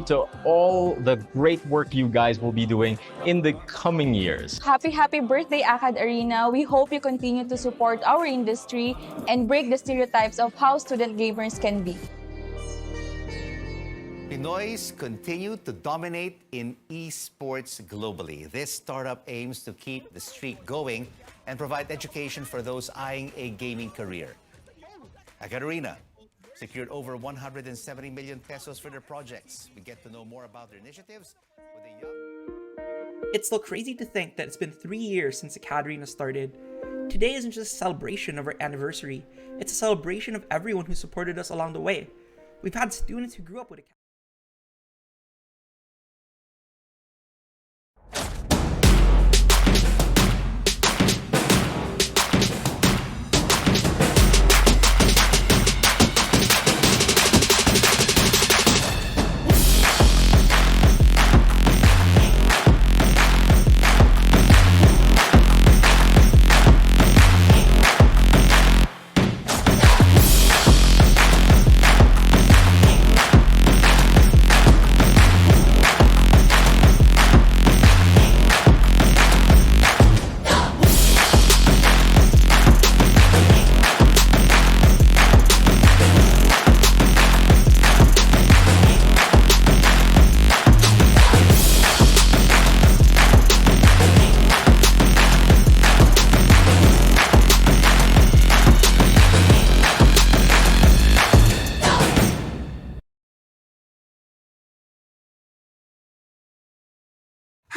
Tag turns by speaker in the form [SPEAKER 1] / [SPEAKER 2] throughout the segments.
[SPEAKER 1] to all the great work you guys will be doing in the coming years.
[SPEAKER 2] Happy birthday, AcadArena. We hope you continue to support our industry and break the stereotypes of how student gamers can be.
[SPEAKER 3] Pinoys continue to dominate in esports globally. This startup aims to keep the streak going and provide education for those eyeing a gaming career. AcadArena secured over 170 million pesos for their projects. We get to know more about their initiatives with a young...
[SPEAKER 4] It's still crazy to think that it's been 3 years since AcadArena started. Today isn't just a celebration of our anniversary, it's a celebration of everyone who supported us along the way. We've had students who grew up with AcadArena.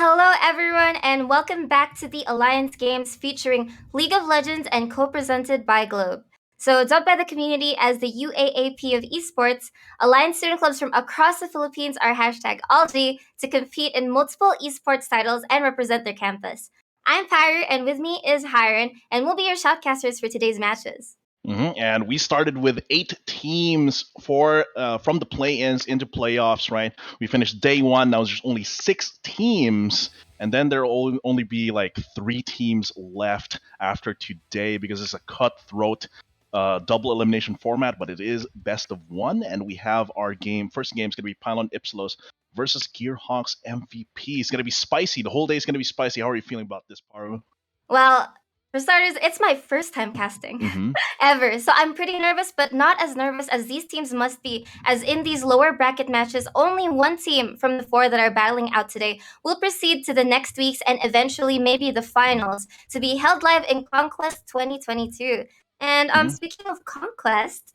[SPEAKER 5] Hello everyone and welcome back to the Alliance Games featuring League of Legends and co-presented by Globe. So dubbed by the community as the UAAP of esports, Alliance student clubs from across the Philippines are #ALG to compete in multiple esports titles and represent their campus. I'm Pyre and with me is Hiren and we'll be your shoutcasters for today's matches.
[SPEAKER 6] And we started with 8 teams from the play-ins into playoffs, right? We finished day 1. Now there's only 6 teams, and then there will only be like 3 teams left after today because it's a cutthroat double elimination format, but it is best of 1, and we have our game. First game is going to be Pylon Ipsilos versus Gearhawks MVP. It's going to be spicy. The whole day is going to be spicy. How are you feeling about this, Paru?
[SPEAKER 5] Well, for starters, it's my first time casting ever, so I'm pretty nervous, but not as nervous as these teams must be, as in these lower bracket matches, only one team from the 4 that are battling out today will proceed to the next weeks and eventually maybe the finals to be held live in Conquest 2022. And speaking of Conquest,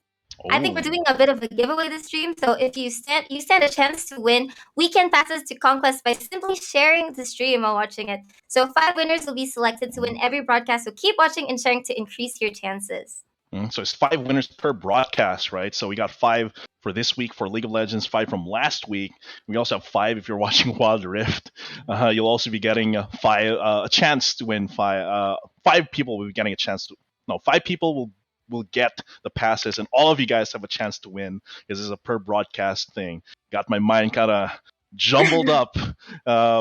[SPEAKER 5] I think we're doing a bit of a giveaway this stream, so if you stand a chance to win weekend passes to Conquest by simply sharing the stream while watching it. So 5 winners will be selected to win every broadcast, so keep watching and sharing to increase your chances.
[SPEAKER 6] So it's 5 winners per broadcast, right? So we got 5 for this week for League of Legends, 5 from last week. We also have 5 if you're watching Wild Rift. You'll also be getting a chance to win 5. 5 people will be getting a chance to... No, 5 people will get the passes, and all of you guys have a chance to win. This is a per broadcast thing. Got my mind kind of jumbled up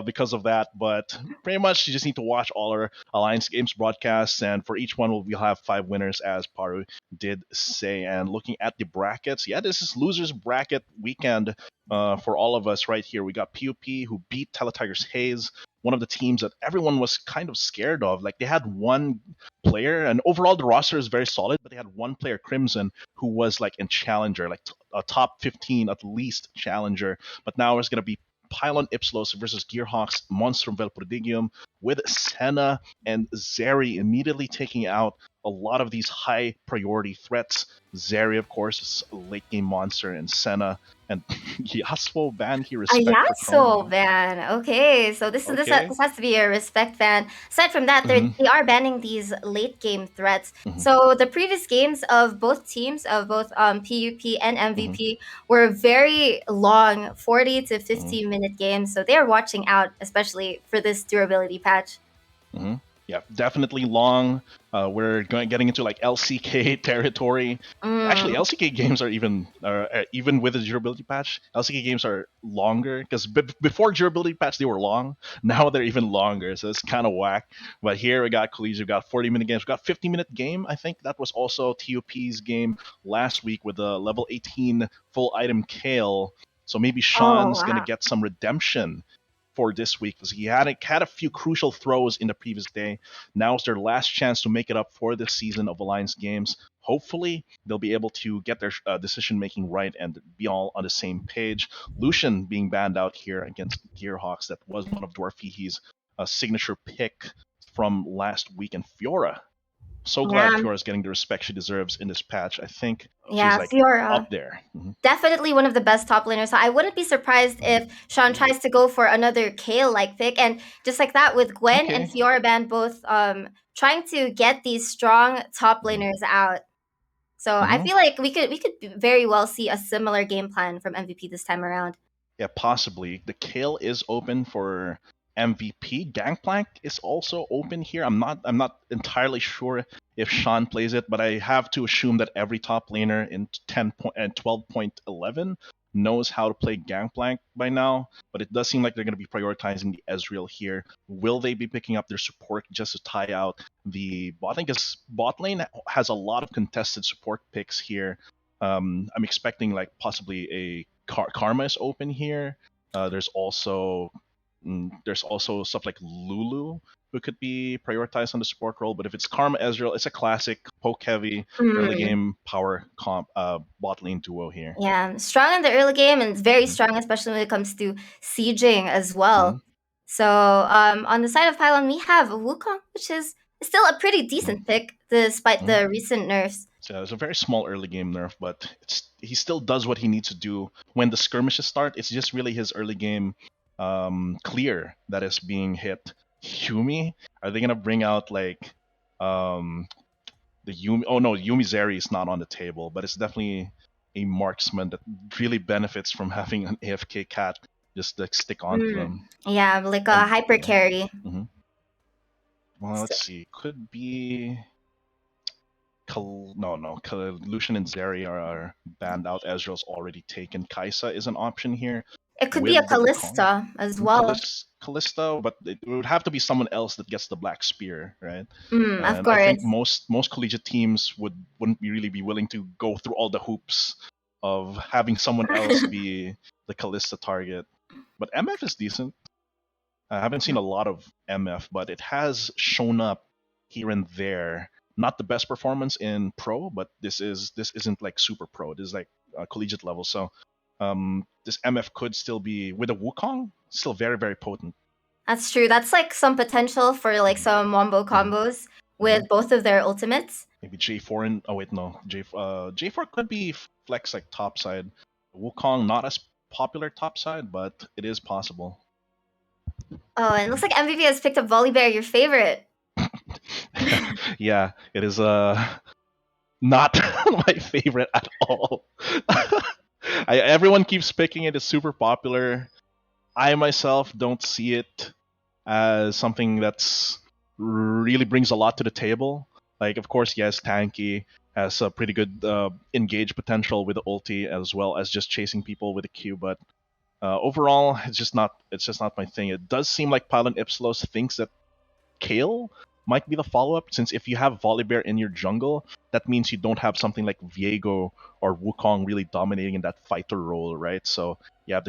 [SPEAKER 6] because of that, but pretty much you just need to watch all our Alliance Games broadcasts, and for each one we'll have 5 winners, as Paru did say. And looking at the brackets, yeah, this is losers bracket weekend for all of us right here. We got PUP, who beat Teletigers Haze, one of the teams that everyone was kind of scared of. Like, they had one player, and overall the roster is very solid, but they had one player, Crimson, who was like in Challenger, like a top 15 at least Challenger. But now it's going to be Pylon Ipsilos versus Gearhawks Monstrum Vel Prodigium, with Senna and Zeri immediately taking out a lot of these high priority threats. Zeri, of course, is a late game monster, and Senna and Yasuo ban here.
[SPEAKER 5] A Yasuo ban. Okay, so this has to be a respect ban. Aside from that, they are banning these late game threats. So the previous games of both teams, of both PUP and MVP, were very long, 40 to 50 minute games. So they are watching out, especially for this durability patch.
[SPEAKER 6] Yeah, definitely long. We're getting into like LCK territory. Actually, LCK games are even with the durability patch. LCK games are longer because before durability patch they were long. Now they're even longer, so it's kind of whack. But here we got collegiate, we got 40-minute games, we got 50-minute game. I think that was also TOP's game last week with the level 18 full item Kale. So maybe
[SPEAKER 5] Oh,
[SPEAKER 6] Sean's gonna
[SPEAKER 5] wow.
[SPEAKER 6] get some redemption for this week because he had a few crucial throws in the previous day. Now is their last chance to make it up for this season of Alliance games. Hopefully, they'll be able to get their decision making right and be all on the same page. Lucian being banned out here against Gearhawks, that was one of Dwarfihi's signature pick from last week, and Fiora. So glad
[SPEAKER 5] Yeah.
[SPEAKER 6] Fiora's getting the respect she deserves in this patch. I think she's
[SPEAKER 5] Yeah,
[SPEAKER 6] like
[SPEAKER 5] Fiora.
[SPEAKER 6] up there.
[SPEAKER 5] Definitely one of the best top laners. So I wouldn't be surprised if Sean tries to go for another Kale-like pick. And just like that with Gwen and
[SPEAKER 6] Okay.
[SPEAKER 5] Fiora Band both trying to get these strong top laners out. So I
[SPEAKER 6] Mhm.
[SPEAKER 5] feel like we could very well see a similar game plan from MVP this time around.
[SPEAKER 6] Yeah, possibly. The Kale is open for MVP. Gangplank is also open here. I'm not entirely sure if Sean plays it, but I have to assume that every top laner in 12.11 knows how to play Gangplank by now. But it does seem like they're going to be prioritizing the Ezreal here. Will they be picking up their support just to tie out the bot lane? Because bot lane has a lot of contested support picks here. I'm expecting like possibly a Karma is open here. There's also stuff like Lulu who could be prioritized on the support role. But if it's Karma Ezreal, it's a classic poke heavy early game power comp bot lane duo here.
[SPEAKER 5] Yeah, strong in the early game and very
[SPEAKER 6] Mhm.
[SPEAKER 5] strong, especially when it comes to sieging as well.
[SPEAKER 6] Mhm.
[SPEAKER 5] So on the side of Pylon, we have Wukong, which is still a pretty decent pick despite
[SPEAKER 6] Mhm.
[SPEAKER 5] the recent nerfs.
[SPEAKER 6] So it's a very small early game nerf, but he still does what he needs to do when the skirmishes start. It's just really his early game clear that is being hit. Yumi, are they gonna bring out like um, the Yumi? Oh no, Yumi Zeri is not on the table, but it's definitely a marksman that really benefits from having an AFK cat just like stick onto
[SPEAKER 5] Mm.
[SPEAKER 6] them.
[SPEAKER 5] Yeah, like a
[SPEAKER 6] And
[SPEAKER 5] hyper
[SPEAKER 6] yeah.
[SPEAKER 5] carry.
[SPEAKER 6] hmm Well, let's see. Could be. Lucian and Zeri are banned out. Ezreal's already taken. Kaisa is an option here
[SPEAKER 5] It could be a
[SPEAKER 6] with the Wukong.
[SPEAKER 5] Callista as well.
[SPEAKER 6] Callista, but it would have to be someone else that gets the Black Spear, right?
[SPEAKER 5] Of
[SPEAKER 6] And I think
[SPEAKER 5] course.
[SPEAKER 6] most collegiate teams wouldn't really be willing to go through all the hoops of having someone else be the Callista target. But MF is decent. I haven't seen a lot of MF, but it has shown up here and there. Not the best performance in pro, but this isn't like super pro. This is like collegiate level. So this MF could still be with a Wukong, still very very potent.
[SPEAKER 5] That's true. That's like some potential for like some wombo combos with both of their ultimates.
[SPEAKER 6] Maybe J4 and oh wait no J4 could be flex like topside. Wukong not as popular topside, but it is possible.
[SPEAKER 5] Oh, and it looks like MVP has picked up Volibear, your favorite.
[SPEAKER 6] Yeah, it is not my favorite at all. Everyone keeps picking it. It's super popular. I myself don't see it as something that's really brings a lot to the table. Like, of course, yes, tanky has a pretty good engage potential with the ulti as well as just chasing people with a Q, but overall, it's just not my thing. It does seem like Pylon Ipsilos thinks that Kale might be the follow-up, since if you have Volibear in your jungle, that means you don't have something like Viego or Wukong really dominating in that fighter role, right? So yeah,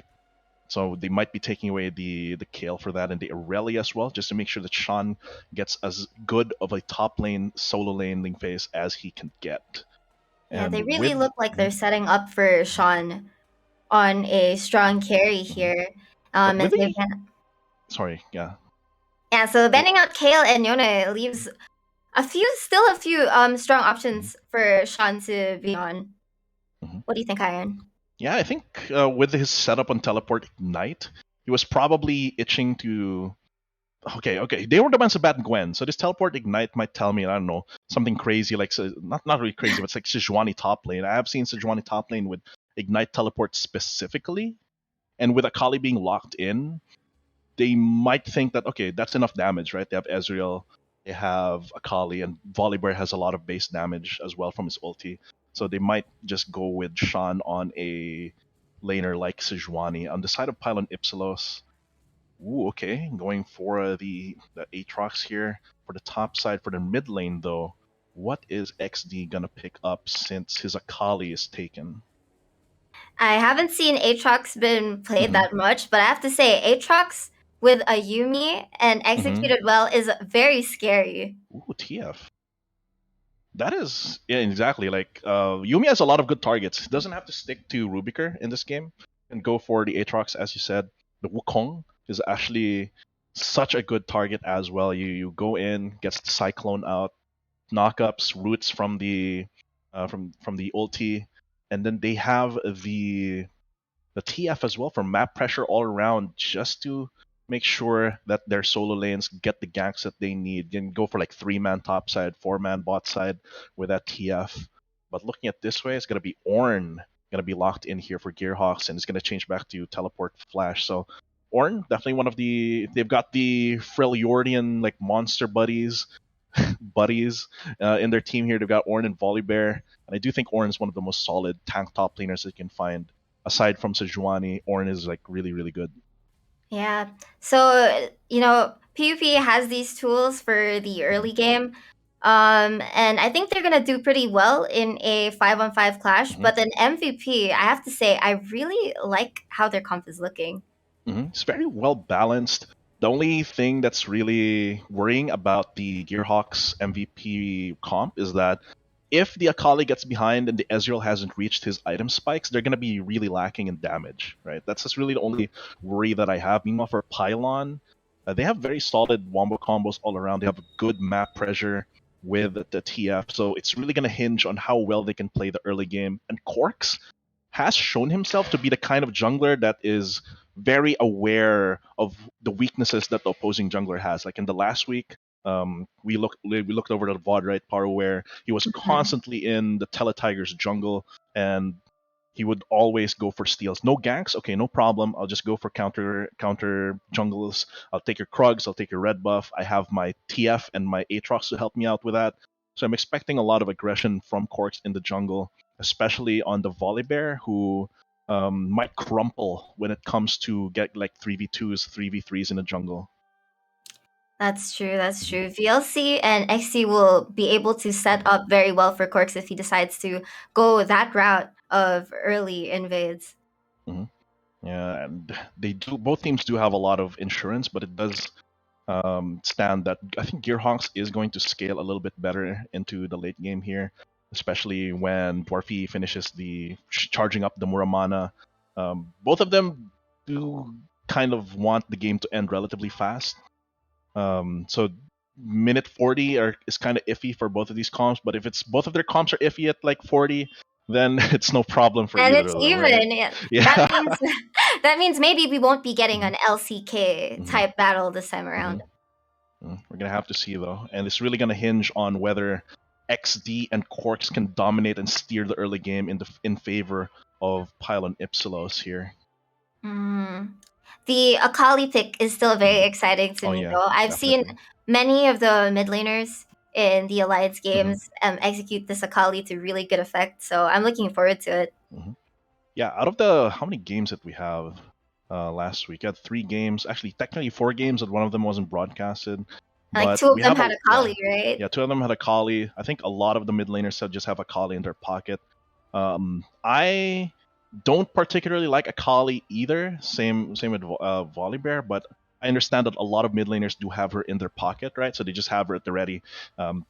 [SPEAKER 6] so they might be taking away the Kale for that and the Irelia as well, just to make sure that Sean gets as good of a top lane solo lane phase as he can get.
[SPEAKER 5] Yeah, they
[SPEAKER 6] And
[SPEAKER 5] really
[SPEAKER 6] with
[SPEAKER 5] look like they're setting up for Sean on a strong carry here.
[SPEAKER 6] but with
[SPEAKER 5] As they've
[SPEAKER 6] the
[SPEAKER 5] been,
[SPEAKER 6] sorry, yeah.
[SPEAKER 5] yeah, so banning out Kale and Yone leaves still a few strong options for Sean to be on.
[SPEAKER 6] Mhm.
[SPEAKER 5] What do you think, Iron?
[SPEAKER 6] Yeah, I think with his setup on Teleport Ignite, he was probably itching to. Okay. They were the ones who bat Gwen, so this Teleport Ignite might tell me, I don't know, something crazy like not really crazy, but it's like Sejuani top lane. I have seen Sejuani top lane with Ignite Teleport specifically, and with Akali being locked in, they might think that okay, that's enough damage, right? They have Ezreal, they have Akali, and Volibear has a lot of base damage as well from his ulti. So they might just go with Shan on a laner like Sejuani. On the side of Pylon Ipsilos, ooh, okay, going for the Aatrox here for the top side. For the mid lane though, what is XD gonna pick up since his Akali is taken?
[SPEAKER 5] I haven't seen Aatrox been played
[SPEAKER 6] Mhm.
[SPEAKER 5] that much, but I have to say, Aatrox with a Yumi and executed well is very scary.
[SPEAKER 6] Ooh, TF. That is, yeah, exactly. Like, Yumi has a lot of good targets. He doesn't have to stick to Rubiker in this game and go for the Aatrox, as you said. The Wukong is actually such a good target as well. You go in, gets the Cyclone out, knockups, roots from the ulti, and then they have the TF as well for map pressure all around, just to make sure that their solo lanes get the ganks that they need and go for like 3-man top side, 4-man bot side with that TF. But looking at this way, it's gonna be Ornn gonna be locked in here for Gearhawks, and it's gonna change back to teleport flash. So Ornn, definitely one of they've got the Freljordian like monster buddies in their team here. They've got Ornn and Volibear, and I do think Ornn is one of the most solid tank top laners that you can find. Aside from Sejuani, Ornn is like really, really good.
[SPEAKER 5] Yeah. So, PvP has these tools for the early game. And I think they're gonna do pretty well in a 5-on-5 clash.
[SPEAKER 6] Mhm.
[SPEAKER 5] But then MVP, I have to say, I really like how their comp is looking.
[SPEAKER 6] It's very well balanced. The only thing that's really worrying about the Gearhawks MVP comp is that if the Akali gets behind and the Ezreal hasn't reached his item spikes, they're going to be really lacking in damage, right? That's just really the only worry that I have. Meanwhile, for Pylon, they have very solid wombo combos all around. They have good map pressure with the TF, so it's really going to hinge on how well they can play the early game. And Corks has shown himself to be the kind of jungler that is very aware of the weaknesses that the opposing jungler has. Like in the last week, we looked over the VOD, right, Paro, where he was constantly in the Teletiger's jungle, and he would always go for steals. No ganks, okay, no problem. I'll just go for counter jungles. I'll take your Krugs, I'll take your red buff. I have my TF and my Aatrox to help me out with that. So I'm expecting a lot of aggression from Corks in the jungle, especially on the Volibear, who might crumple when it comes to get like 3v2s, 3v3s in the jungle.
[SPEAKER 5] That's true. That's true. VLC and XC will be able to set up very well for Corks if he decides to go that route of early invades.
[SPEAKER 6] Mhm. Yeah, and both teams do have a lot of insurance, but it does stand that I think Gearhawks is going to scale a little bit better into the late game here, especially when Dwarfy finishes the charging up the Muramana. Both of them do kind of want the game to end relatively fast. So minute 40 is kind of iffy for both of these comps, but if it's both of their comps are iffy at like 40, then it's no problem for
[SPEAKER 5] And
[SPEAKER 6] either
[SPEAKER 5] it's
[SPEAKER 6] of them, right?
[SPEAKER 5] even. Yeah.
[SPEAKER 6] Yeah.
[SPEAKER 5] That means maybe we won't be getting an LCK type battle this time around.
[SPEAKER 6] We're gonna have to see though, and it's really gonna hinge on whether XD and Corks can dominate and steer the early game in favor of Pylon Ipsilos here.
[SPEAKER 5] Mm. The Akali pick is still very exciting to
[SPEAKER 6] Oh
[SPEAKER 5] me,
[SPEAKER 6] yeah,
[SPEAKER 5] though. I've seen
[SPEAKER 6] definitely.
[SPEAKER 5] many of the mid laners in the Alliance games execute this Akali to really good effect, so I'm looking forward to it.
[SPEAKER 6] Yeah, out of the how many games that we have last week? We had 3 games, actually technically 4 games, but one of them wasn't broadcasted.
[SPEAKER 5] Like
[SPEAKER 6] But
[SPEAKER 5] two of
[SPEAKER 6] we
[SPEAKER 5] them
[SPEAKER 6] have
[SPEAKER 5] had
[SPEAKER 6] a yeah,
[SPEAKER 5] Akali, right?
[SPEAKER 6] yeah, 2 of them had a Kali. I think a lot of the mid laners said just have a Kali in their pocket. I don't particularly like Akali either. Same with Volibear, but I understand that a lot of mid laners do have her in their pocket, right? So they just have her at the ready.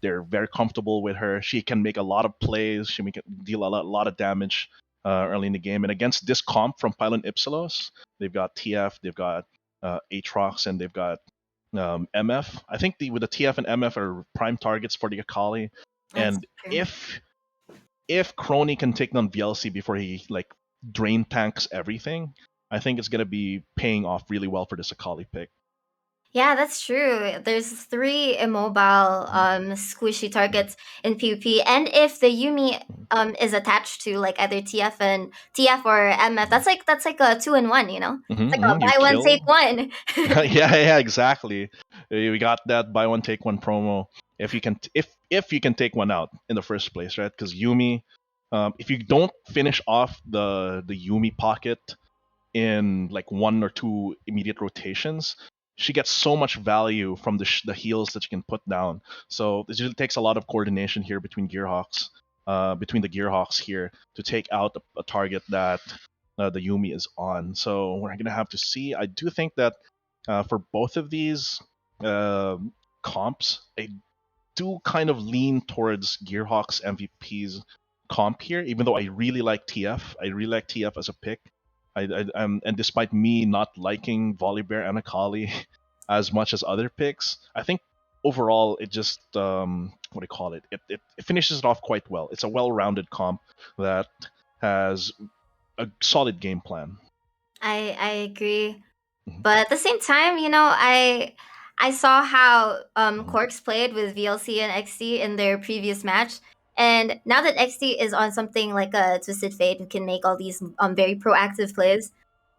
[SPEAKER 6] They're very comfortable with her. She can make a lot of plays. She can deal a lot of damage early in the game. And against this comp from Pylon Ipsilos, they've got TF, they've got Aatrox, and they've got MF. I think with the TF and MF are prime targets for the Akali.
[SPEAKER 5] That's
[SPEAKER 6] And
[SPEAKER 5] true.
[SPEAKER 6] if Crony can take down VLC before he like drain tanks everything, I think it's gonna be paying off really well for this Akali pick.
[SPEAKER 5] Yeah, that's true. There's 3 immobile squishy targets in PvP, and if the Yumi is attached to like either TF or MF, that's like a 2-in-1. It's like a
[SPEAKER 6] You
[SPEAKER 5] buy one take
[SPEAKER 6] kill.
[SPEAKER 5] one.
[SPEAKER 6] Yeah, exactly. We got that buy one take one promo. If you can take one out in the first place, right? Because Yumi, if you don't finish off the Yumi pocket in like 1 or 2 immediate rotations, she gets so much value from the heals that you can put down. So it just takes a lot of coordination here between the Gearhawks here to take out a target that the Yumi is on. So we're gonna have to see. I do think that for both of these comps, I do kind of lean towards Gearhawk's MVP's comp here, even though I really like TF. I really like TF as a pick. And despite me not liking Volibear and Akali as much as other picks, I think overall it just what do you call it? It finishes it off quite well. It's a well-rounded comp that has a solid game plan.
[SPEAKER 5] I agree.
[SPEAKER 6] Mhm.
[SPEAKER 5] But at the same time, I saw how Corks played with VLC and XT in their previous match. And now that XT is on something like a Twisted Fate who can make all these very proactive plays,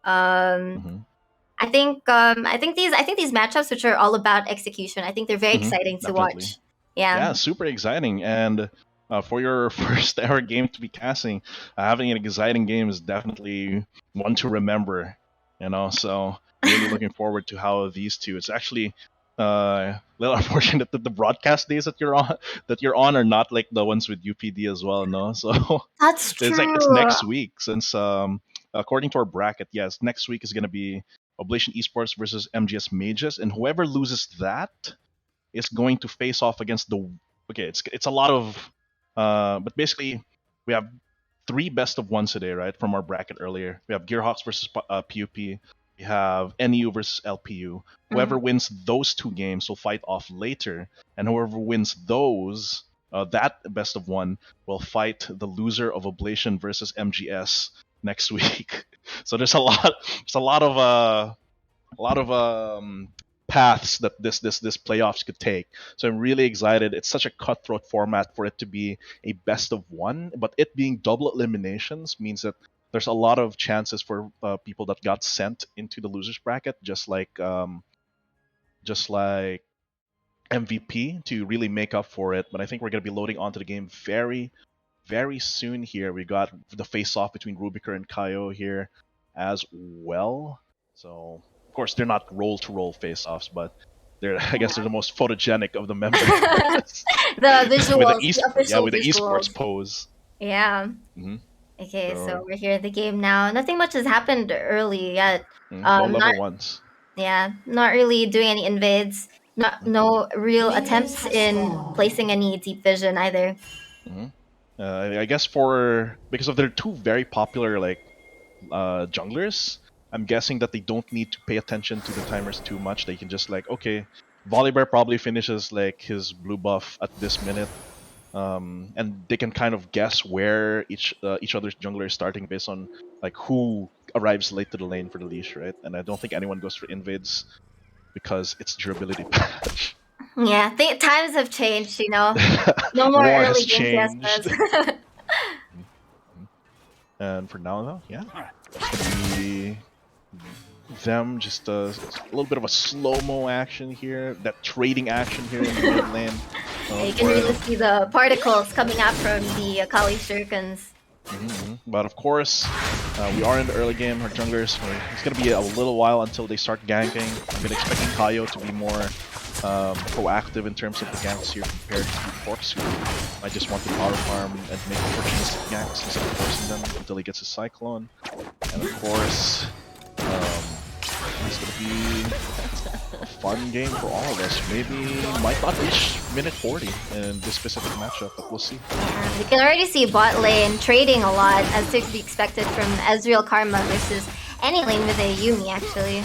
[SPEAKER 5] um,
[SPEAKER 6] Mhm.
[SPEAKER 5] I think these matchups which are all about execution, I think they're very
[SPEAKER 6] Mhm.
[SPEAKER 5] exciting to
[SPEAKER 6] Definitely.
[SPEAKER 5] watch. Yeah.
[SPEAKER 6] Yeah, super exciting. And for your first ever game to be casting, having an exciting game is definitely one to remember. So really looking forward to how these two. It's actually a little unfortunate that the broadcast days that you're on are not like the ones with UPD as well. No, so
[SPEAKER 5] That's
[SPEAKER 6] it's
[SPEAKER 5] true.
[SPEAKER 6] next week since according to our bracket, yes, next week is gonna be Oblation Esports versus MGS Mages, and whoever loses that is going to face off against the. Okay, it's a lot of, but basically we have three best of ones today, right? From our bracket earlier, we have Gearhawks versus PUP. We have NU versus LPU. Whoever wins those two games will fight off later, and whoever wins those, that best of one, will fight the loser of Oblation versus MGS next week. So there's a lot of paths that this playoffs could take. So I'm really excited. It's such a cutthroat format for it to be a best of one, but it being double eliminations means that there's a lot of chances for people that got sent into the losers bracket, just like MVP, to really make up for it. But I think we're gonna be loading onto the game very soon here. We got the face-off between Rubiker and Kaio here as well. So, of course, they're not roll-to-roll face-offs, but I guess they're the most photogenic of the members.
[SPEAKER 5] The visuals, the official
[SPEAKER 6] with the
[SPEAKER 5] visuals.
[SPEAKER 6] esports pose.
[SPEAKER 5] Yeah.
[SPEAKER 6] Hmm.
[SPEAKER 5] Okay, so
[SPEAKER 6] So,
[SPEAKER 5] we're here at the game now. Nothing much has happened early yet.
[SPEAKER 6] low
[SPEAKER 5] Not
[SPEAKER 6] level ones.
[SPEAKER 5] not really doing any invades. No real
[SPEAKER 7] Minions
[SPEAKER 5] attempts
[SPEAKER 7] have
[SPEAKER 5] in
[SPEAKER 7] spawned.
[SPEAKER 5] placing any deep vision either.
[SPEAKER 6] Hmm. I guess because of their two very popular junglers, I'm guessing that they don't need to pay attention to the timers too much. They can just okay, Volibear probably finishes like his blue buff at this minute, and they can kind of guess where each other's jungler is starting based on like who arrives late to the lane for the leash, right? And I don't think anyone goes for invades because it's durability patch.
[SPEAKER 5] Yeah, times have changed. No more
[SPEAKER 6] War has
[SPEAKER 5] early game
[SPEAKER 6] changed.
[SPEAKER 5] fiestas.
[SPEAKER 6] And for now, though, yeah, it's gonna be them just a little bit of a slow-mo action here, that trading action here in the mid lane.
[SPEAKER 5] You can really see the particles coming out from the Akali shurikens.
[SPEAKER 6] But of course, we are in the early game. Our junglers, it's gonna be a little while until they start ganking. I've been expecting Kaio to be more proactive in terms of the ganks here compared to Corks, who I just want to power farm and make opportunistic ganks instead of forcing them until he gets his Cyclone. And of course, it's going to be a fun game for all of us. Maybe might not reach minute 40 in this specific matchup, but we'll see.
[SPEAKER 5] You can already see bot lane trading a lot, as to be expected from Ezreal Karma versus any lane with a Yumi, actually.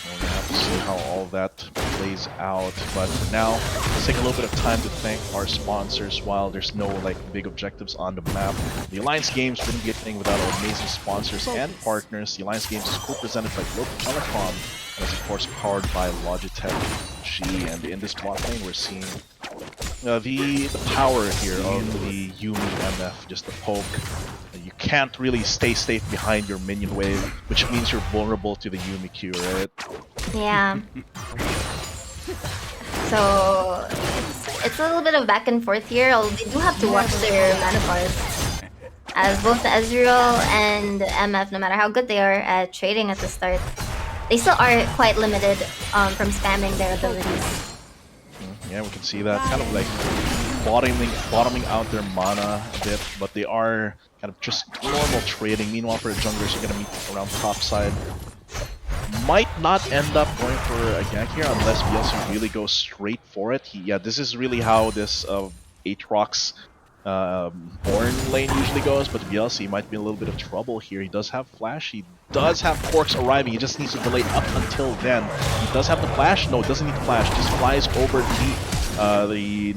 [SPEAKER 6] We'll have to see how all that plays out. But for now, let's take a little bit of time to thank our sponsors while there's no big objectives on the map. The Alliance Games wouldn't be a thing without our amazing sponsors and partners. The Alliance Games is co-presented by Global Telecom and is of course powered by Logitech G. And in this bot lane, we're seeing the power here of the Yumi MF, just the poke. You can't really stay safe behind your minion wave, which means you're vulnerable to the Yumi Q, right?
[SPEAKER 5] Yeah. So it's a little bit of back and forth here. They do have to watch their mana bars, as both Ezreal and MF, no matter how good they are at trading at the start, they still are quite limited from spamming their abilities.
[SPEAKER 6] Yeah, we can see that kind of bottoming out their mana a bit, but they are kind of just normal trading. Meanwhile, for the junglers, you're gonna meet around top side. Might not end up going for a gank here unless BLC really goes straight for it. Yeah, this is really how this Aatrox Ornn lane usually goes, but BLC might be in a little bit of trouble here. He does have flash, he does have Corks arriving, he just needs to delay up until then. He does have the flash, no, doesn't need the flash, just flies over the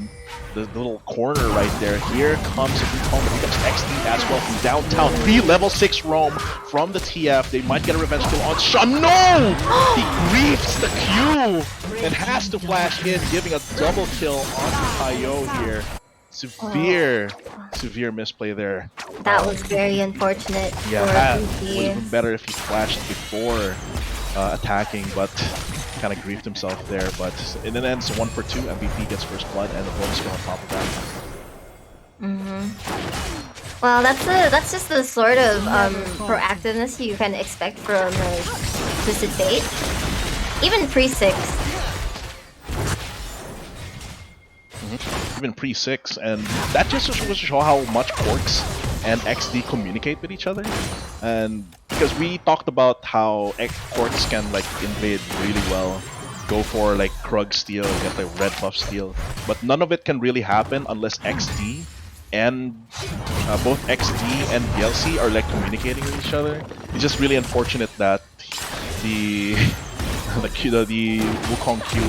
[SPEAKER 6] little corner right there. Here comes a recall, but becomes XD as well from downtown. 3 level 6 roam from the TF. They might get a revenge kill on Sean. No! He griefs the Q and has to flash in, giving a double kill onto Kaio here. Severe misplay there.
[SPEAKER 5] That was very unfortunate.
[SPEAKER 6] Yeah,
[SPEAKER 5] for
[SPEAKER 6] it would have been better if he flashed before attacking, but kind of griefed himself there. But in the end, it's 1 for 2. MVP gets first blood and the bonus kill on top of that.
[SPEAKER 5] Well, that's just the sort of proactiveness you can expect from Twisted Fate. Even pre-6.
[SPEAKER 6] Even pre-6, and that just goes to show how much Corks and XD communicate with each other. And because we talked about how Corks can like invade really well, go for like Krug steal, get like red buff steal, but none of it can really happen unless XD and both XD and BLC are like communicating with each other. It's just really unfortunate that the Wukong Q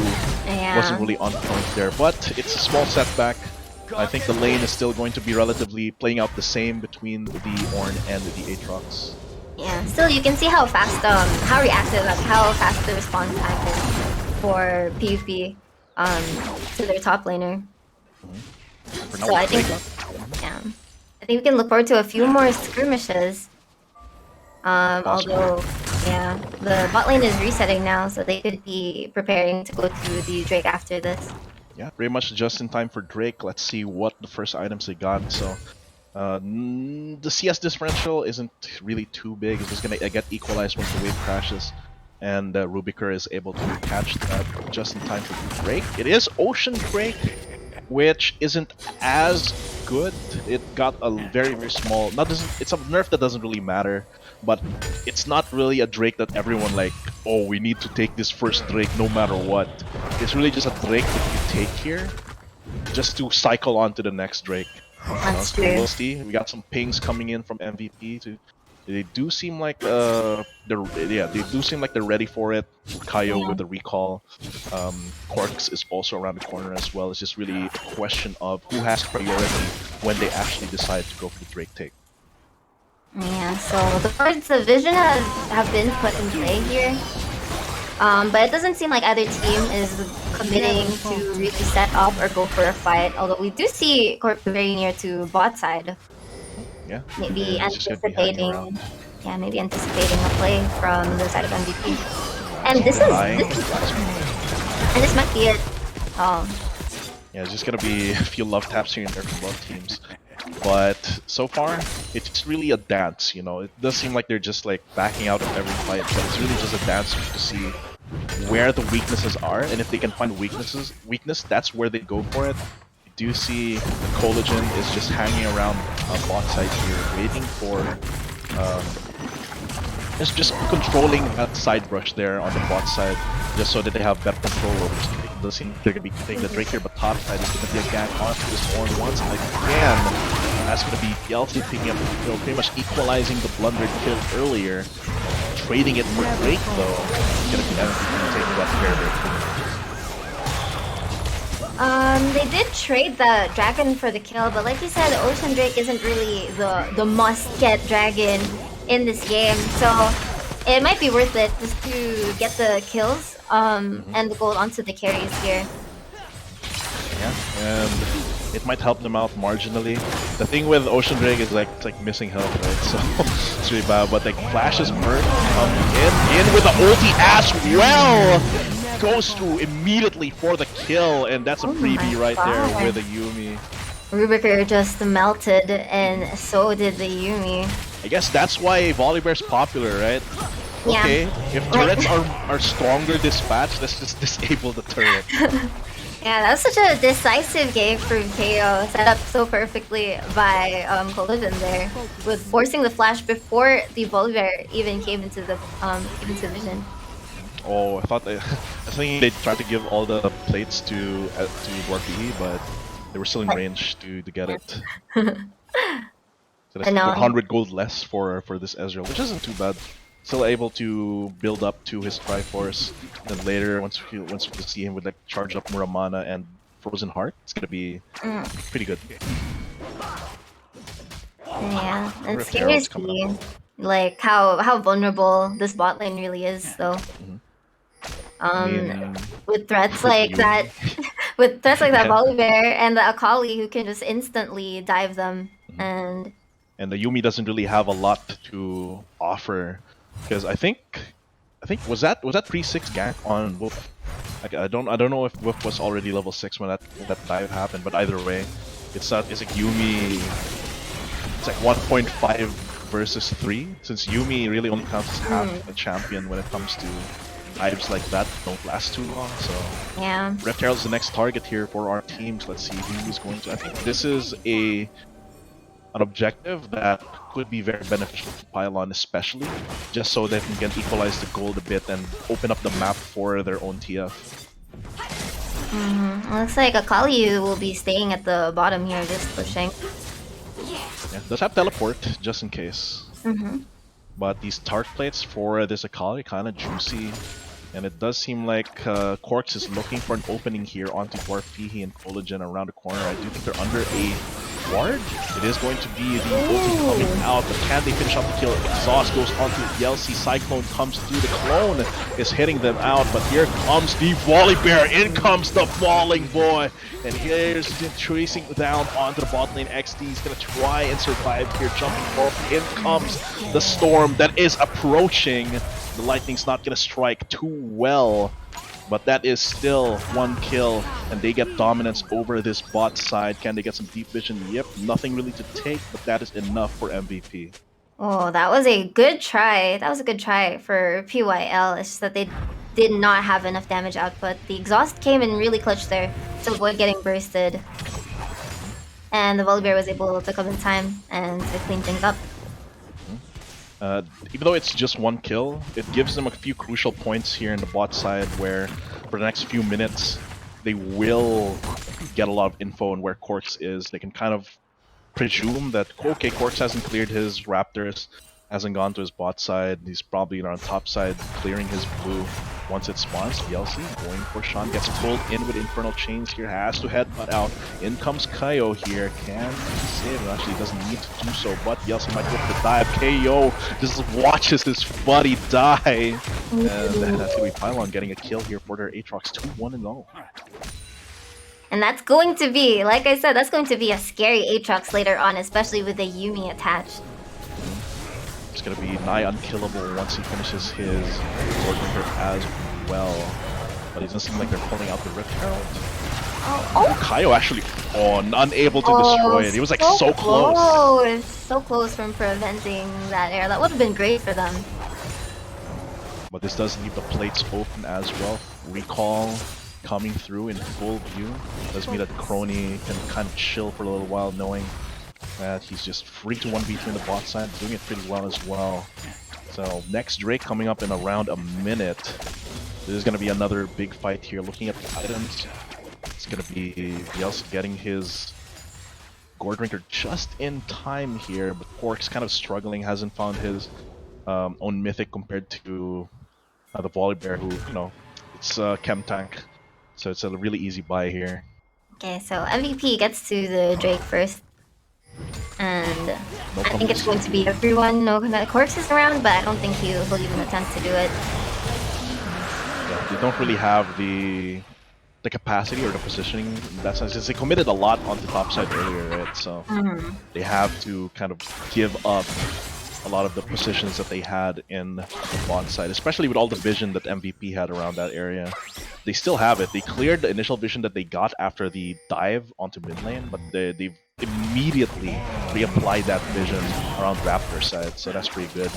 [SPEAKER 6] wasn't really on point there, but it's a small setback. I think the lane is still going to be relatively playing out the same between the Ornn and the Aatrox.
[SPEAKER 5] Yeah, still you can see how fast, how reactive, like how fast the response time is for PvP to their top laner. So I think, yeah, I think we can look forward to a few more skirmishes. Although, yeah, the bot lane is resetting now, so they could be preparing to go to the Drake after this.
[SPEAKER 6] Yeah, pretty much just in time for Drake. Let's see what the first items they got. So, the CS differential isn't really too big. It's just gonna get equalized once the wave crashes, and Rubiker is able to catch that just in time for Drake. It is Ocean Drake, which isn't as good. It got a very, very small. It's a nerf that doesn't really matter, but it's not really a Drake that everyone like, oh, we need to take this first Drake no matter what. It's really just a Drake that you take here just to cycle on to the next Drake.
[SPEAKER 5] That's
[SPEAKER 6] So
[SPEAKER 5] true.
[SPEAKER 6] we'll see. We got some pings coming in from MVP. They do seem like they're ready for it. Kaio with the recall. Corks is also around the corner as well. It's just really a question of who has priority when they actually decide to go for the Drake take.
[SPEAKER 5] Yeah, so the cards of vision have been put in play here. But it doesn't seem like either team is committing to really set up or go for a fight. Although we do see Corp very near to bot side.
[SPEAKER 6] Yeah.
[SPEAKER 5] Maybe
[SPEAKER 6] it's just gonna be hanging
[SPEAKER 5] anticipating,
[SPEAKER 6] around.
[SPEAKER 5] yeah, maybe anticipating a play from the side of MVP. And this might be it. Oh,
[SPEAKER 6] Yeah, it's just gonna be a few love taps here and there from both teams. But so far, it's really a dance, you know. It does seem like they're just like backing out of every fight, but it's really just a dance to see where the weaknesses are, and if they can find weakness, that's where they go for it. You do see the Collagen is just hanging around bot side here, waiting for it's just controlling that side brush there on the bot side, just so that they have better control over this. It does seem they're gonna be taking the Drake here, but top side is gonna be a gank onto this Ornn once again. That's gonna be BLC picking up, you know, pretty much equalizing the blundered kill earlier. Trading it for Drake though, it's gonna be MVP taking that very.
[SPEAKER 5] they did trade the dragon for the kill, but like you said, Ocean Drake isn't really the must-get dragon in this game, so it might be worth it just to get the kills and the gold onto the carries here.
[SPEAKER 6] Yeah, and it might help them out marginally. The thing with Ocean Drake is like it's like missing health, right? So it's really bad. But like Flash's Merc coming in with the ulti as well. Goes through immediately for the kill, and that's a freebie right there with a Yuumi.
[SPEAKER 5] Rubiker just melted, and so did the Yuumi.
[SPEAKER 6] I guess that's why Volibear's popular, right? Okay, if turrets are stronger dispatch, let's just disable the turret.
[SPEAKER 5] Yeah, that was such a decisive game from KO, set up so perfectly by Collision there, with forcing the flash before the Volibear even came into vision.
[SPEAKER 6] Oh, I thought I was thinking they tried to give all the plates to Dwarfy, but they were still in range to get it. So that's
[SPEAKER 5] And
[SPEAKER 6] 100 gold less for this Ezreal, which isn't too bad. Still able to build up to his Triforce. Then later, once we see him with like charge up Muramana and Frozen Heart, it's gonna be pretty good.
[SPEAKER 5] yeah,
[SPEAKER 6] Wonder
[SPEAKER 5] it's
[SPEAKER 6] if
[SPEAKER 5] scary to
[SPEAKER 6] Herald's coming
[SPEAKER 5] see
[SPEAKER 6] up.
[SPEAKER 5] like how vulnerable this bot lane really is, though.
[SPEAKER 6] I mean,
[SPEAKER 5] With threats
[SPEAKER 6] with
[SPEAKER 5] like that,
[SPEAKER 6] Yumi.
[SPEAKER 5] with threats like that
[SPEAKER 6] Yeah.
[SPEAKER 5] Volibear and the Akali who can just instantly dive them, and
[SPEAKER 6] And the Yumi doesn't really have a lot to offer because I think was that pre-6 gank on Wolf. Like, I don't know if Wolf was already level 6 when that dive happened, but either way, it's like Yumi. It's like 1.5 versus 3 since Yumi really only counts as half a champion when it comes to dives like that. Don't last too long, so
[SPEAKER 5] yeah.
[SPEAKER 6] Rift Herald's the next target here for our teams. Let's see who's going to. I think this is an objective that could be very beneficial to Pylon, especially just so they can equalize the gold a bit and open up the map for their own TF.
[SPEAKER 5] Looks like Akali will be staying at the bottom here, just pushing.
[SPEAKER 6] Yeah, does have teleport just in case. But these tart plates for this Akali kind of juicy, and it does seem like Corks is looking for an opening here onto Dwarfy and Collagen around the corner. I do think they're under a ward. It is going to be the ulti coming out, but can they finish off the kill? Exhaust goes onto Yelsi. Cyclone comes through. The clone is hitting them out, but here comes the Volibear. In comes the falling boy. And here's tracing down onto the bot lane. XD is going to try and survive here. Jumping off. In comes the storm that is approaching. The lightning's not going to strike too well, but that is still one kill, and they get dominance over this bot side. Can they get some deep vision? Yep, nothing really to take, but that is enough for MVP.
[SPEAKER 5] Oh, that was a good try. That was a good try for PYL. It's just that they did not have enough damage output. The exhaust came in really clutch there to avoid getting bursted. And the Volibear was able to come in time and to clean things up.
[SPEAKER 6] Even though it's just one kill, it gives them a few crucial points here in the bot side where for the next few minutes they will get a lot of info on where Corks is. They can kind of presume that, okay, Corks hasn't cleared his Raptors, hasn't gone to his bot side, he's probably on top side clearing his blue. Once it spawns, Yelsi going for Sean, gets pulled in with Infernal Chains here, has to headbutt out. In comes Kaio here, can save it, actually doesn't need to do so, but Yelsi might go for the dive. KO just watches his buddy die. And that's going to be Pylon getting a kill here for their Aatrox 2-1-0.
[SPEAKER 5] And that's going to be, like I said, that's going to be a scary Aatrox later on, especially with the Yumi attached.
[SPEAKER 6] It's going to be nigh unkillable once he finishes his Swordbreaker as well. But it doesn't seem like they're pulling out the Rift Herald. Oh, Kaio actually unable to destroy it. He was like so close.
[SPEAKER 5] So close from preventing that air. That would have been great for them.
[SPEAKER 6] But this does leave the plates open as well. Recall coming through in full view. Does mean that Crony can kind of chill for a little while knowing that he's just free to 1v2 in the bot side, doing it pretty well as well. So next Drake coming up in around a minute. This is going to be another big fight here. Looking at the items, it's going to be Bielsa getting his Gore Drinker just in time here, but Pork's kind of struggling, hasn't found his own mythic compared to the Volibear, who, you know, it's Chem Tank. So it's a really easy buy here.
[SPEAKER 5] Okay, so MVP gets to the Drake first. And I think it's going to be everyone. No, Corks is around, but I don't think he will even attempt to do it.
[SPEAKER 6] Yeah, they don't really have the capacity or the positioning in that sense. They committed a lot on the top side earlier, right? So they have to kind of give up a lot of the positions that they had in the bot side, especially with all the vision that MVP had around that area. They still have it. They cleared the initial vision that they got after the dive onto mid lane, but they've immediately reapplied that vision around Raptor side, so that's pretty good.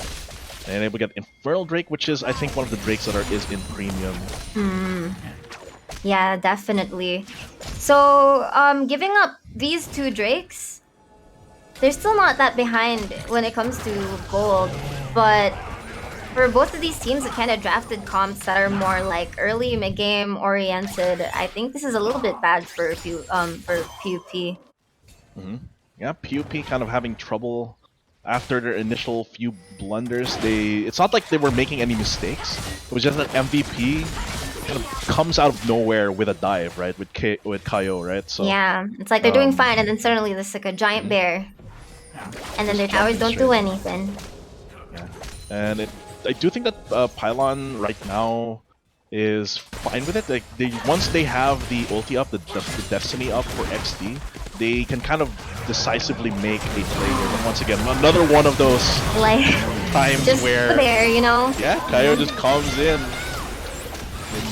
[SPEAKER 6] And able to get Infernal Drake, which is, I think, one of the Drakes that is in premium.
[SPEAKER 5] Yeah, definitely. So, giving up these two Drakes, they're still not that behind when it comes to gold, but for both of these teams that kind of drafted comps that are more like early mid-game oriented, I think this is a little bit bad for PUP.
[SPEAKER 6] Yeah, PUP kind of having trouble after their initial few blunders. It's not like they were making any mistakes. It was just that MVP kind of comes out of nowhere with a dive, right? With Kaio, right? So
[SPEAKER 5] Yeah, it's like they're doing fine, and then suddenly there's like a giant bear, and then their towers don't do anything.
[SPEAKER 6] Yeah. And I do think that Pylon right now is fine with it. Like once they have the ulti up, the Destiny up for XD, they can kind of decisively make a play here. But once again, another one of those
[SPEAKER 5] Like
[SPEAKER 6] times
[SPEAKER 5] just
[SPEAKER 6] where
[SPEAKER 5] there, you know.
[SPEAKER 6] yeah, Kaio just comes in,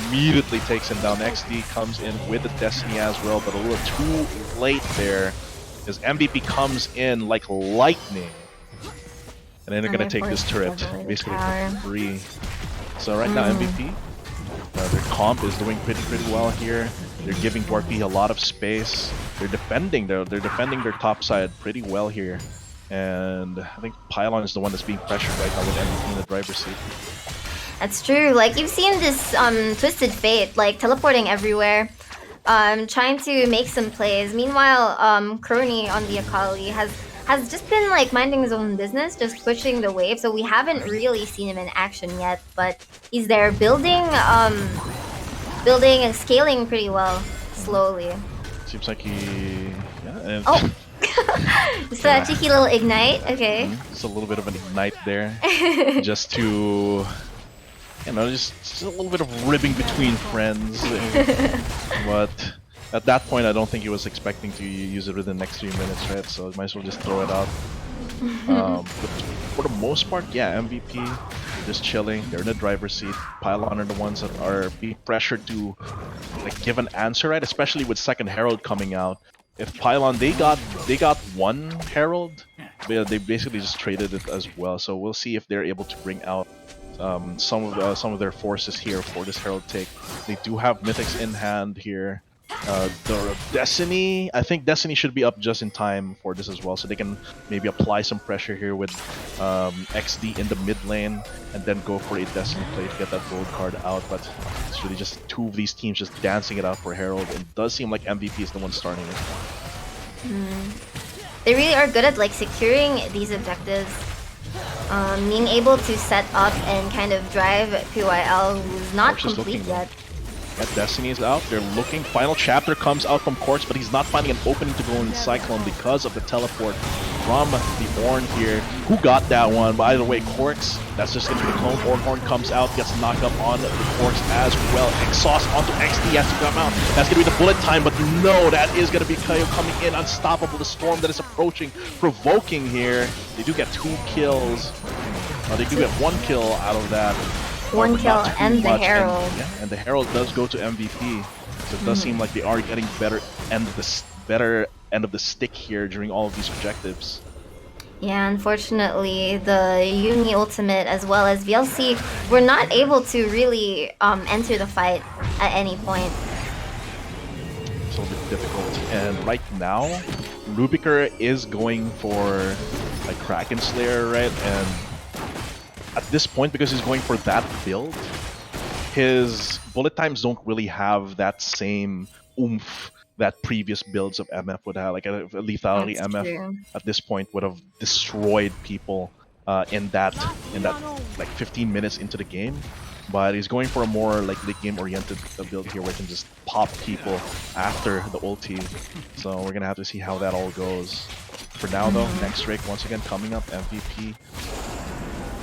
[SPEAKER 6] immediately takes him down. XD comes in with the Destiny as well, but a little too late there, as MVP comes in like lightning. And then they're gonna take this turret basically for free. So right now MVP, their comp is doing pretty well here. They're giving Dwarpy a lot of space. They're defending their top side pretty well here. And I think Pylon is the one that's being pressured right now with MVP in the driver's seat.
[SPEAKER 5] That's true. Like you've seen this Twisted Fate, like teleporting everywhere, trying to make some plays. Meanwhile, Crony on the Akali has just been like minding his own business, just pushing the wave. So we haven't really seen him in action yet, but he's there building and scaling pretty well, slowly.
[SPEAKER 6] Seems like he, yeah.
[SPEAKER 5] Oh, just a cheeky little ignite. Okay.
[SPEAKER 6] Just a little bit of an ignite there, just to, you know, just a little bit of ribbing between friends. But at that point, I don't think he was expecting to use it within the next 3 minutes, right? So might as well just throw it out. But for the most part, yeah, MVP just chilling. They're in the driver's seat. Pylon are the ones that are being pressured to like give an answer, right? Especially with second Herald coming out. If Pylon they got one Herald, they basically just traded it as well. So we'll see if they're able to bring out some of their forces here for this Herald take. They do have Mythics in hand here. The Destiny, I think Destiny should be up just in time for this as well, so they can maybe apply some pressure here with XD in the mid lane and then go for a Destiny play to get that gold card out. But it's really just two of these teams just dancing it out for Herald, and it does seem like MVP is the one starting it.
[SPEAKER 5] They really are good at like securing these objectives, being able to set up and kind of drive PYL, who's not complete yet.
[SPEAKER 6] Yeah, Destiny is out. They're looking. Final chapter comes out from Corks, but he's not finding an opening to go in Cyclone because of the teleport from the Ornn here. Who got that one? By the way, Corks, that's just going to be the clone. Ornn comes out, gets knocked up on the Corks as well. Exhaust onto XD has to come out. That's going to be the bullet time, but no, that is going to be Kaio coming in. Unstoppable. The Storm that is approaching, provoking here. They do get 2 kills. They do get 1 kill out of that.
[SPEAKER 5] 1 kill and the Herald.
[SPEAKER 6] And the Herald does go to MVP, so it does seem like they are getting better end of the stick here during all of these objectives.
[SPEAKER 5] Yeah, unfortunately, the Uni Ultimate as well as VLC were not able to really enter the fight at any point.
[SPEAKER 6] It's a little bit difficult. And right now, Rubiker is going for like Kraken Slayer, right? And at this point, because he's going for that build, his bullet times don't really have that same oomph that previous builds of MF would have. Like a lethality
[SPEAKER 5] That's
[SPEAKER 6] MF
[SPEAKER 5] true.
[SPEAKER 6] at this point would have destroyed people in that like 15 minutes into the game. But he's going for a more like late game oriented build here where he can just pop people after the ulti. So we're gonna have to see how that all goes. For now though, next Drake once again coming up, MVP.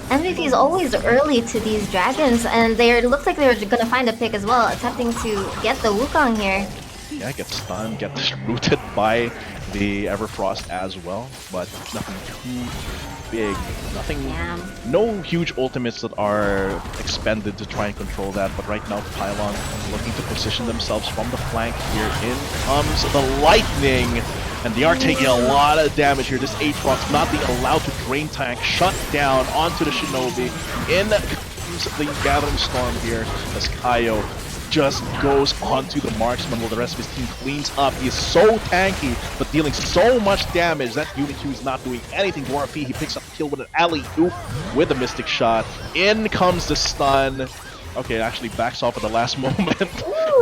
[SPEAKER 5] MVP is always early to these dragons, and they look like they're gonna find a pick as well, attempting to get the Wukong here.
[SPEAKER 6] Yeah, gets stunned, gets rooted by the Everfrost as well, but nothing too big. Nothing, no huge ultimates that are expended to try and control that, but right now Pylon looking to position themselves from the flank here. In comes the Lightning, and they are taking a lot of damage here. This Aatrox not being allowed to drain tank, shut down onto the Shinobi. In comes the Gathering Storm here as Kaio just goes onto the marksman while the rest of his team cleans up. He is so tanky, but dealing so much damage. That Uniq is not doing anything. Dwarfy, he picks up the kill with an alley-oop with a Mystic Shot. In comes the stun. Okay, actually backs off at the last moment.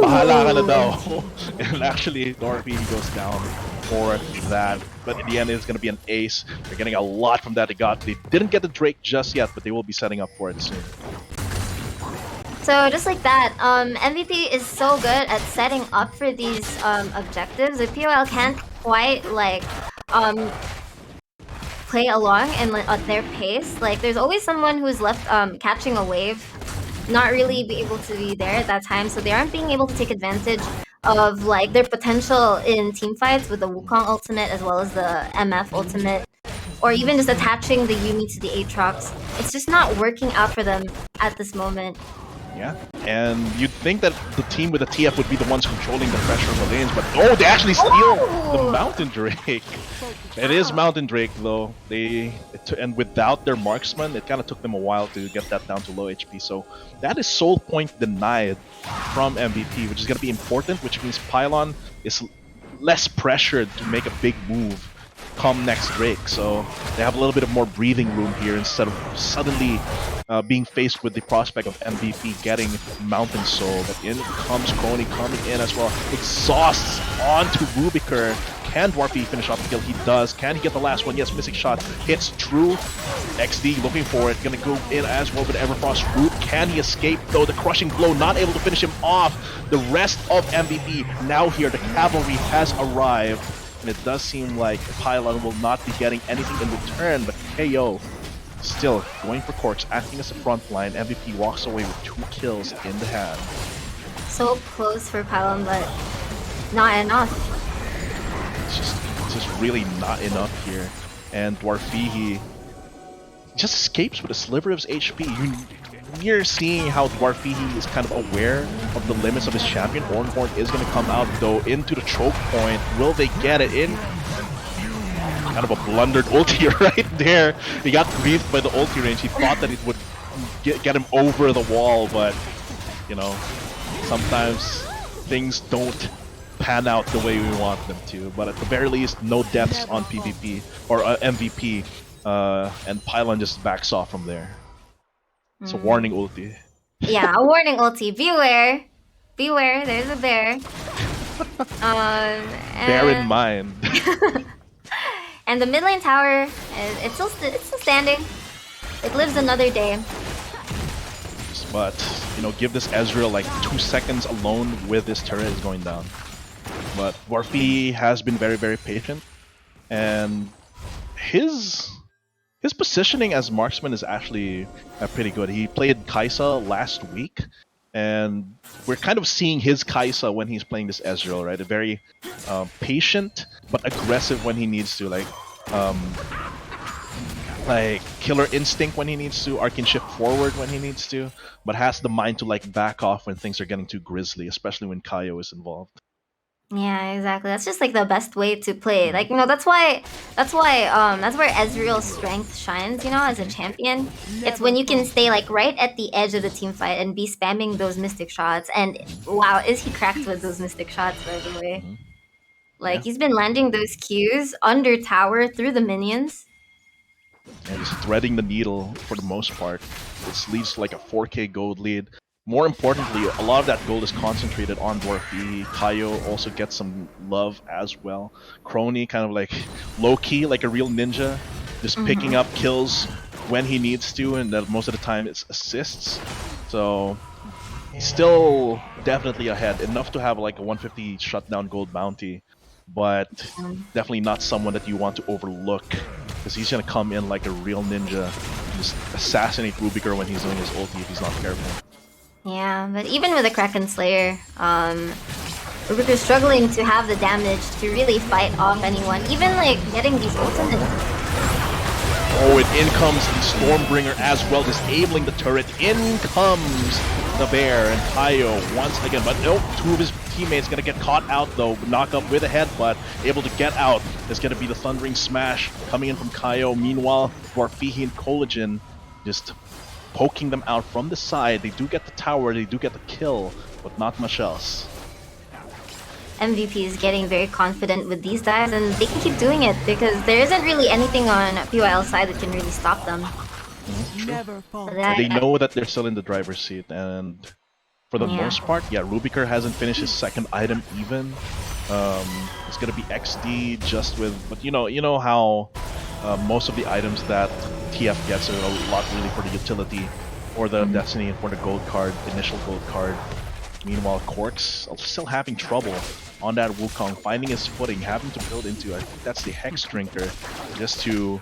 [SPEAKER 6] Bahala ka na daw. And actually, Dwarfy, he goes down for that. But in the end, it's going to be an ace. They're getting a lot from that. They didn't get the Drake just yet, but they will be setting up for it soon.
[SPEAKER 5] So just like that, MVP is so good at setting up for these objectives. The POL can't quite like play along and at their pace. Like there's always someone who's left catching a wave, not really be able to be there at that time, so they aren't being able to take advantage of like their potential in team fights with the Wukong ultimate as well as the MF ultimate, or even just attaching the Yuumi to the Aatrox. It's just not working out for them at this moment.
[SPEAKER 6] Yeah, and you'd think that the team with the TF would be the ones controlling the pressure of the lanes, but oh, they actually steal the Mountain Drake. It is Mountain Drake though. And without their marksman, it kind of took them a while to get that down to low HP. So that is soul point denied from MVP, which is going to be important, which means Pylon is less pressured to make a big move come next Drake. So they have a little bit of more breathing room here instead of suddenly being faced with the prospect of MVP getting Mountain Soul. But in comes Crony coming in as well. Exhausts onto Rubiker. Can Dwarfy finish off the kill? He does. Can he get the last one? Yes, Mystic Shot hits true. XD looking for it. Gonna go in as well with Everfrost Root. Can he escape though? The crushing blow not able to finish him off. The rest of MVP now here. The cavalry has arrived. And it does seem like Pylon will not be getting anything in return, but KO still going for Corks, acting as a front line. MVP walks away with 2 kills in the hand.
[SPEAKER 5] So close for Pylon, but not enough.
[SPEAKER 6] It's just really not enough here. And Dwarfy, he just escapes with a sliver of his HP. You're seeing how Dwarfy is kind of aware of the limits of his champion. Ornborn is going to come out though into the choke point. Will they get it in? Kind of a blundered ulti right there. He got griefed by the ulti range. He thought that it would get him over the wall, but you know, sometimes things don't pan out the way we want them to. But at the very least, no deaths on PvP or MVP, and Pylon just backs off from there. It's a warning ulti.
[SPEAKER 5] Yeah, a warning ulti. Beware. Beware, there's a bear.
[SPEAKER 6] Bear in mind.
[SPEAKER 5] And the mid lane tower, it's still standing. It lives another day.
[SPEAKER 6] But, you know, give this Ezreal like 2 seconds alone with this turret is going down. But Dwarfy has been very, very patient. And his positioning as marksman is actually pretty good. He played Kai'Sa last week, and we're kind of seeing his Kai'Sa when he's playing this Ezreal, right? A very patient but aggressive when he needs to, like killer instinct when he needs to, arcane shift forward when he needs to, but has the mind to like back off when things are getting too grisly, especially when Kaio is involved.
[SPEAKER 5] Yeah, exactly. That's just like the best way to play. Like, you know, that's where Ezreal's strength shines, you know, as a champion. It's when you can stay like right at the edge of the team fight and be spamming those mystic shots. And wow, is he cracked with those mystic shots, by the way. Like, he's been landing those Qs under tower through the minions.
[SPEAKER 6] And just threading the needle for the most part. This leads to like a 4k gold lead. More importantly, a lot of that gold is concentrated on Dwarfy. Kaio also gets some love as well. Crony kind of like low-key, like a real ninja, just picking up kills when he needs to, and that most of the time it's assists. So he's still definitely ahead, enough to have like a 150 shutdown gold bounty, but definitely not someone that you want to overlook, because he's gonna come in like a real ninja, just assassinate Rubiker when he's doing his ulti if he's not careful.
[SPEAKER 5] Yeah, but even with a Kraken Slayer, Rubiker's struggling to have the damage to really fight off anyone. Even like getting these ultimates.
[SPEAKER 6] Oh, and in comes the Stormbringer as well, disabling the turret. In comes the bear and Kaio once again, but nope, 2 of his teammates gonna get caught out though. Knock up with a headbutt, able to get out. There's gonna be the Thundering Smash coming in from Kaio. Meanwhile, Dwarfy and Collagen just poking them out from the side. They do get the tower, they do get the kill, but not much else.
[SPEAKER 5] MVP is getting very confident with these dives, and they can keep doing it because there isn't really anything on PYL's side that can really stop them. So
[SPEAKER 6] They know that they're still in the driver's seat, and for the most part, yeah, Rubiker hasn't finished his second item even. It's gonna be XD just with, but you know how most of the items that TF gets are a lot really for the utility, or the Destiny for the gold card, initial gold card. Meanwhile, Cork's still having trouble on that Wukong, finding his footing, having to build into, I think that's the Hex Drinker, just to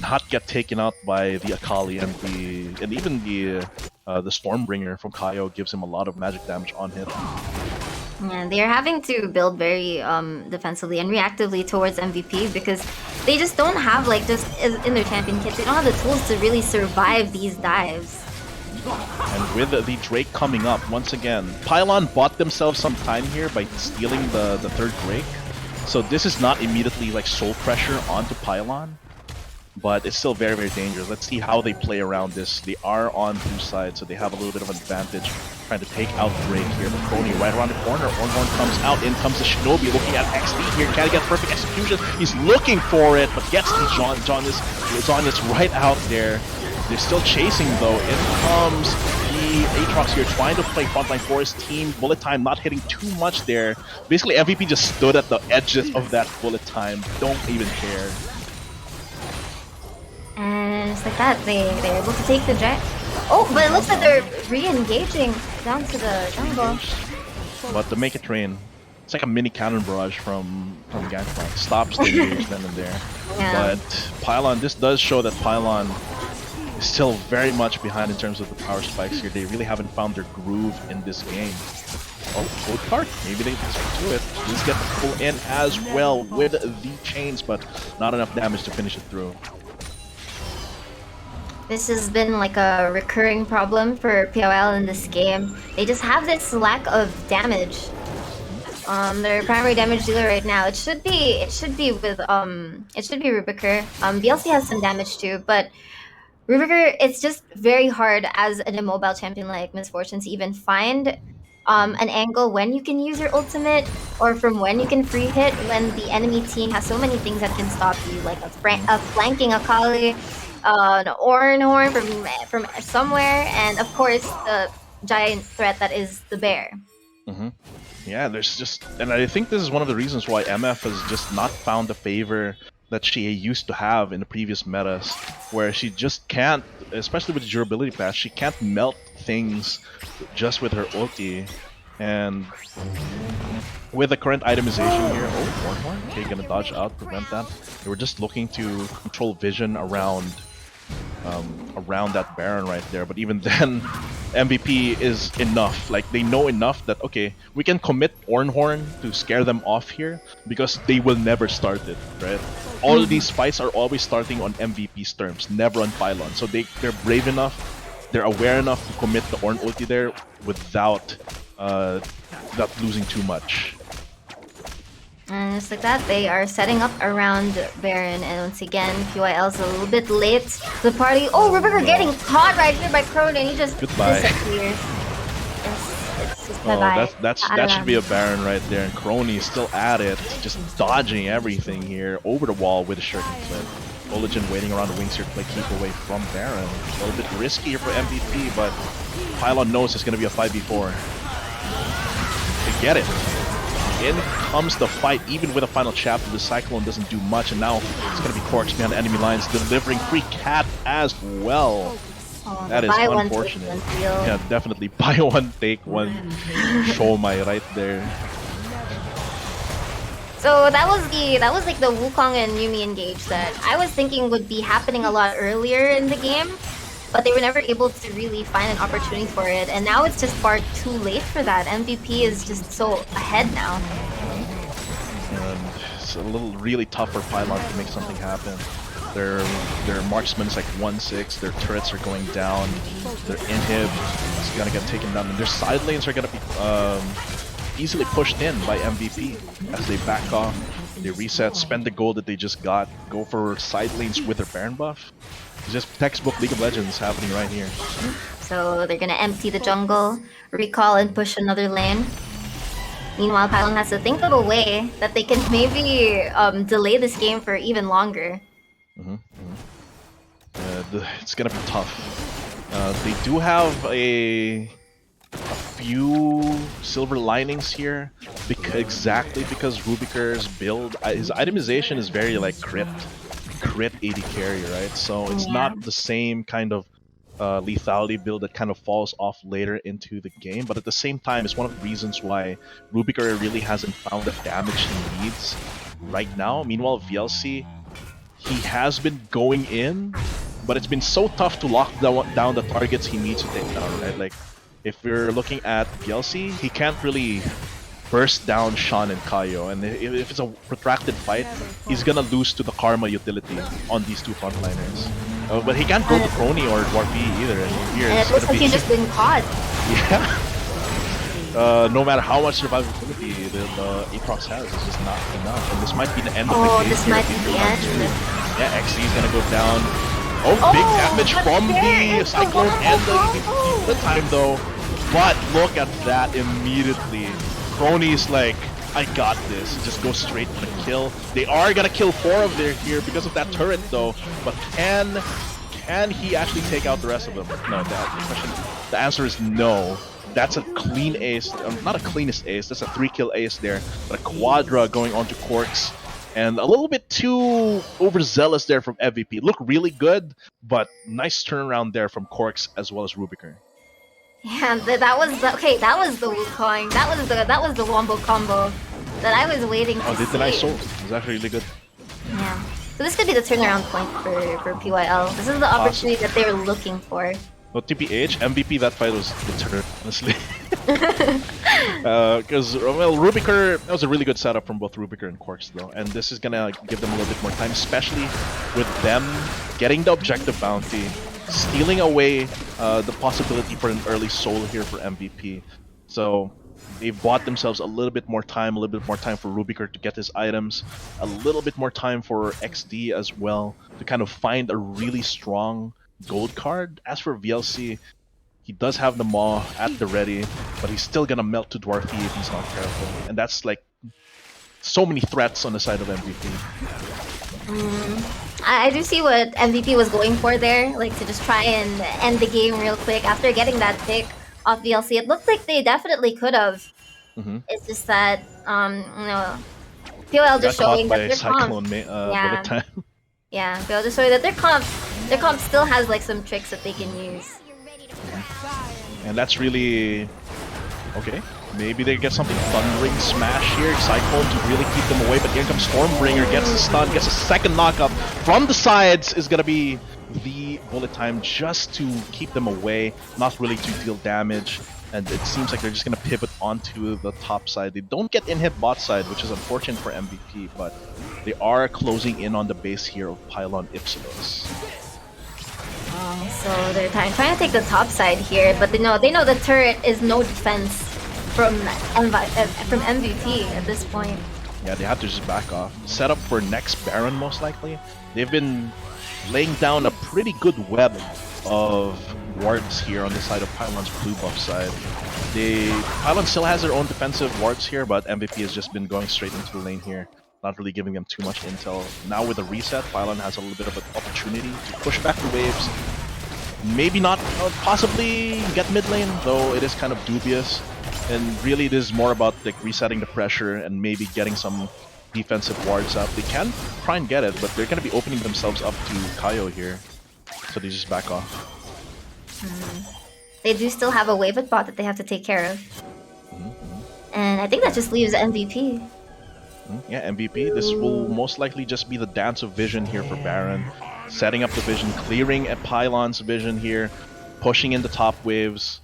[SPEAKER 6] not get taken out by the Akali, and even the Stormbringer from Kaio gives him a lot of magic damage on hit.
[SPEAKER 5] Yeah, they're having to build very defensively and reactively towards MVP because they just don't have, like, just in their champion kit, they don't have the tools to really survive these dives.
[SPEAKER 6] And with the Drake coming up, once again, Pylon bought themselves some time here by stealing the third Drake. So this is not immediately like soul pressure onto Pylon, but it's still very, very dangerous. Let's see how they play around this. They are on two sides, so they have a little bit of an advantage trying to take out Drake here. The Crony right around the corner. Ornhorn comes out, in comes the Shinobi looking at XD here. Can't get perfect execution. He's looking for it, but gets the John is right out there. They're still chasing though. In comes the Aatrox here trying to play frontline for his team. Bullet time not hitting too much there. Basically MVP just stood at the edges of that bullet time. Don't even care.
[SPEAKER 5] And it's like that, they're able to take the jet. Oh, but it looks like they're re-engaging down to the jungle.
[SPEAKER 6] But to make it rain, it's like a mini cannon barrage from Gangplank. Stops the engage then and there.
[SPEAKER 5] Yeah.
[SPEAKER 6] But Pylon, this does show that Pylon is still very much behind in terms of the power spikes here. They really haven't found their groove in this game. Oh, gold card? Maybe they can do it. Just get the pull in as well with the chains, but not enough damage to finish it through.
[SPEAKER 5] This has been like a recurring problem for POL in this game. They just have this lack of damage. Their primary damage dealer right now, it should be Rubiker. BLC has some damage too, but Rubiker, it's just very hard as an immobile champion like Misfortune to even find an angle when you can use your ultimate, or from when you can free hit when the enemy team has so many things that can stop you, like a flanking Akali, an Ornhorn from somewhere, and of course the giant threat that is the bear.
[SPEAKER 6] Yeah, there's just, and I think this is one of the reasons why MF has just not found the favor that she used to have in the previous metas, where she just can't, especially with the durability patch, she can't melt things just with her ulti. And with the current itemization here, oh, Ornhorn, okay, gonna dodge out, prevent that. They were just looking to control vision around that Baron right there, but even then, MVP is enough. Like, they know enough that, okay, we can commit Ornhorn to scare them off here, because they will never start it, right? All of these fights are always starting on MVP's terms, never on Pylon. So they're brave enough, they're aware enough to commit the Ornn ulti there without losing too much.
[SPEAKER 5] And it's like that, they are setting up around Baron, and once again, PYL's a little bit late to the party. Oh, Rubiker getting caught right here by Crone, and he just disappears. It's just bye-bye.
[SPEAKER 6] That should be a Baron right there, and Crony is still at it, just dodging everything here, over the wall with a Shuriken Flip. Olagen waiting around the wings here to play keep away from Baron. A little bit risky here for MVP, but Pylon knows it's going to be a 5v4. They get it. In comes the fight, even with a final chapter. The Cyclone doesn't do much, and now it's going to be Corks behind the enemy lines, delivering free cat as well.
[SPEAKER 5] Oh,
[SPEAKER 6] that is unfortunate. Yeah, definitely buy one, take one. Show my right there.
[SPEAKER 5] So that was like the Wukong and Yuumi engage that I was thinking would be happening a lot earlier in the game, but they were never able to really find an opportunity for it, and now it's just far too late for that. MVP is just so ahead now.
[SPEAKER 6] And it's a little really tough for Pylon to make something happen. Their marksman is like 1-6, their turrets are going down, their inhib is gonna get taken down, and their side lanes are gonna be easily pushed in by MVP as they back off. They reset, spend the gold that they just got, go for side lanes with their Baron buff. It's just textbook League of Legends happening right here.
[SPEAKER 5] So they're gonna empty the jungle, recall, and push another lane. Meanwhile, Pylon has to think of a way that they can maybe delay this game for even longer.
[SPEAKER 6] It's gonna be tough. They do have a few silver linings here, because Rubiker's build, his itemization is very like crit AD carry, right? So it's not the same kind of lethality build that kind of falls off later into the game, but at the same time, it's one of the reasons why Rubiker really hasn't found the damage he needs right now. Meanwhile, VLC, he has been going in, but it's been so tough to lock down the targets he needs to take down, right? Like, if we're looking at VLC, he can't really burst down Sean and Kaio, and if it's a protracted fight, he's gonna lose to the Karma utility on these two frontliners. But he can't go to Crony or Dwarf either, and here
[SPEAKER 5] And it looks like he's just been caught.
[SPEAKER 6] Yeah. No matter how much survivability the Aatrox has, it's just not enough. And this might be the end of the game.
[SPEAKER 5] Oh, this might be the end.
[SPEAKER 6] Yeah, XC is gonna go down. Oh, big damage from the Cyclone and the time though. But look at that immediately. Crony's like, I got this. Just go straight for the kill. They are gonna kill 4 of their here because of that turret though. But can he actually take out the rest of them? No, the answer is no. That's a clean ace, not a cleanest ace, that's a 3-kill ace there, but a Quadra going on to Corks, and a little bit too overzealous there from MVP. Look really good, but nice turnaround there from Corks as well as Rubiker.
[SPEAKER 5] Yeah, that was the Wukong. That was the wombo combo that I was waiting to see.
[SPEAKER 6] The nice soul. It was actually really good.
[SPEAKER 5] Yeah. So this could be the turnaround point for PYL. This is the opportunity that they were looking for.
[SPEAKER 6] Well, TPH, MVP, that fight was the turn, honestly. Because, Rubiker, that was a really good setup from both Rubiker and Corks, though. And this is gonna give them a little bit more time, especially with them getting the objective bounty, stealing away the possibility for an early soul here for MVP. So they've bought themselves a little bit more time for Rubiker to get his items, a little bit more time for XD as well to kind of find a really strong gold card. As for VLC, he does have the Maw at the ready, but he's still gonna melt to Dwarfy if he's not careful. And that's like so many threats on the side of MVP.
[SPEAKER 5] I do see what MVP was going for there, like to just try and end the game real quick after getting that pick off VLC. It looked like they definitely could have. It's just that, POL just showing that their comp. Yeah, POL just showing that their comp still has like some tricks that they can use.
[SPEAKER 6] And that's really okay. Maybe they get something Thundering Smash here, Cyclone to really keep them away, but here comes Stormbringer, gets the stun, gets a second knockup from the sides, is gonna be the bullet time just to keep them away, not really to deal damage, and it seems like they're just gonna pivot onto the top side. They don't get in-hit bot side, which is unfortunate for MVP, but they are closing in on the base here of Pylon Ipsilos.
[SPEAKER 5] So they're trying to take the top side here, but they know the turret is no defense from MVP at this point.
[SPEAKER 6] Yeah, they have to just back off. Set up for next Baron most likely. They've been laying down a pretty good web of wards here on the side of Pylon's blue buff side. Pylon still has their own defensive wards here, but MVP has just been going straight into the lane here, not really giving them too much intel. Now with the reset, Pylon has a little bit of an opportunity to push back the waves. Maybe not possibly get mid lane, though it is kind of dubious. And really, this is more about like resetting the pressure and maybe getting some defensive wards up. They can try and get it, but they're going to be opening themselves up to Kaio here. So they just back off.
[SPEAKER 5] They do still have a wave at bot that they have to take care of. And I think that just leaves MVP.
[SPEAKER 6] Yeah, MVP. This will most likely just be the dance of vision here for Baron. Setting up the vision, clearing a Pylon's vision here, pushing in the top waves.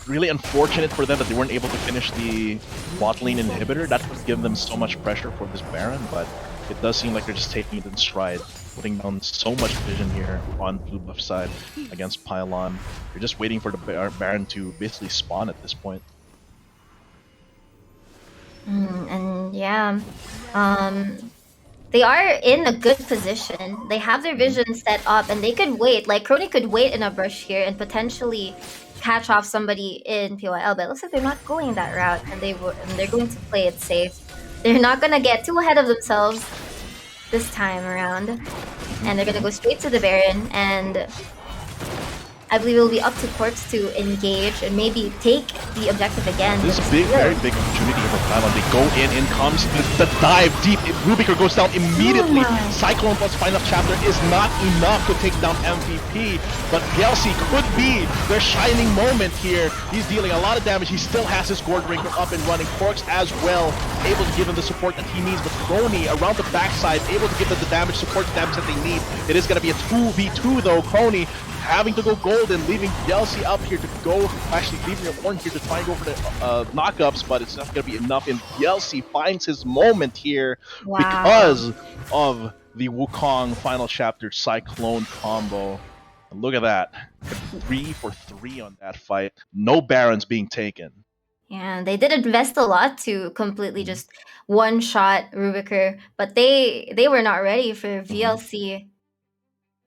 [SPEAKER 6] Really unfortunate for them that they weren't able to finish the bot lane inhibitor. That would give them so much pressure for this Baron, but it does seem like they're just taking it in stride, putting down so much vision here on blue buff side against Pylon. You're just waiting for the Baron to basically spawn at this point.
[SPEAKER 5] And Yeah. They are in a good position. They have their vision set up and they could wait. Like Crony could wait in a brush here and potentially catch off somebody in PYL, but it looks like they're not going that route and they're going to play it safe. They're not gonna get too ahead of themselves this time around. And they're gonna go straight to the Baron, and I believe it will be up to Corpse to engage and maybe take the objective again.
[SPEAKER 6] This is a big, very big opportunity here for Pylon. They go in comes the dive deep. Rubiker goes down immediately. Cyclone plus final chapter is not enough to take down MVP, but DLC could be their shining moment here. He's dealing a lot of damage. He still has his Gourd Ring up and running. Corks as well, able to give him the support that he needs, but Crony around the backside, able to give them the damage, support damage that they need. It is going to be a 2v2 though. Crony having to go gold and leaving DLC up here to go, actually leaving your Horn here to try and go for the knockups, but it's not going to be enough, and DLC finds his moment here because of the Wukong final chapter Cyclone combo. And look at that, 3 for 3 on that fight. No Barons being taken.
[SPEAKER 5] Yeah, they did invest a lot to completely just one-shot Rubiker, but they were not ready for VLC.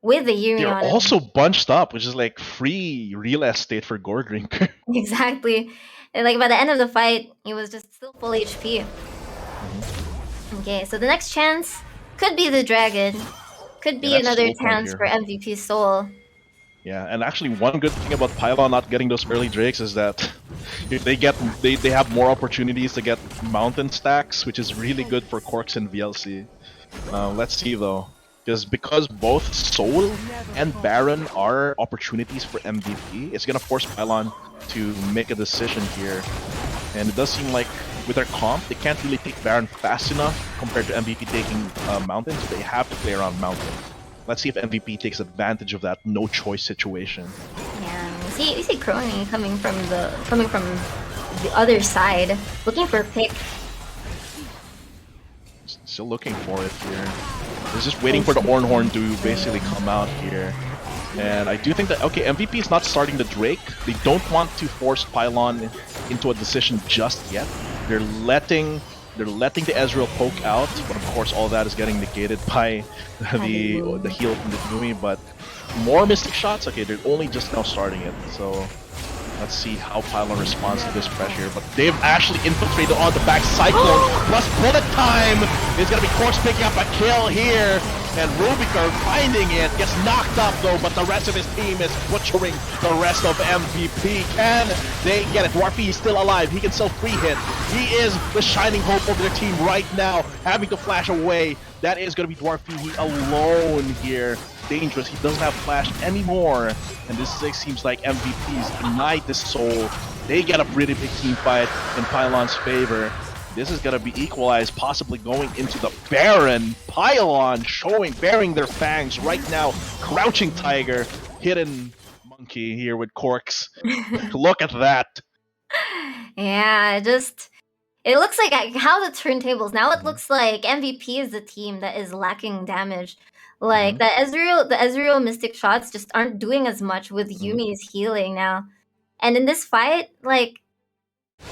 [SPEAKER 5] With the Yumi
[SPEAKER 6] They're
[SPEAKER 5] on it.
[SPEAKER 6] also bunched up, which is like free real estate for Gourd Drinker.
[SPEAKER 5] Exactly. And like by the end of the fight, he was just still full HP. Okay, so the next chance could be the Dragon. Could be another chance for MVP Soul.
[SPEAKER 6] Yeah, and actually one good thing about Pylon not getting those early Drakes is that if they get they have more opportunities to get mountain stacks, which is really good for Corks and VLC. Let's see though. Because both Soul and Baron are opportunities for MVP, it's gonna force Pylon to make a decision here. And it does seem like with their comp, they can't really take Baron fast enough compared to MVP taking Mountain, so they have to play around Mountain. Let's see if MVP takes advantage of that no choice situation.
[SPEAKER 5] Yeah, you see Crony coming from the other side, looking for a pick.
[SPEAKER 6] Still looking for it here. He's just waiting for the Ornhorn to basically come out here. And I do think that, okay, MVP is not starting the Drake. They don't want to force Pylon into a decision just yet. They're letting the Ezreal poke out, but of course all that is getting negated by the heal from the Yumi. But more Mystic Shots, okay, they're only just now starting it, so let's see how Pylon responds to this pressure. But they've actually infiltrated on the back. Cyclone plus bullet time! It's gonna be Corks picking up a kill here. And Rubiker finding it, gets knocked up though, but the rest of his team is butchering the rest of MVP. Can they get it? Dwarfy is still alive, he can still free hit. He is the shining hope of their team right now, having to flash away. That is gonna be Dwarfy, he alone here. Dangerous, he doesn't have flash anymore. And this seems like MVP's denied this Soul. They get a pretty big team fight in Pylon's favor. This is gonna be equalized, possibly going into the Baron. Pylon baring their fangs right now. Crouching Tiger, hidden Monkey here with Corks. Look at that.
[SPEAKER 5] Yeah, it looks like how the turntables now. It looks like MVP is the team that is lacking damage. Like the Ezreal Mystic Shots just aren't doing as much with Yumi's healing now. And in this fight, like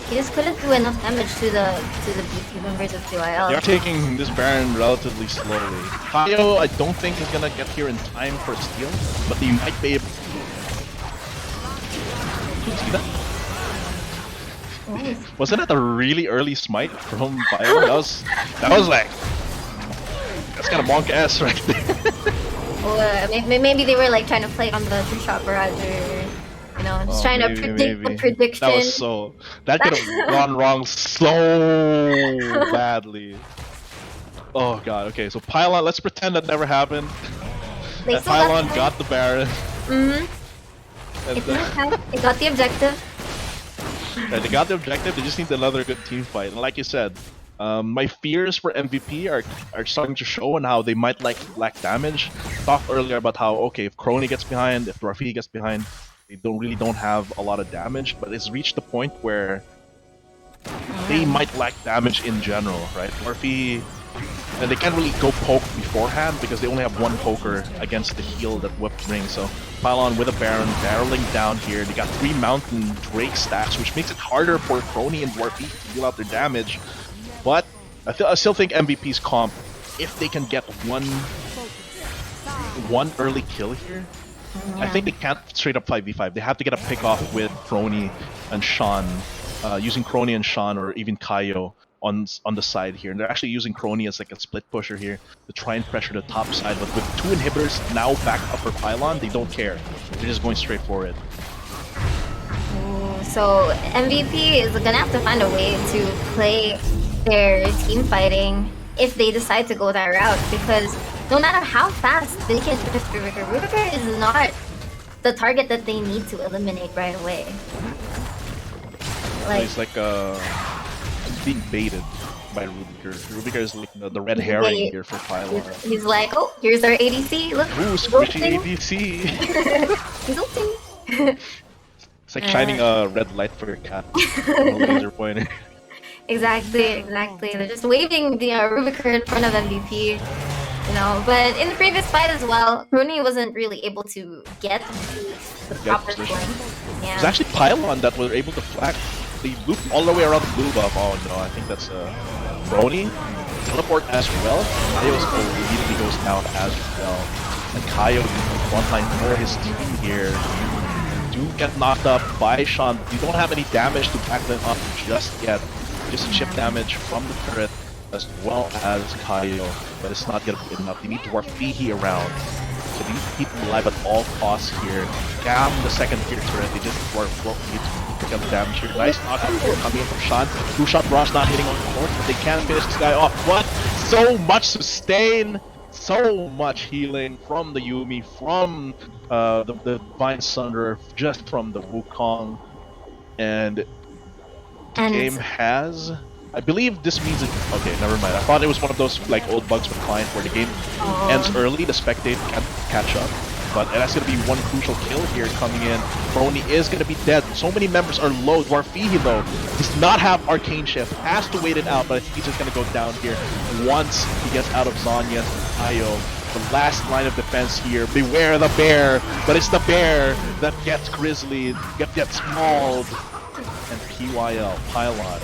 [SPEAKER 5] he just couldn't do enough damage to the BT members of QIL.
[SPEAKER 6] They're taking this Baron relatively slowly. Kaio, I don't think is gonna get here in time for a steal, but they might be able to. See that? Wasn't that a really early smite from Bio? That was like, that's kind of bonk ass right there.
[SPEAKER 5] Or maybe they were like trying to play on the 3-shot barrage, or you know, just trying to predict the prediction.
[SPEAKER 6] That could have gone wrong so badly. Oh god, okay, so Pylon, let's pretend that never happened. That Pylon got the Baron.
[SPEAKER 5] They got the objective.
[SPEAKER 6] Yeah, they got the objective, they just need another good team fight. And like you said, my fears for MVP are starting to show and how they might lack damage. Talked earlier about how, okay, if Crony gets behind, if Dwarfy gets behind, they don't have a lot of damage, but it's reached the point where they might lack damage in general, right? Dwarfy, and they can't really go poke beforehand because they only have one poker against the heal that Whip brings. So Pylon with a Baron barreling down here. They got 3 Mountain Drake stacks, which makes it harder for Crony and Dwarfy to deal out their damage. But I still think MVP's comp, if they can get one early kill here, I think they can't straight up 5v5. They have to get a pick off with Crony and Sean, using Crony and Sean or even Kaio on the side here. And they're actually using Crony as like a split pusher here to try and pressure the top side. But with 2 inhibitors now back up for Pylon, they don't care. They're just going straight for it.
[SPEAKER 5] So MVP is gonna have to find a way to play their team fighting if they decide to go that route, because no matter how fast they can finish Rudiger is not the target that they need to eliminate right away.
[SPEAKER 6] Like, it's like being baited by Rudiger. Rudiger is like the red herring here for Pylon.
[SPEAKER 5] He's like, oh, here's our ADC. Look,
[SPEAKER 6] ooh, squishy ADC.
[SPEAKER 5] He's ulting.
[SPEAKER 6] It's like shining a red light for your cat. A laser pointer.
[SPEAKER 5] Exactly. They're just waving the Rubiker in front of MVP, you know. But in the previous fight as well, Rooney wasn't really able to get the proper point. Yeah.
[SPEAKER 6] It was actually Pylon that were able to flag. They looped all the way around the blue buff. Oh no, I think that's Brony. Teleport as well. Kaio's immediately goes down as well. And Kaio one line for his team here. Do get knocked up by Sean. You don't have any damage to back them up just yet. Just chip damage from the turret as well as Kaio, but it's not gonna be enough. They need to work Fihi around. So they need to keep him alive at all costs here. Scam the second tier turret. They just work Fihi to pick up the damage here. Nice knockout coming in from Sean. 2-shot rush not hitting on the court, but they can finish this guy off. What? So much sustain! So much healing from the Yuumi, from the Divine Sunder, just from the Wukong. And the game has... I believe this means it... Okay, never mind. I thought it was one of those like old bugs with client where the game ends early, the spectate can't catch up. But that's going to be one crucial kill here coming in. Brony is going to be dead. So many members are low. Dwarfihi though does not have Arcane Shift. Has to wait it out, but I think he's just going to go down here once he gets out of Zhonya's Ayo. The last line of defense here. Beware the bear, but it's the bear that gets Grizzly, gets mauled. And PYL, Pylon.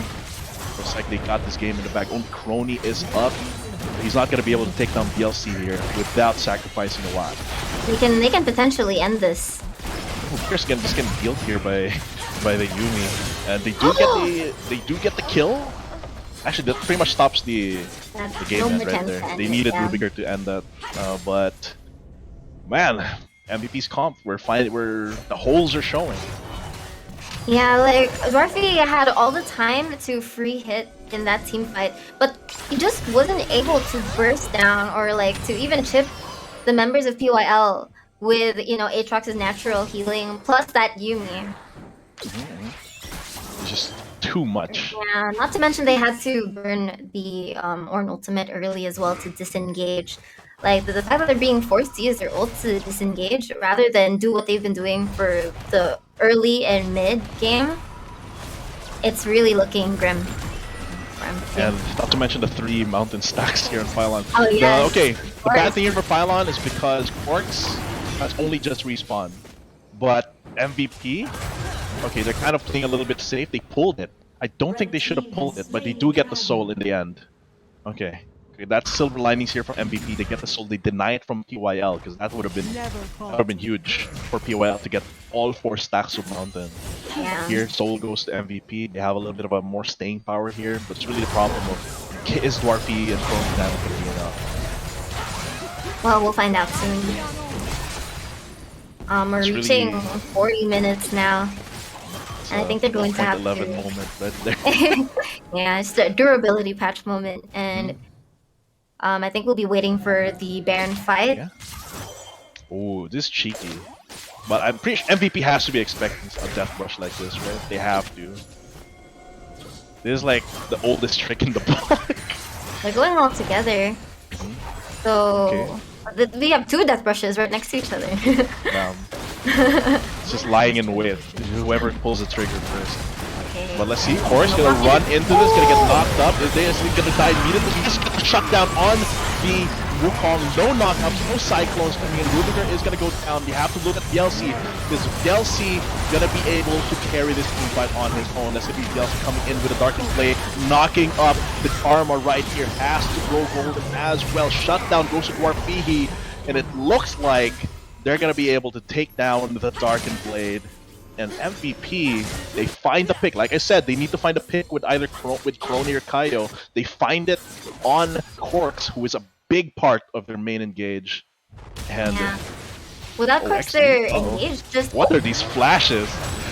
[SPEAKER 6] Looks like they got this game in the bag. Only Crony is up. He's not going to be able to take down BLC here without sacrificing a lot.
[SPEAKER 5] They can potentially end this.
[SPEAKER 6] Oh, Pierce again just getting healed here by the Yuumi, and they do get the kill. Actually, that pretty much stops the game end right there. They needed Rubiger to end that, but man, MVP's comp. Where the holes are showing.
[SPEAKER 5] Yeah, like Dwarfy had all the time to free hit in that team fight, but he just wasn't able to burst down or like to even chip the members of PYL with, you know, Aatrox's natural healing plus that Yuumi.
[SPEAKER 6] It's just too much.
[SPEAKER 5] Yeah, not to mention they had to burn the Ornn ultimate early as well to disengage. Like the fact that they're being forced to use their ult to disengage rather than do what they've been doing for the early and mid game, it's really looking grim.
[SPEAKER 6] And not to mention the 3 mountain stacks here on Pylon.
[SPEAKER 5] Oh yeah.
[SPEAKER 6] Okay, the bad thing here for Pylon is because Quarks has only just respawned, but MVP, okay, they're kind of playing a little bit safe. They pulled it. I don't think they should have pulled it, but they do get the soul in the end. Okay, that's silver linings here from MVP. They get the soul. They deny it from PYL because that would have been huge for PYL to get all 4 stacks of mountain.
[SPEAKER 5] Yeah.
[SPEAKER 6] Here, soul goes to MVP. They have a little bit of a more staying power here, but it's really the problem of is Dwarfy and Chrome damage going to be enough?
[SPEAKER 5] Well, we'll find out soon. We're
[SPEAKER 6] It's
[SPEAKER 5] reaching
[SPEAKER 6] really...
[SPEAKER 5] 40 minutes now. And I think they're going to have
[SPEAKER 6] 11
[SPEAKER 5] to...
[SPEAKER 6] moment right there.
[SPEAKER 5] Yeah, it's the durability patch moment, and I think we'll be waiting for the Baron fight.
[SPEAKER 6] Yeah. Oh, this is cheeky. But I'm pretty sure MVP has to be expecting a death rush like this, right? They have to. This is like the oldest trick in the book.
[SPEAKER 5] They're going all together. So we have 2 death brushes right next to each other.
[SPEAKER 6] It's just lying in wait. Whoever pulls the trigger first.
[SPEAKER 5] Okay.
[SPEAKER 6] But let's see. Horus gonna run into this, gonna get knocked up. Is they gonna die immediately? He just got the shutdown on the Wukong, no knockouts, no cyclones coming in. Rudiger is gonna go down. You have to look at DLC. Is DLC gonna be able to carry this team fight on his own? That's gonna be DLC coming in with a Darkness Blade, knocking up the Karma right here. Has to go golden as well. Shutdown goes to Dwarfihi, and it looks like they're gonna be able to take down the Darkened Blade. And MVP, they find the pick. Like I said, they need to find a pick with either with Crony or Kaido. They find it on Corks, who is a big part of their main engage. And
[SPEAKER 5] Yeah. Without Corks, they're engaged. Just
[SPEAKER 6] what are these flashes?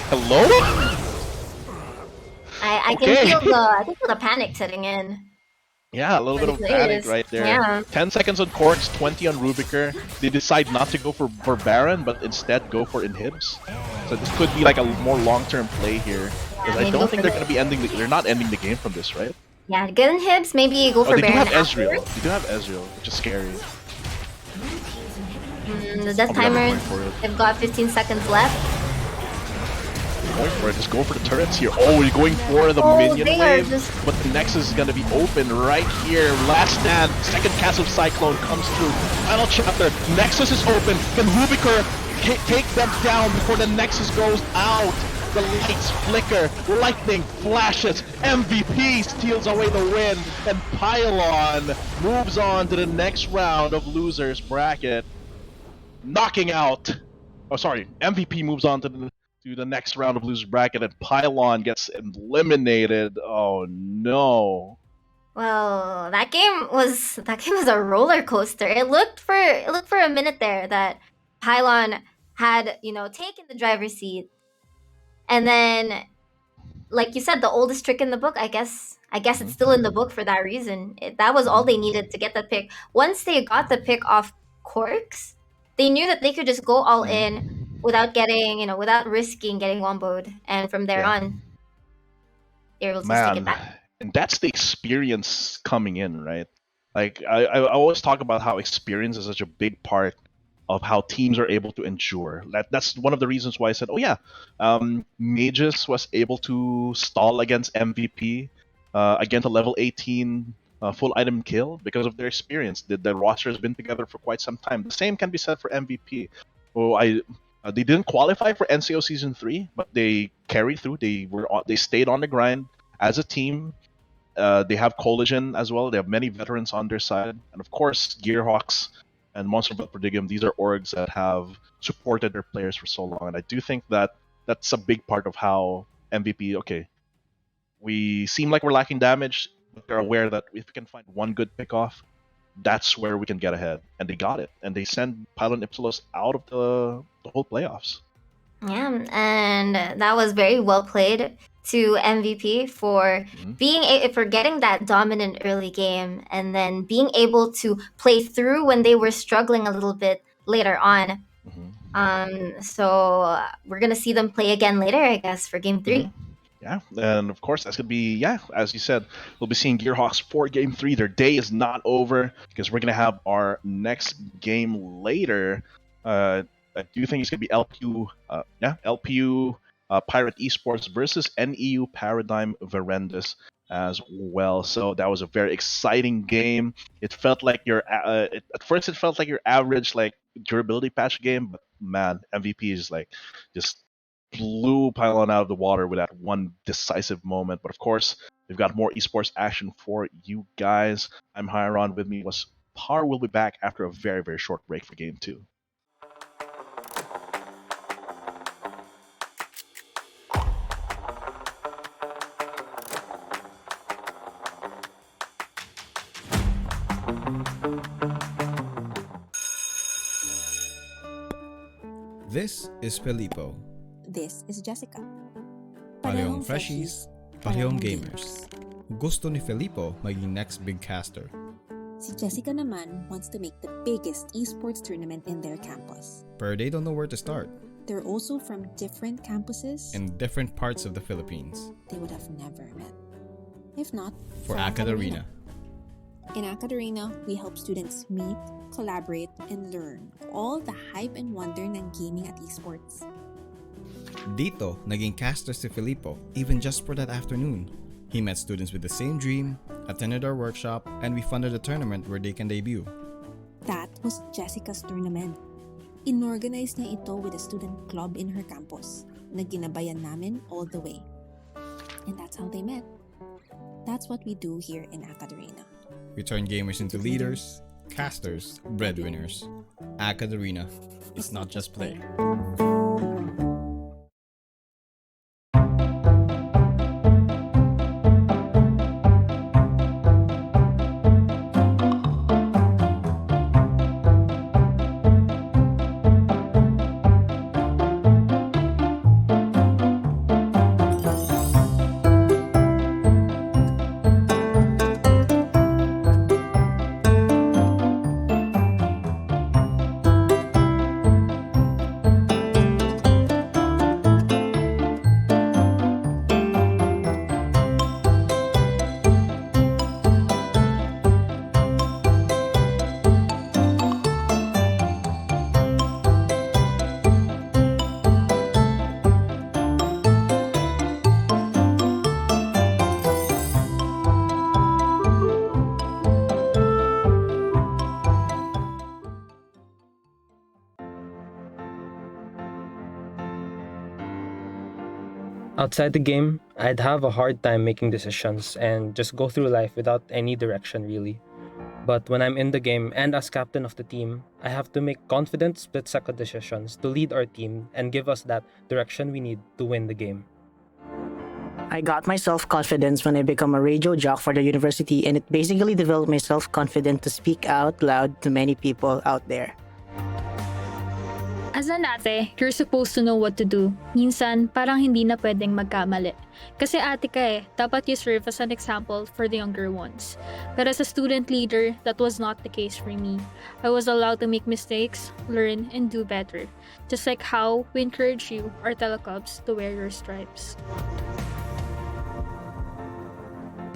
[SPEAKER 6] Hello?
[SPEAKER 5] I
[SPEAKER 6] Okay.
[SPEAKER 5] can feel the panic setting in.
[SPEAKER 6] Yeah, a little bit of panic right there.
[SPEAKER 5] Yeah.
[SPEAKER 6] 10 seconds on Corks, 20 on Rubiker. They decide not to go for Baron, but instead go for Inhibs. So this could be like a more long-term play here. Because I don't think they're going to be they're not ending the game from this, right?
[SPEAKER 5] Yeah, get in Hibs, maybe go for
[SPEAKER 6] they do
[SPEAKER 5] Baron
[SPEAKER 6] have Ezreal.
[SPEAKER 5] afterwards.
[SPEAKER 6] They do have Ezreal, which is scary.
[SPEAKER 5] The death timer, they've got 15 seconds left.
[SPEAKER 6] Going for it, just go for the turrets here. Oh, you're going for the minion
[SPEAKER 5] they are
[SPEAKER 6] wave,
[SPEAKER 5] just-
[SPEAKER 6] but the Nexus is going to be open right here. Last stand, second cast of Cyclone comes through. Final chapter, Nexus is open. Can Rubiker take them down before the Nexus goes out? The lights flicker, lightning flashes, MVP steals away the win, and Pylon moves on to the next round of losers bracket, knocking out. Oh, sorry, MVP moves on to the next round of losers bracket, and Pylon gets eliminated. Oh no!
[SPEAKER 5] Well, that game was a roller coaster. It looked for a minute there that Pylon had, taken the driver's seat. And then, like you said, the oldest trick in the book, I guess it's still in the book for that reason. That was all they needed to get the pick. Once they got the pick off Corks, they knew that they could just go all in without without risking getting womboed. And from there on, they were able to stick it back.
[SPEAKER 6] And that's the experience coming in, right? Like, I always talk about how experience is such a big part of how teams are able to endure. That's one of the reasons why I said, Magus was able to stall against MVP, against a level 18 full item kill because of their experience. The roster has been together for quite some time. The same can be said for MVP. They didn't qualify for NCO Season 3, but they carried through. They stayed on the grind as a team. They have Collision as well. They have many veterans on their side. And of course, Gearhawks and Monster Blood Prodigium, these are orgs that have supported their players for so long. And I do think that that's a big part of how MVP, we seem like we're lacking damage, but they're aware that if we can find one good pickoff, that's where we can get ahead. And they got it. And they sent Pylon Ipsilos out of the whole playoffs.
[SPEAKER 5] Yeah, and that was very well played to MVP for for getting that dominant early game and then being able to play through when they were struggling a little bit later on. So we're gonna see them play again later, I guess, for Game 3.
[SPEAKER 6] Yeah, and of course that's gonna be as you said, we'll be seeing Gearhawks for Game 3. Their day is not over because we're gonna have our next game later. I do think it's gonna be LPU Pirate Esports versus NEU Paradigm Verendus as well. So that was a very exciting game. It felt like at first it felt like your average durability patch game, but man, MVP is just blew Pylon out of the water with that one decisive moment. But of course, we've got more esports action for you guys. I'm Hiron. With me was Par. Will be back after a very, very short break for Game 2.
[SPEAKER 7] This is Filippo.
[SPEAKER 8] This is Jessica.
[SPEAKER 7] Parehong freshies, parehong gamers. Gusto ni Filippo maging next big caster.
[SPEAKER 8] Si Jessica naman wants to make the biggest esports tournament in their campus.
[SPEAKER 7] But they don't know where to start.
[SPEAKER 8] They're also from different campuses.
[SPEAKER 7] In different parts of the Philippines.
[SPEAKER 8] They would have never met. If not,
[SPEAKER 7] For AcadArena.
[SPEAKER 8] In AcadArena, we help students meet, collaborate, and learn all the hype and wonder ng gaming at esports.
[SPEAKER 7] Dito, naging caster si Filippo even just for that afternoon. He met students with the same dream, attended our workshop, and we funded a tournament where they can debut.
[SPEAKER 8] That was Jessica's tournament. Inorganize niya ito with a student club in her campus na ginabayan namin all the way. And that's how they met. That's what we do here in AcadArena.
[SPEAKER 7] We turn gamers into leaders, casters, breadwinners. AcadArena. It's not just play.
[SPEAKER 9] Outside the game, I'd have a hard time making decisions and just go through life without any direction, really. But when I'm in the game and as captain of the team, I have to make confident split second decisions to lead our team and give us that direction we need to win the game.
[SPEAKER 10] I got my self-confidence when I become a radio jock for the university, and it basically developed my self-confidence to speak out loud to many people out there.
[SPEAKER 11] As an ate, you're supposed to know what to do. Minsan, parang hindi na pwedeng magkamali. Kasi ate ka dapat you serve as an example for the younger ones. But as a student leader, that was not the case for me. I was allowed to make mistakes, learn, and do better. Just like how we encourage you, our telecubs, to wear your stripes.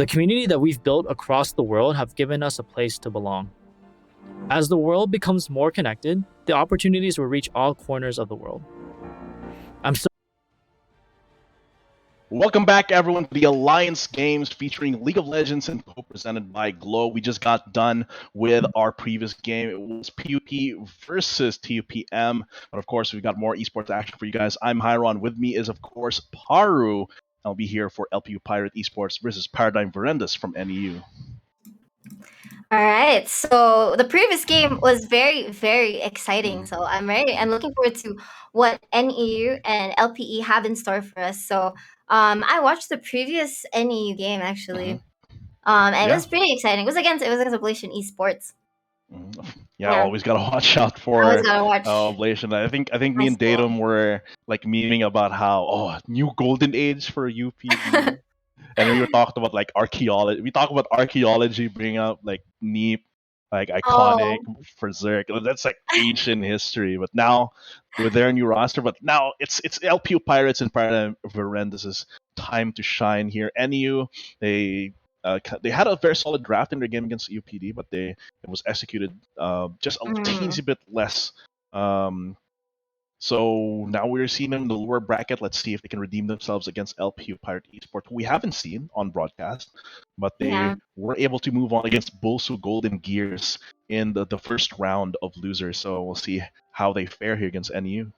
[SPEAKER 12] The community that we've built across the world have given us a place to belong. As the world becomes more connected, the opportunities will reach all corners of the world.
[SPEAKER 6] Welcome back, everyone, to the Alliance Games featuring League of Legends and co-presented by Glow. We just got done with our previous game. It was PUP versus TUPM. But of course, we've got more esports action for you guys. I'm Hyron. With me is, of course, Paru. I'll be here for LPU Pirate Esports versus Paradigm Verendas from NEU.
[SPEAKER 5] All right. So the previous game was very, very exciting. So I'm ready. I'm looking forward to what NEU and LPE have in store for us. So I watched the previous NEU game actually. And it was pretty exciting. It was against Ablation Esports.
[SPEAKER 6] Yeah, always gotta watch out for Ablation. I think me and Datum were like memeing about how new golden age for UPB. And we were talking about like archaeology. We talk about archaeology, bringing up like Neep, like iconic for Zerk. That's like ancient history. But now with their new roster, but now it's LPU Pirates and Paradigm Verendas' time to shine here. NEU, they had a very solid draft in their game against UPD, but it was executed just a teensy bit less. So now we're seeing them in the lower bracket. Let's see if they can redeem themselves against LPU Pirate Esports, who we haven't seen on broadcast, but they were able to move on against Bulsu Golden Gears in the first round of losers. So we'll see how they fare here against NEU.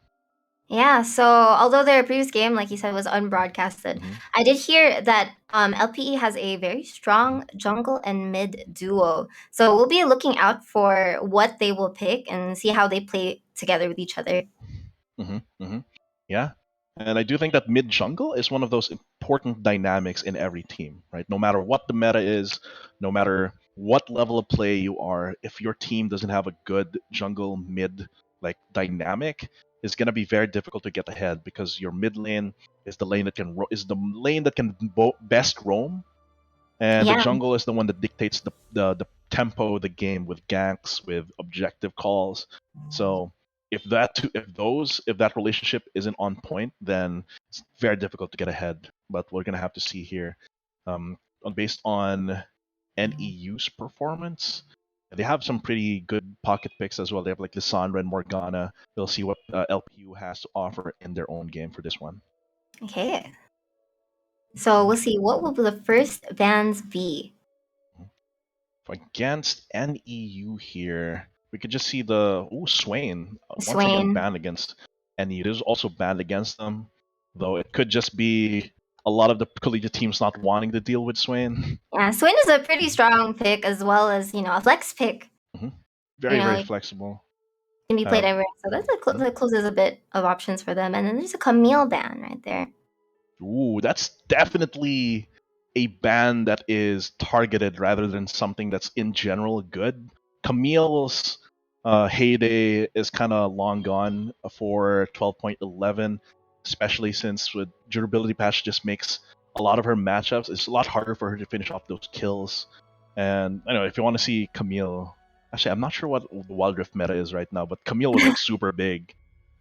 [SPEAKER 5] Yeah, so although their previous game, like you said, was unbroadcasted, I did hear that LPE has a very strong jungle and mid duo. So we'll be looking out for what they will pick and see how they play together with each other.
[SPEAKER 6] Yeah, and I do think that mid jungle is one of those important dynamics in every team, right? No matter what the meta is, no matter what level of play you are, if your team doesn't have a good jungle mid like dynamic, it's gonna be very difficult to get ahead because your mid lane is the lane that can best roam, and the jungle is the one that dictates the tempo of the game with ganks, with objective calls. So if that relationship isn't on point, then it's very difficult to get ahead. But we're gonna have to see here, based on NEU's performance. They have some pretty good pocket picks as well. They have like Lissandra and Morgana. We'll see what LPU has to offer in their own game for this one.
[SPEAKER 5] Okay. So we'll see. What will the first bans be?
[SPEAKER 6] Against NEU here, we could just see the Swain once again
[SPEAKER 5] Swain.
[SPEAKER 6] banned against NE. It is also banned against them, though it could just be a lot of the collegiate teams not wanting to deal with Swain.
[SPEAKER 5] Yeah, Swain is a pretty strong pick as well as, you know, a flex pick.
[SPEAKER 6] Very,
[SPEAKER 5] You know,
[SPEAKER 6] very
[SPEAKER 5] it
[SPEAKER 6] flexible.
[SPEAKER 5] can be played anywhere. So that closes a bit of options for them. And then there's a Camille ban right there.
[SPEAKER 6] Ooh, that's definitely a ban that is targeted rather than something that's in general good. Camille's heyday is kind of long gone for 12.11, especially since with durability patch just makes a lot of her matchups. It's a lot harder for her to finish off those kills. And I know if you want to see Camille, actually I'm not sure what the Wild Rift meta is right now, but Camille was like super big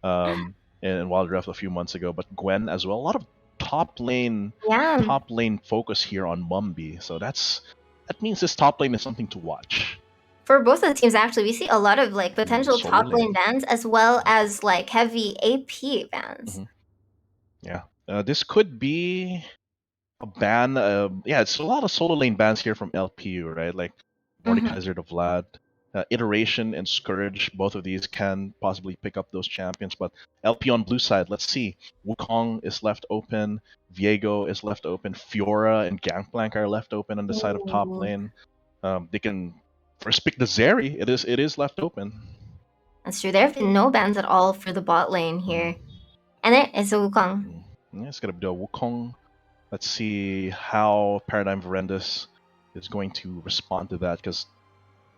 [SPEAKER 6] in Wild Rift a few months ago. But Gwen as well, a lot of top lane focus here on Mumby. So that means this top lane is something to watch.
[SPEAKER 5] For both of the teams, actually, we see a lot of like potential top lane bans as well as like heavy AP bans.
[SPEAKER 6] Yeah, this could be a ban. Yeah, it's a lot of solo lane bans here from LPU, right? Like Mordekaiser to Vlad. Iteration and Scourge, both of these can possibly pick up those champions, but LP on blue side, let's see. Wukong is left open, Viego is left open, Fiora and Gangplank are left open on the side of top lane. They can first pick the Zeri, it is left open.
[SPEAKER 5] That's true. There have been no bans at all for the bot lane here. And there is a Wukong.
[SPEAKER 6] Yeah, it's gonna be a Wukong. Let's see how Paradigm Verendus is going to respond to that, because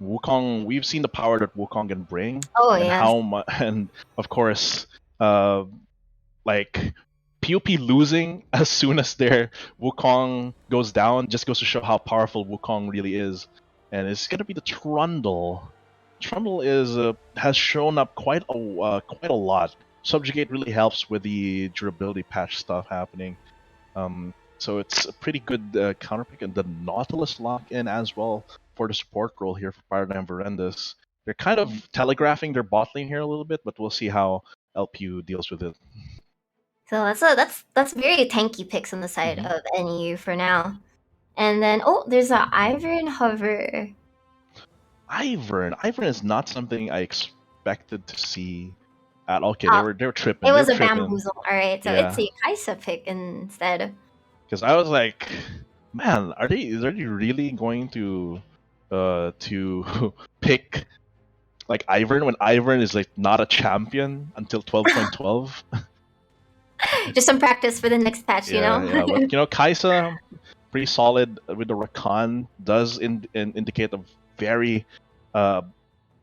[SPEAKER 6] Wukong, we've seen the power that Wukong can bring, and how much, and of course, like PUP losing as soon as their Wukong goes down just goes to show how powerful Wukong really is. And it's gonna be the Trundle. Trundle has shown up quite a lot. Subjugate really helps with the durability patch stuff happening. So it's a pretty good counterpick, and the Nautilus lock in as well for the support role here for Paradigm Verendus. They're kind of telegraphing their bot lane here a little bit, but we'll see how LPU deals with it.
[SPEAKER 5] So that's very tanky picks on the side of NEU for now. And then there's a Ivern Hover.
[SPEAKER 6] Ivern is not something I expected to see at all. Okay, they were tripping.
[SPEAKER 5] It was a bamboozle, alright. So
[SPEAKER 6] yeah.
[SPEAKER 5] it's a Kaisa pick instead.
[SPEAKER 6] Because I was like, man, are they really going to pick like Ivern when Ivern is like not a champion until 12.12?
[SPEAKER 5] Just some practice for the next patch, you know?
[SPEAKER 6] Yeah, but you know, Kaisa, pretty solid with the Rakan, does indicate a very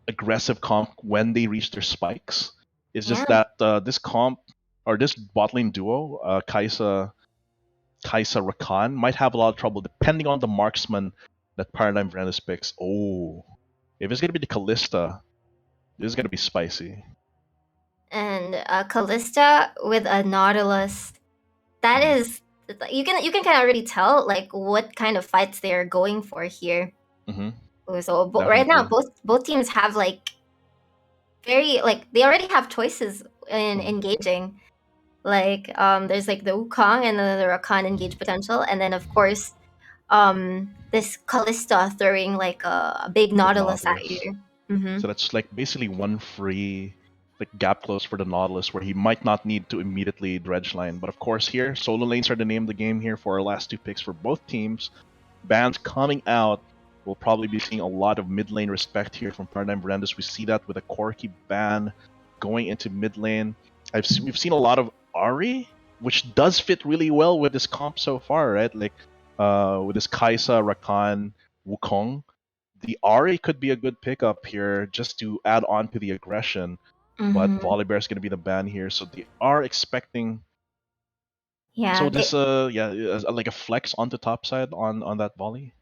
[SPEAKER 6] aggressive comp when they reach their spikes. It's just that this comp, or this bot lane duo, Kaisa Rakan, might have a lot of trouble depending on the marksman that Paradigm Verendus picks. Oh, if it's gonna be the Callista, this is gonna be spicy.
[SPEAKER 5] And Callista with a Nautilus, that is, you can kind of already tell like what kind of fights they are going for here. So right now both teams have like very like they already have choices in engaging. Like there's like the Wukong and then the Rakan engage potential, and then of course this Callista throwing like a big Nautilus at you.
[SPEAKER 6] So that's like basically one free like gap close for the Nautilus where he might not need to immediately dredge line. But of course here, solo lanes are the name of the game here for our last two picks for both teams. Bans coming out. We'll probably be seeing a lot of mid lane respect here from Paradigm Verendus. We see that with a Corki ban going into mid lane. We've seen a lot of Ari, which does fit really well with this comp so far, right? Like with this Kaisa, Rakan, Wukong. The Ari could be a good pickup here just to add on to the aggression. But Volibear is going to be the ban here, so they are expecting.
[SPEAKER 5] Yeah.
[SPEAKER 6] So this like a flex on the top side on that volley.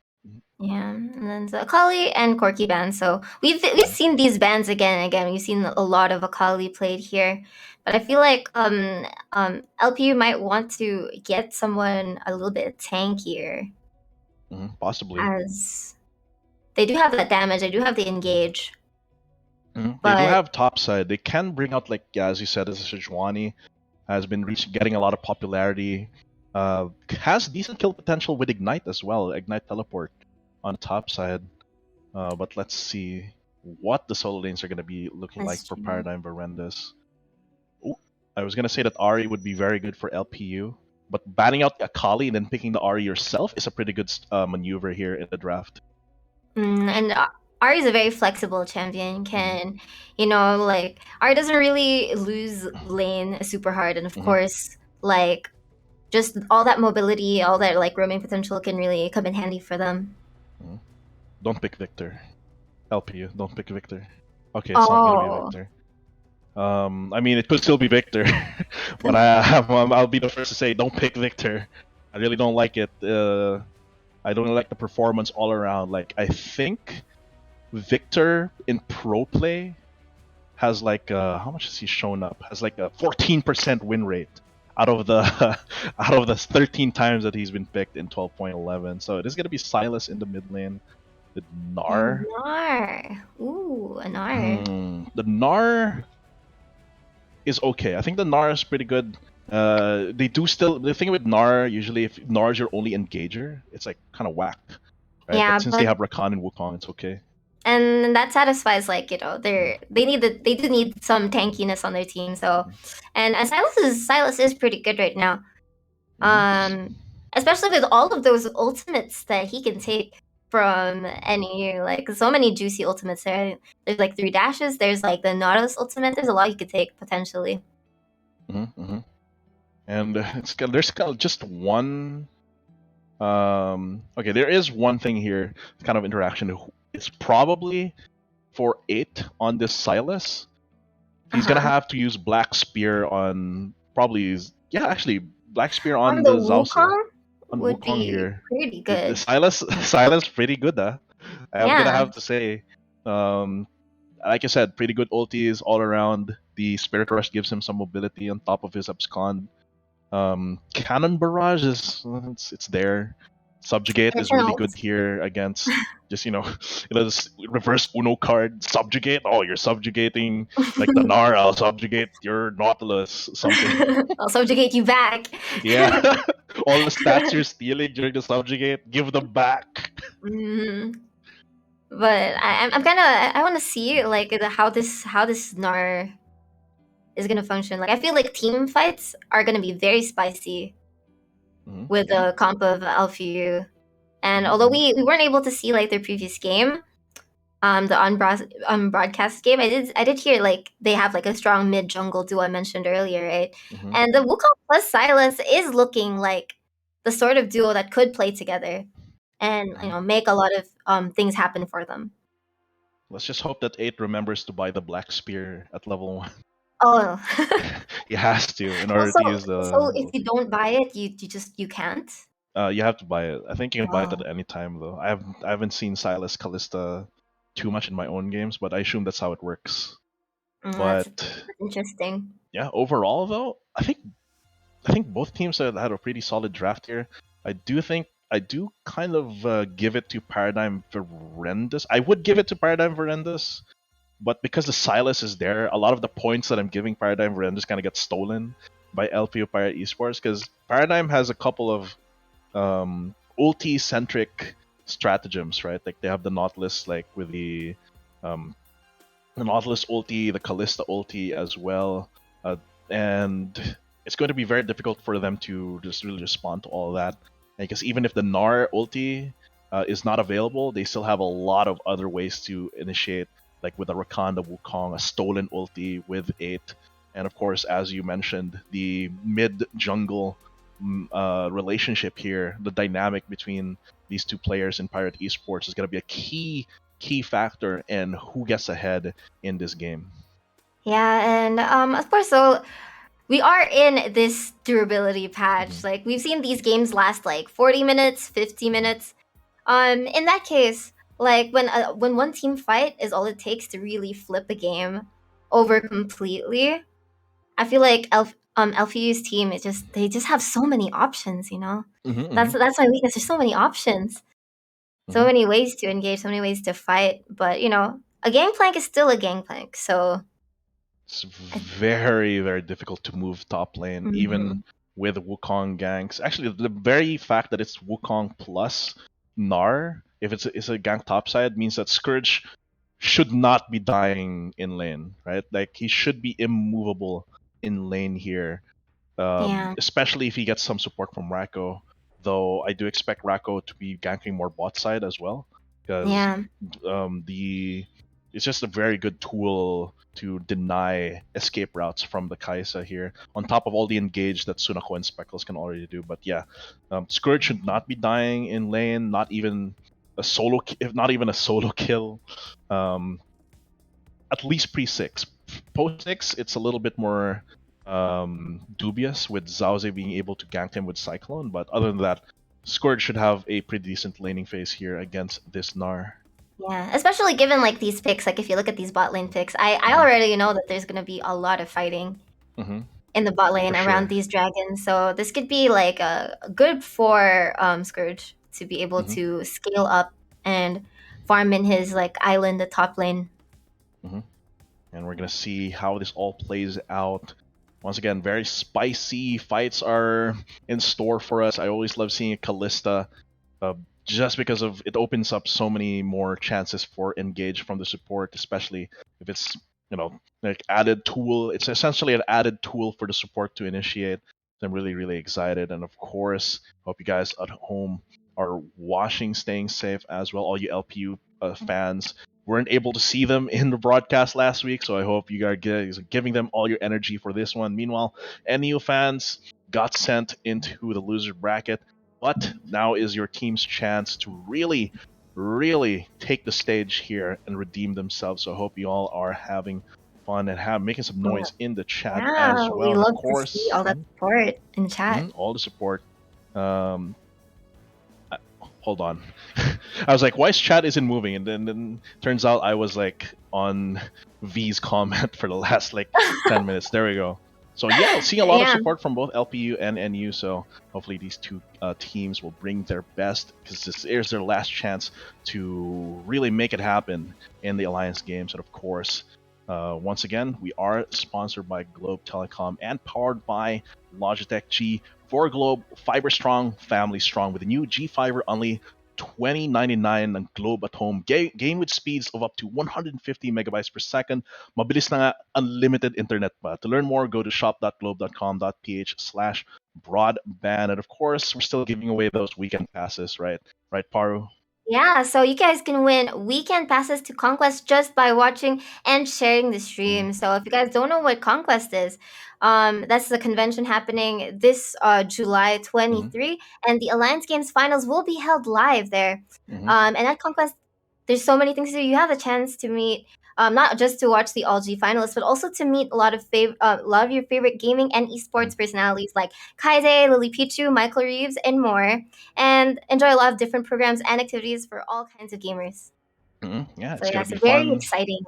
[SPEAKER 5] Yeah, and then the Akali and Corki ban. So we've seen these bans again and again. We've seen a lot of Akali played here, but I feel like LPU might want to get someone a little bit tankier.
[SPEAKER 6] Possibly.
[SPEAKER 5] As they do have that damage, they do have the engage.
[SPEAKER 6] They do have top side. They can bring out like as you said, this is Sejuani has been getting a lot of popularity. Has decent kill potential with Ignite as well. Ignite teleport on top side. But let's see what the solo lanes are going to be looking
[SPEAKER 5] That's
[SPEAKER 6] like for
[SPEAKER 5] true.
[SPEAKER 6] Paradigm Verandas. Ooh, I was going to say that Ari would be very good for LPU, but banning out Akali and then picking the Ari yourself is a pretty good maneuver here in the draft.
[SPEAKER 5] And Ari is a very flexible champion. Can like Ari doesn't really lose lane super hard, and of course, like just all that mobility, all that like roaming potential can really come in handy for them.
[SPEAKER 6] Don't pick Victor. LPU, don't pick Victor. Okay, it's not going to be Victor. I mean, it could still be Victor, but I'll be the first to say don't pick Victor. I really don't like it. I don't like the performance all around. Like, I think Victor in pro play has like how much has he shown up? Has like a 14% win rate out of the out of the 13 times that he's been picked in 12.11. So it is gonna be Silas in the mid lane. The Gnar.
[SPEAKER 5] Ooh, a Gnar.
[SPEAKER 6] The Gnar is okay. I think the Gnar is pretty good. They do still the thing with Gnar, usually if Gnar is your only engager, it's like kind of whack. Right?
[SPEAKER 5] Yeah,
[SPEAKER 6] but since they have Rakan and Wukong, it's okay.
[SPEAKER 5] And that satisfies like they do need some tankiness on their team. So, and Silas is pretty good right now. Especially with all of those ultimates that he can take from any like so many juicy ultimates there. There's like 3 dashes. There's like the Nautilus ultimate. There's a lot you could take potentially.
[SPEAKER 6] And there's kind of just one. Okay, there is one thing here, kind of interaction. It's probably for 8 on this Silas. He's gonna have to use Black Spear on actually Black Spear on the Zausa. On
[SPEAKER 5] would
[SPEAKER 6] Wukong
[SPEAKER 5] be
[SPEAKER 6] here.
[SPEAKER 5] pretty
[SPEAKER 6] The
[SPEAKER 5] good.
[SPEAKER 6] Silas pretty good, huh? I'm gonna have to say. Like I said, pretty good ultis all around. The Spirit Rush gives him some mobility on top of his abscond. Cannon Barrage is it's there. Subjugate is really good here against just this reverse Uno card. Subjugate. Oh, you're subjugating like the Gnar. I'll subjugate your Nautilus. Something.
[SPEAKER 5] I'll subjugate you back.
[SPEAKER 6] Yeah. All the stats you're stealing during the subjugate, give them back.
[SPEAKER 5] But I'm kind of I want to see like how this Gnar is gonna function. Like I feel like team fights are gonna be very spicy with the comp of Alphew. And although we weren't able to see like their previous game, the broadcast game, I did hear like they have like a strong mid jungle duo I mentioned earlier, right? And the Wukong plus Silas is looking like the sort of duo that could play together and make a lot of things happen for them.
[SPEAKER 6] Let's just hope that 8 remembers to buy the Black Spear at level 1.
[SPEAKER 5] Oh.
[SPEAKER 6] He has to in order to use the.
[SPEAKER 5] So if you don't buy it, you can't.
[SPEAKER 6] You have to buy it. I think you can buy it at any time though. I haven't seen Silas Callista too much in my own games, but I assume that's how it works.
[SPEAKER 5] That's interesting.
[SPEAKER 6] Yeah, overall though, I think both teams had a pretty solid draft here. I do kind of give it to Paradigm Verandas. I would give it to Paradigm Verandas, but because the Silas is there, a lot of the points that I'm giving Paradigm Verandas kind of get stolen by LPO Pirate Esports because Paradigm has a couple of ulti-centric stratagems, right? Like they have the Nautilus, like with the Nautilus ulti, the Callista ulti as well, and it's going to be very difficult for them to just really respond to all that. Because even if the Gnar ulti is not available, they still have a lot of other ways to initiate, like with the Rakan, the Wukong, a stolen ulti with 8, and of course, as you mentioned, the mid-jungle relationship here, the dynamic between these two players in Pirate Esports is going to be a key factor in who gets ahead in this game.
[SPEAKER 5] Yeah, and of course, so we are in this durability patch. Like we've seen these games last like 40 minutes, 50 minutes. In that case, like when one team fight is all it takes to really flip a game over completely, I feel like LPU's team they just have so many options, That's my weakness. There's so many options. So many ways to engage, so many ways to fight, but a gangplank is still a gangplank, so
[SPEAKER 6] it's very, very difficult to move top lane, even with Wukong ganks. Actually, the very fact that it's Wukong plus Gnar, if it's a gank topside, means that Scourge should not be dying in lane, right? Like he should be immovable in lane here,
[SPEAKER 5] Yeah.
[SPEAKER 6] especially if he gets some support from Rako. Though I do expect Rako to be ganking more bot side as well, because
[SPEAKER 5] Yeah.
[SPEAKER 6] the it's just a very good tool to deny escape routes from the Kaisa here, on top of all the engage that Sunako and Speckles can already do. But yeah, Scourge should not be dying in lane, not even a solo, if not even a solo kill. Um, at least pre-6. Post-6, it's a little bit more dubious, with Zauze being able to gank him with Cyclone, but other than that, Scourge should have a pretty decent laning phase here against this Gnar.
[SPEAKER 5] Yeah, especially given like these picks, like if you look at these bot lane picks, I already know that there's gonna be a lot of fighting in the bot lane
[SPEAKER 6] For
[SPEAKER 5] around
[SPEAKER 6] sure.
[SPEAKER 5] these dragons. So this could be like good for Scourge to be able to scale up and farm in his like island, the top lane.
[SPEAKER 6] And we're gonna see how this all plays out. Once again, very spicy fights are in store for us. I always love seeing a Callista, just because of it opens up so many more chances for engage from the support, especially if it's like added tool. It's essentially an added tool for the support to initiate. So I'm really excited, and of course, hope you guys at home are watching, staying safe as well. All you LPU fans, weren't able to see them in the broadcast last week, so I hope you guys are giving them all your energy for this one. Meanwhile, NU fans got sent into the loser bracket, but now is your team's chance to really take the stage here and redeem themselves. So I hope you all are having fun and making some noise in the chat as well.
[SPEAKER 5] We
[SPEAKER 6] And
[SPEAKER 5] love
[SPEAKER 6] of course,
[SPEAKER 5] to see all that support in chat.
[SPEAKER 6] all the support. Hold on. I was like, why is chat isn't moving? And then turns out I was like on V's comment for the last like 10 minutes. There we go. So yeah, seeing a lot of support from both LPU and NU. So hopefully these two teams will bring their best, because this is their last chance to really make it happen in the Alliance games. And of course, once again, we are sponsored by Globe Telecom and powered by Logitech G. For Globe, fiber strong, family strong, with the new G Fiber only $20.99 ng Globe at home. Game with speeds of up to 150 megabytes per second. Mabilis na nga, unlimited internet pa. To learn more, go to shop.globe.com.ph/broadband. And of course, we're still giving away those weekend passes, right? Right, Paru?
[SPEAKER 5] Yeah, so you guys can win weekend passes to Conquest just by watching and sharing the stream. So if you guys don't know what Conquest is, that's the convention happening this July 23, and the Alliance Games finals will be held live there. And at Conquest, there's so many things to do. You have a chance to meet, not just to watch the All G finalists, but also to meet a lot of your favorite gaming and esports personalities like Kaide, Lily Pichu, Michael Reeves, and more, and enjoy a lot of different programs and activities for all kinds of gamers.
[SPEAKER 6] Yeah,
[SPEAKER 5] So
[SPEAKER 6] it's gonna
[SPEAKER 5] it's
[SPEAKER 6] be
[SPEAKER 5] very
[SPEAKER 6] fun.
[SPEAKER 5] exciting.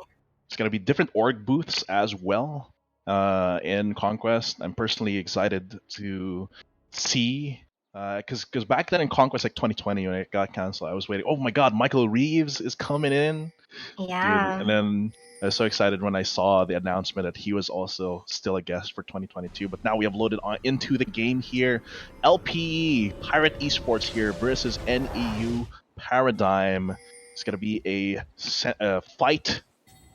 [SPEAKER 6] It's gonna be different org booths as well in Conquest. I'm personally excited to see, because back then in Conquest, like 2020, when it got canceled, I was waiting. Oh my God, Michael Reeves is coming in,
[SPEAKER 5] Yeah.
[SPEAKER 6] dude! And then I was so excited when I saw the announcement that he was also still a guest for 2022. But now we have loaded on into the game here. LPE Pirate Esports here versus NEU Paradigm. It's gonna be a fight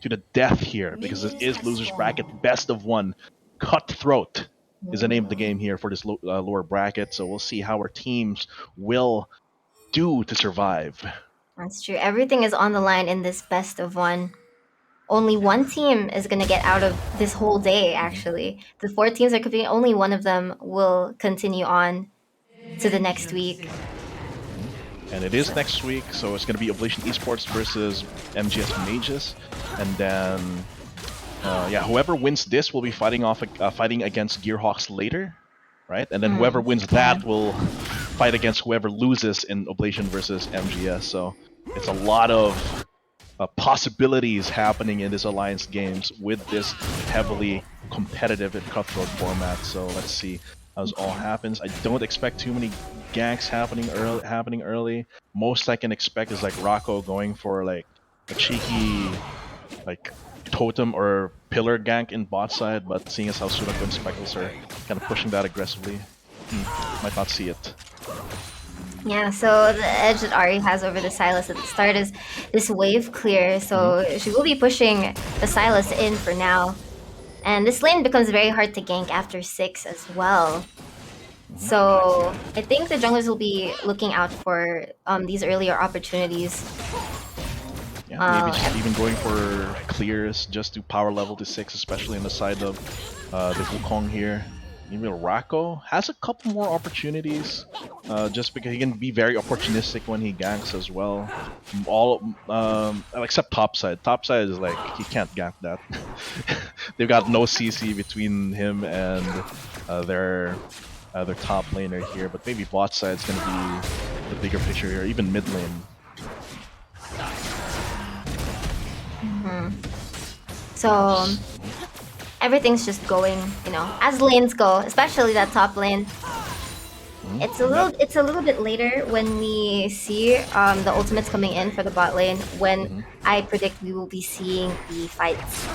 [SPEAKER 6] to the death here, because this is losers bracket, best of one. Cutthroat is the name of the game here for this lower bracket. So we'll see how our teams will do to survive.
[SPEAKER 5] That's true. Everything is on the line in this best of one. Only one team is going to get out of this whole day, actually. The 4 teams are competing, only one of them will continue on to the next week.
[SPEAKER 6] And it is next week, so it's going to be Oblation Esports versus MGS Mages. And then, whoever wins this will be fighting against Gearhawks later, right? And then whoever wins that will fight against whoever loses in Oblation versus MGS. So it's a lot of possibilities happening in this Alliance games with this heavily competitive and cutthroat format. So let's see how this all happens. I don't expect too many ganks happening early. Most I can expect is like Rako going for like a cheeky like totem or pillar gank in bot side, but seeing as how Sunako and Speckles are kind of pushing that aggressively, might not see it.
[SPEAKER 5] Yeah, so the edge that Ari has over the Silas at the start is this wave clear, so she will be pushing the Silas in for now. And this lane becomes very hard to gank after 6 as well. So I think the junglers will be looking out for these earlier opportunities.
[SPEAKER 6] Yeah, maybe just even going for clears just to power level to 6, especially on the side of the Wukong here. Even Rako has a couple more opportunities, just because he can be very opportunistic when he ganks as well. Except topside. Topside is like, he can't gank that. They've got no CC between him and their top laner here, but maybe bot side's gonna be the bigger picture here, even mid lane.
[SPEAKER 5] So everything's just going, as lanes go, especially that top lane. It's a little bit later when we see the ultimates coming in for the bot lane, when I predict we will be seeing the fights.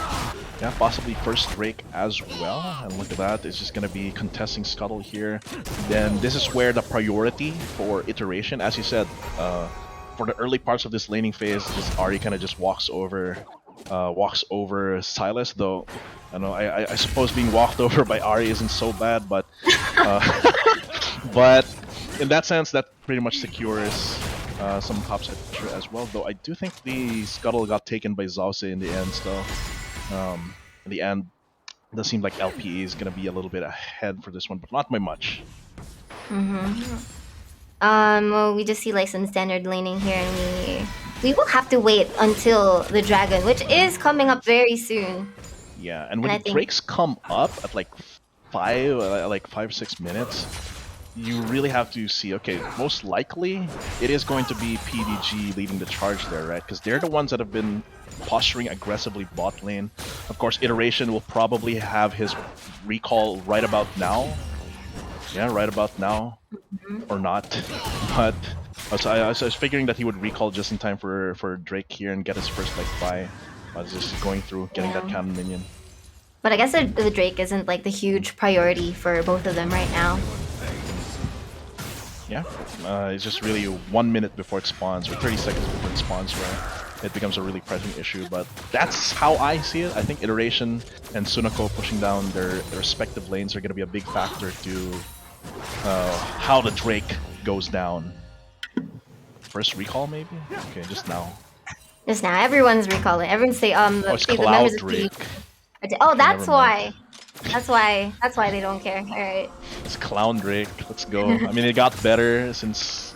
[SPEAKER 6] Yeah, possibly first Drake as well. And look at that, it's just going to be contesting Scuttle here. Then this is where the priority for iteration, as you said, for the early parts of this laning phase, this Ahri kind of just walks over Silas, though. I suppose being walked over by Ahri isn't so bad, but but in that sense, that pretty much secures some topside pressure as well. Though I do think the Scuttle got taken by Zause in the end, still. In the end, it does seem like LPE is going to be a little bit ahead for this one, but not by much.
[SPEAKER 5] Well, we just see like some standard laning here, and we will have to wait until the dragon, which is coming up very soon.
[SPEAKER 6] Yeah, and when the Drakes come up at like 5-6 minutes, you really have to see, okay, most likely it is going to be PDG leading the charge there, right? Because they're the ones that have been posturing aggressively bot lane. Of course, Iteration will probably have his recall right about now. Yeah, right about now. Or not. But I was figuring that he would recall just in time for Drake here and get his first like buy. I was just going through, getting that cannon minion.
[SPEAKER 5] But I guess the Drake isn't like the huge priority for both of them right now.
[SPEAKER 6] Yeah, it's just really 1 minute before it spawns, or 30 seconds before it spawns, where it becomes a really pressing issue. But that's how I see it. I think Iteration and Sunako pushing down their respective lanes are going to be a big factor to how the Drake goes down. First recall, maybe? Okay, just now.
[SPEAKER 5] Just now, everyone's recalling. Everyone's saying,
[SPEAKER 6] it's Cloud Drake.
[SPEAKER 5] Oh, that's why. That's why they don't care. All right.
[SPEAKER 6] It's Clown Drake. Let's go. I mean, it got better since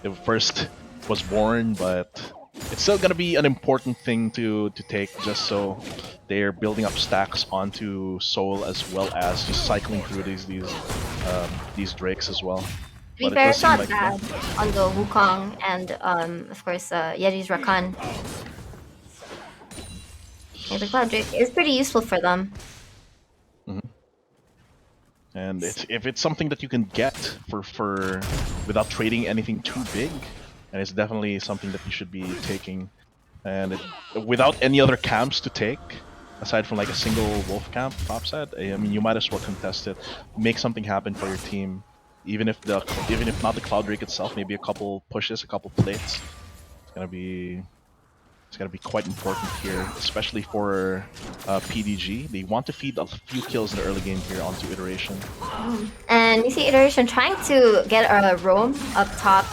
[SPEAKER 6] it first was born, but it's still gonna be an important thing to take, just so they're building up stacks onto Soul as well as just cycling through these Drakes as well.
[SPEAKER 5] To be fair, it's not bad on the Wukong and of course Yeri's Rakan. Yeah, the Cloud Drake is pretty useful for them.
[SPEAKER 6] And if it's something that you can get for without trading anything too big, and it's definitely something that you should be taking, and without any other camps to take aside from like a single wolf camp topside. I mean, you might as well contest it, make something happen for your team, even if not the Cloud Drake itself, maybe a couple pushes, a couple plates. It's gonna be quite important here, especially for PDG. They want to feed a few kills in the early game here onto Iteration.
[SPEAKER 5] And you see Iteration trying to get a roam up top,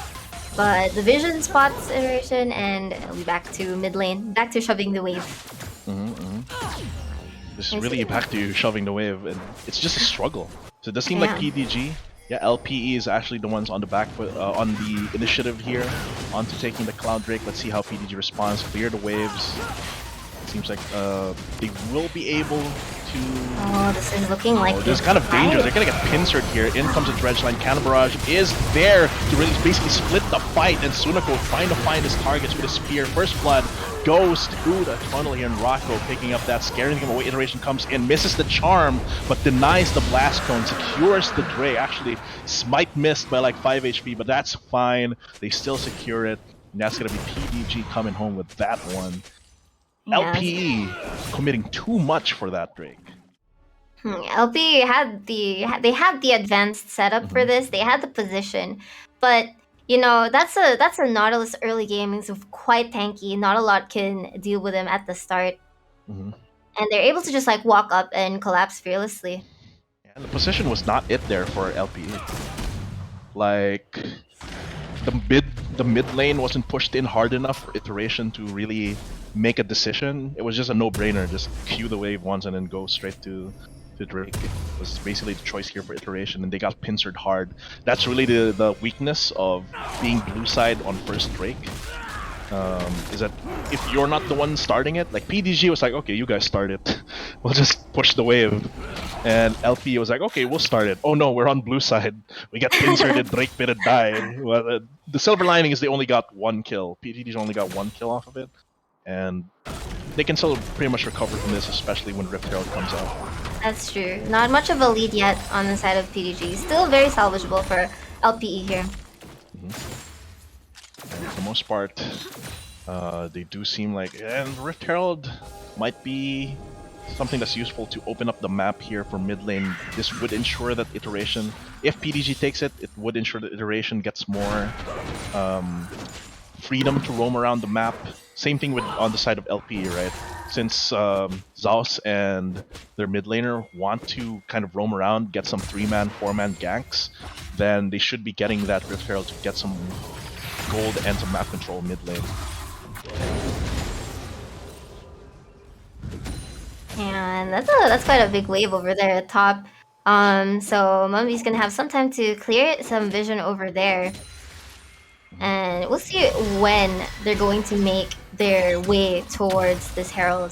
[SPEAKER 5] but the vision spots Iteration, and it'll be back to mid lane, back to shoving the wave.
[SPEAKER 6] This is really back to shoving the wave, and it's just a struggle. So it does seem like PDG, LPE is actually the ones on the back foot, on the initiative here, onto taking the Cloud Drake. Let's see how PDG responds. Clear the waves. Seems like they will be able to...
[SPEAKER 5] Oh, this is looking like...
[SPEAKER 6] this is kind of dangerous. They're gonna get pincered here. In comes the Dredge Line. Cannon Barrage is there to really basically split the fight, and Sunako trying to find his targets with a spear. First Blood goes to the tunnel here, and Rocco picking up that, scaring him away. Iteration comes in, misses the charm, but denies the blast cone, secures the Drake. Actually, Smite missed by like 5 HP, but that's fine. They still secure it, and that's gonna be PDG coming home with that one. LPE committing too much for that Drake.
[SPEAKER 5] LPE had the advanced setup for this. They had the position, But that's a Nautilus early game. He's quite tanky. Not a lot can deal with him at the start,
[SPEAKER 6] Mhm.
[SPEAKER 5] and they're able to just like walk up and collapse fearlessly.
[SPEAKER 6] And the position was not it there for LPE. Like the mid lane wasn't pushed in hard enough for Iteration to really make a decision. It was just a no-brainer. Just Q the wave once and then go straight to Drake. It was basically the choice here for Iteration, and they got pincered hard. That's really the weakness of being blue side on first Drake. Is that if you're not the one starting it, like PDG was like, okay, you guys start it. We'll just push the wave. And LP was like, okay, we'll start it. Oh no, we're on blue side. We got pincered, Drake pitted died. Well, the silver lining is they only got one kill. PDG only got one kill off of it. And they can still pretty much recover from this, especially when Rift Herald comes out.
[SPEAKER 5] That's true. Not much of a lead yet on the side of PDG. Still very salvageable for LPE here.
[SPEAKER 6] And for the most part, they do seem like... And Rift Herald might be something that's useful to open up the map here for mid lane. This would ensure that Iteration, if PDG takes it, it would ensure that Iteration gets more freedom to roam around the map. Same thing with on the side of LP, right? Since Zaus and their mid laner want to kind of roam around, get some 3-man, 4-man ganks, then they should be getting that Rift Herald to get some gold and some map control mid lane.
[SPEAKER 5] And that's quite a big wave over there at top. So Mumby's gonna have some time to clear some vision over there. And we'll see when they're going to make their way towards this Herald.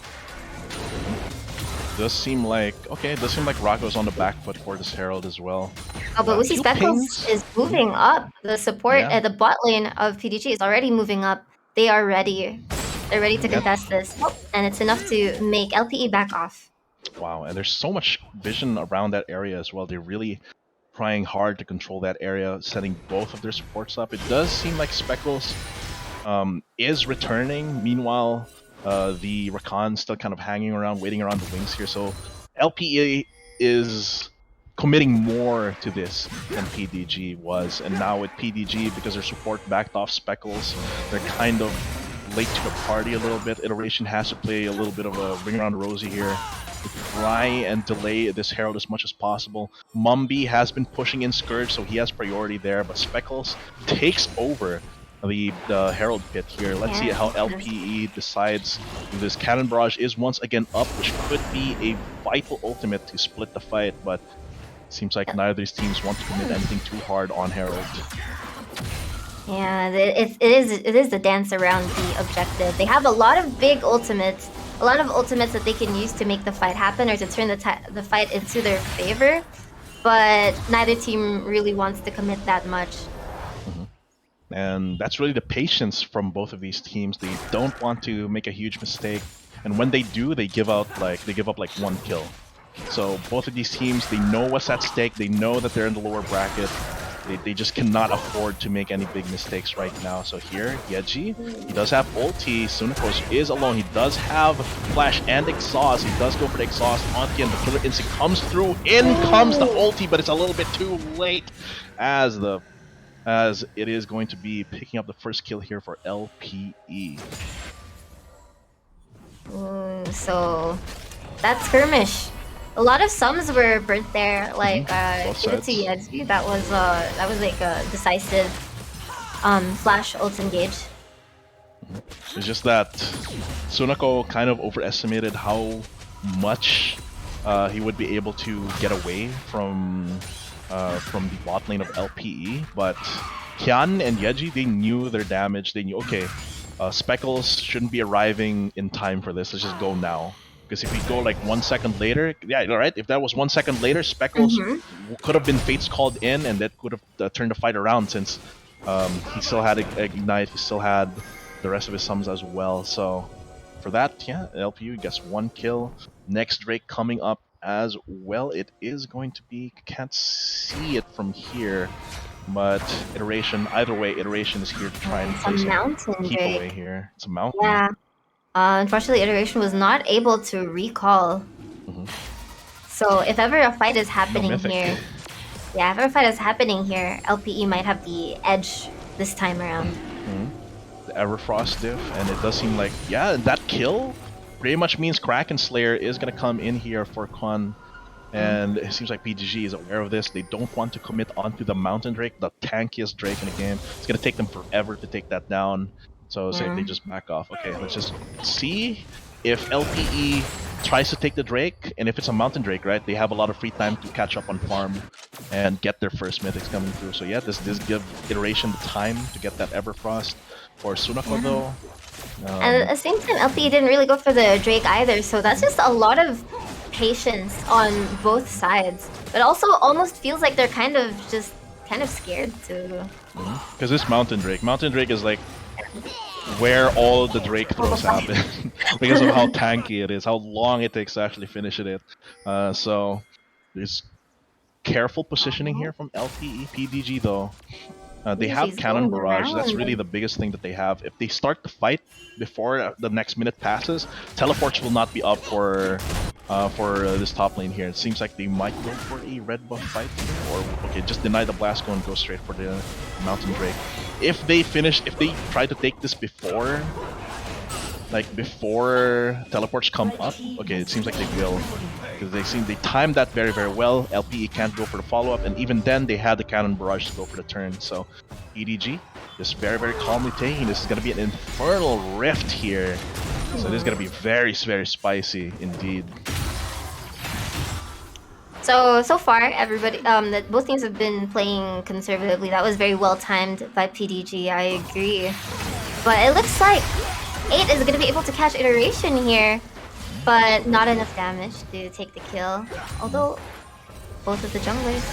[SPEAKER 6] Does seem like Rocco's on the back foot for this Herald as well.
[SPEAKER 5] Oh, but we see
[SPEAKER 6] Few
[SPEAKER 5] Speckles
[SPEAKER 6] pings.
[SPEAKER 5] is moving up. The support
[SPEAKER 6] Yeah.
[SPEAKER 5] at the bot lane of PDG is already moving up. They are ready. They're ready to contest this. Oh, and it's enough to make LPE back off.
[SPEAKER 6] Wow, and there's so much vision around that area as well. They're really trying hard to control that area, setting both of their supports up. It does seem like Speckles is returning. Meanwhile, the Rakan's still kind of hanging around, waiting around the wings here. So LPE is committing more to this than PDG was. And now with PDG, because their support backed off Speckles, they're kind of late to the party a little bit. Iteration has to play a little bit of a ring around Rosie here to try and delay this Herald as much as possible. Mumby has been pushing in Scourge, so he has priority there, but Speckles takes over the Herald pit here. Let's see how LPE decides. This Cannon Barrage is once again up, which could be a vital ultimate to split the fight, but seems like neither of these teams want to commit anything too hard on Herald.
[SPEAKER 5] Yeah, it is the dance around the objective. They have a lot of big ultimates, that they can use to make the fight happen or to turn the fight into their favor, but neither team really wants to commit that much.
[SPEAKER 6] And that's really the patience from both of these teams. They don't want to make a huge mistake, and when they do, they give up like one kill. So both of these teams, they know what's at stake. They know that they're in the lower bracket. They just cannot afford to make any big mistakes right now. So here, Yeji, he does have ulti. Sunakos is alone. He does have flash and exhaust. He does go for the exhaust onto him. The killer instinct comes through. In comes the ulti, but it's a little bit too late as it is going to be picking up the first kill here for LPE.
[SPEAKER 5] So that skirmish. A lot of sums were burnt there, like give it to Yeji. That was like a decisive flash ult engage.
[SPEAKER 6] It's just that Sunako kind of overestimated how much he would be able to get away from the bot lane of LPE, but Kian and Yeji, they knew their damage. They knew, okay, Speckles shouldn't be arriving in time for this. Let's just go now. Because if we go like 1 second later, yeah, right. If that was 1 second later, Speckles could have been Fates called in, and that could have turned the fight around. Since he still had Ignite, he still had the rest of his sums as well. So for that, yeah, LPU gets 1 kill. Next Drake coming up as well. It is going to be, can't see it from here, but Iteration. Either way, Iteration is here to try and play some keep away here. It's a mountain.
[SPEAKER 5] Yeah. Unfortunately, Iteration was not able to recall. So if ever a fight is happening here, Yeah, if a fight is happening here, LPE might have the edge this time around.
[SPEAKER 6] The Everfrost diff, and it does seem like, yeah, that kill pretty much means Kraken Slayer is going to come in here for Con. And it seems like PGG is aware of this. They don't want to commit onto the Mountain Drake, the tankiest Drake in the game. It's going to take them forever to take that down. So say they just back off. Okay, let's just see if LPE tries to take the Drake. And if it's a Mountain Drake, right, they have a lot of free time to catch up on farm and get their first mythics coming through. So yeah, this give Iteration the time to get that Everfrost. For Sunako though.
[SPEAKER 5] And at the same time, LPE didn't really go for the Drake either, so that's just a lot of patience on both sides. But also almost feels like they're kind of scared to.
[SPEAKER 6] Because this Mountain Drake is like where all the Drake throws happen because of how tanky it is, how long it takes to actually finish it. So there's careful positioning here from LPE. PDG though. They have Cannon Barrage. That's really the biggest thing that they have. If they start the fight before the next minute passes, teleports will not be up for this top lane here. It seems like they might go for a red buff fight, or okay, just deny the blast go and go straight for the Mountain Drake. If they try to take this before teleports come up, okay, it seems like they will. Because they timed that very, very well. LPE can't go for the follow-up, and even then they had the Cannon Barrage to go for the turn. So EDG just very, very calmly taking. This is going to be an Infernal Rift here. So this is going to be very, very spicy indeed.
[SPEAKER 5] So far, everybody, both teams have been playing conservatively. That was very well timed by PDG, I agree. But it looks like 8 is going to be able to catch Iteration here. But not enough damage to take the kill. Although, both of the junglers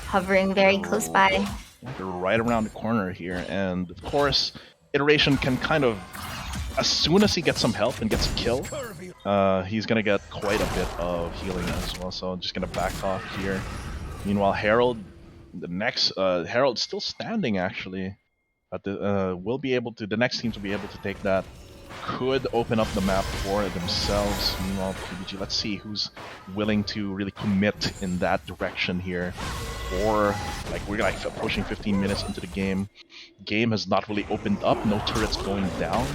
[SPEAKER 5] hovering very close by.
[SPEAKER 6] They're right around the corner here, and of course, Iteration can kind of, as soon as he gets some help and gets a kill, he's gonna get quite a bit of healing as well. So I'm just gonna back off here. Meanwhile, Herald, Herald's still standing actually, but the next teams will be able to take that. Could open up the map for themselves. Meanwhile, PBG, let's see who's willing to really commit in that direction here. Or, we're like approaching 15 minutes into the game. Game has not really opened up, no turrets going down.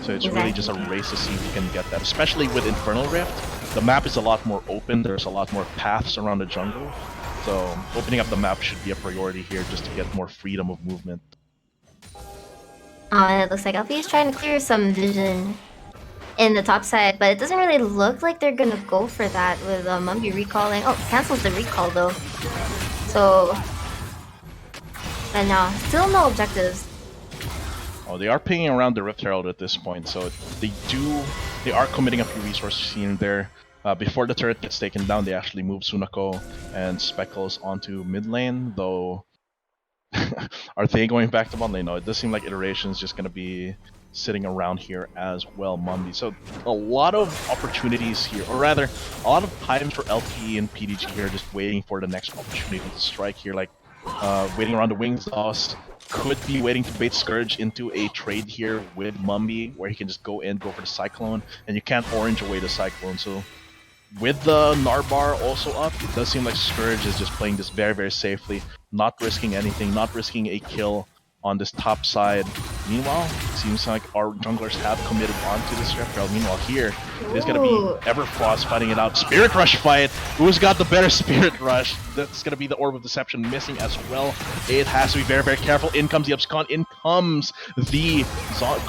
[SPEAKER 6] So it's really just a race to see if you can get that. Especially with Infernal Rift, the map is a lot more open, there's a lot more paths around the jungle. So opening up the map should be a priority here just to get more freedom of movement.
[SPEAKER 5] It looks like LP is trying to clear some vision in the top side, but it doesn't really look like they're gonna go for that with Mumby recalling. Oh, cancels the recall though. So, and now still no objectives.
[SPEAKER 6] Oh, they are pinging around the Rift Herald at this point, so they are committing a few resources here and there. Before the turret gets taken down, they actually move Sunako and Speckles onto mid lane, though. Are they going back to bot lane? No, it does seem like Iteration is just going to be sitting around here as well, Mumby. So a lot of opportunities here, or rather, a lot of times for LP and PDG here, just waiting for the next opportunity to strike here, like waiting around the Wings Doss. Could be waiting to bait Scourge into a trade here with Mumby, where he can just go for the Cyclone, and you can't orange away the Cyclone. So with the Narbar also up, it does seem like Scourge is just playing this very, very safely, not risking anything, not risking a kill on this top side. Meanwhile, it seems like our junglers have committed onto this Rift Herald. Meanwhile, here, it is going to be Everfrost fighting it out. Spirit Rush fight! Who's got the better Spirit Rush? That's going to be the Orb of Deception missing as well. It has to be very, very careful. In comes the Abscon, in comes the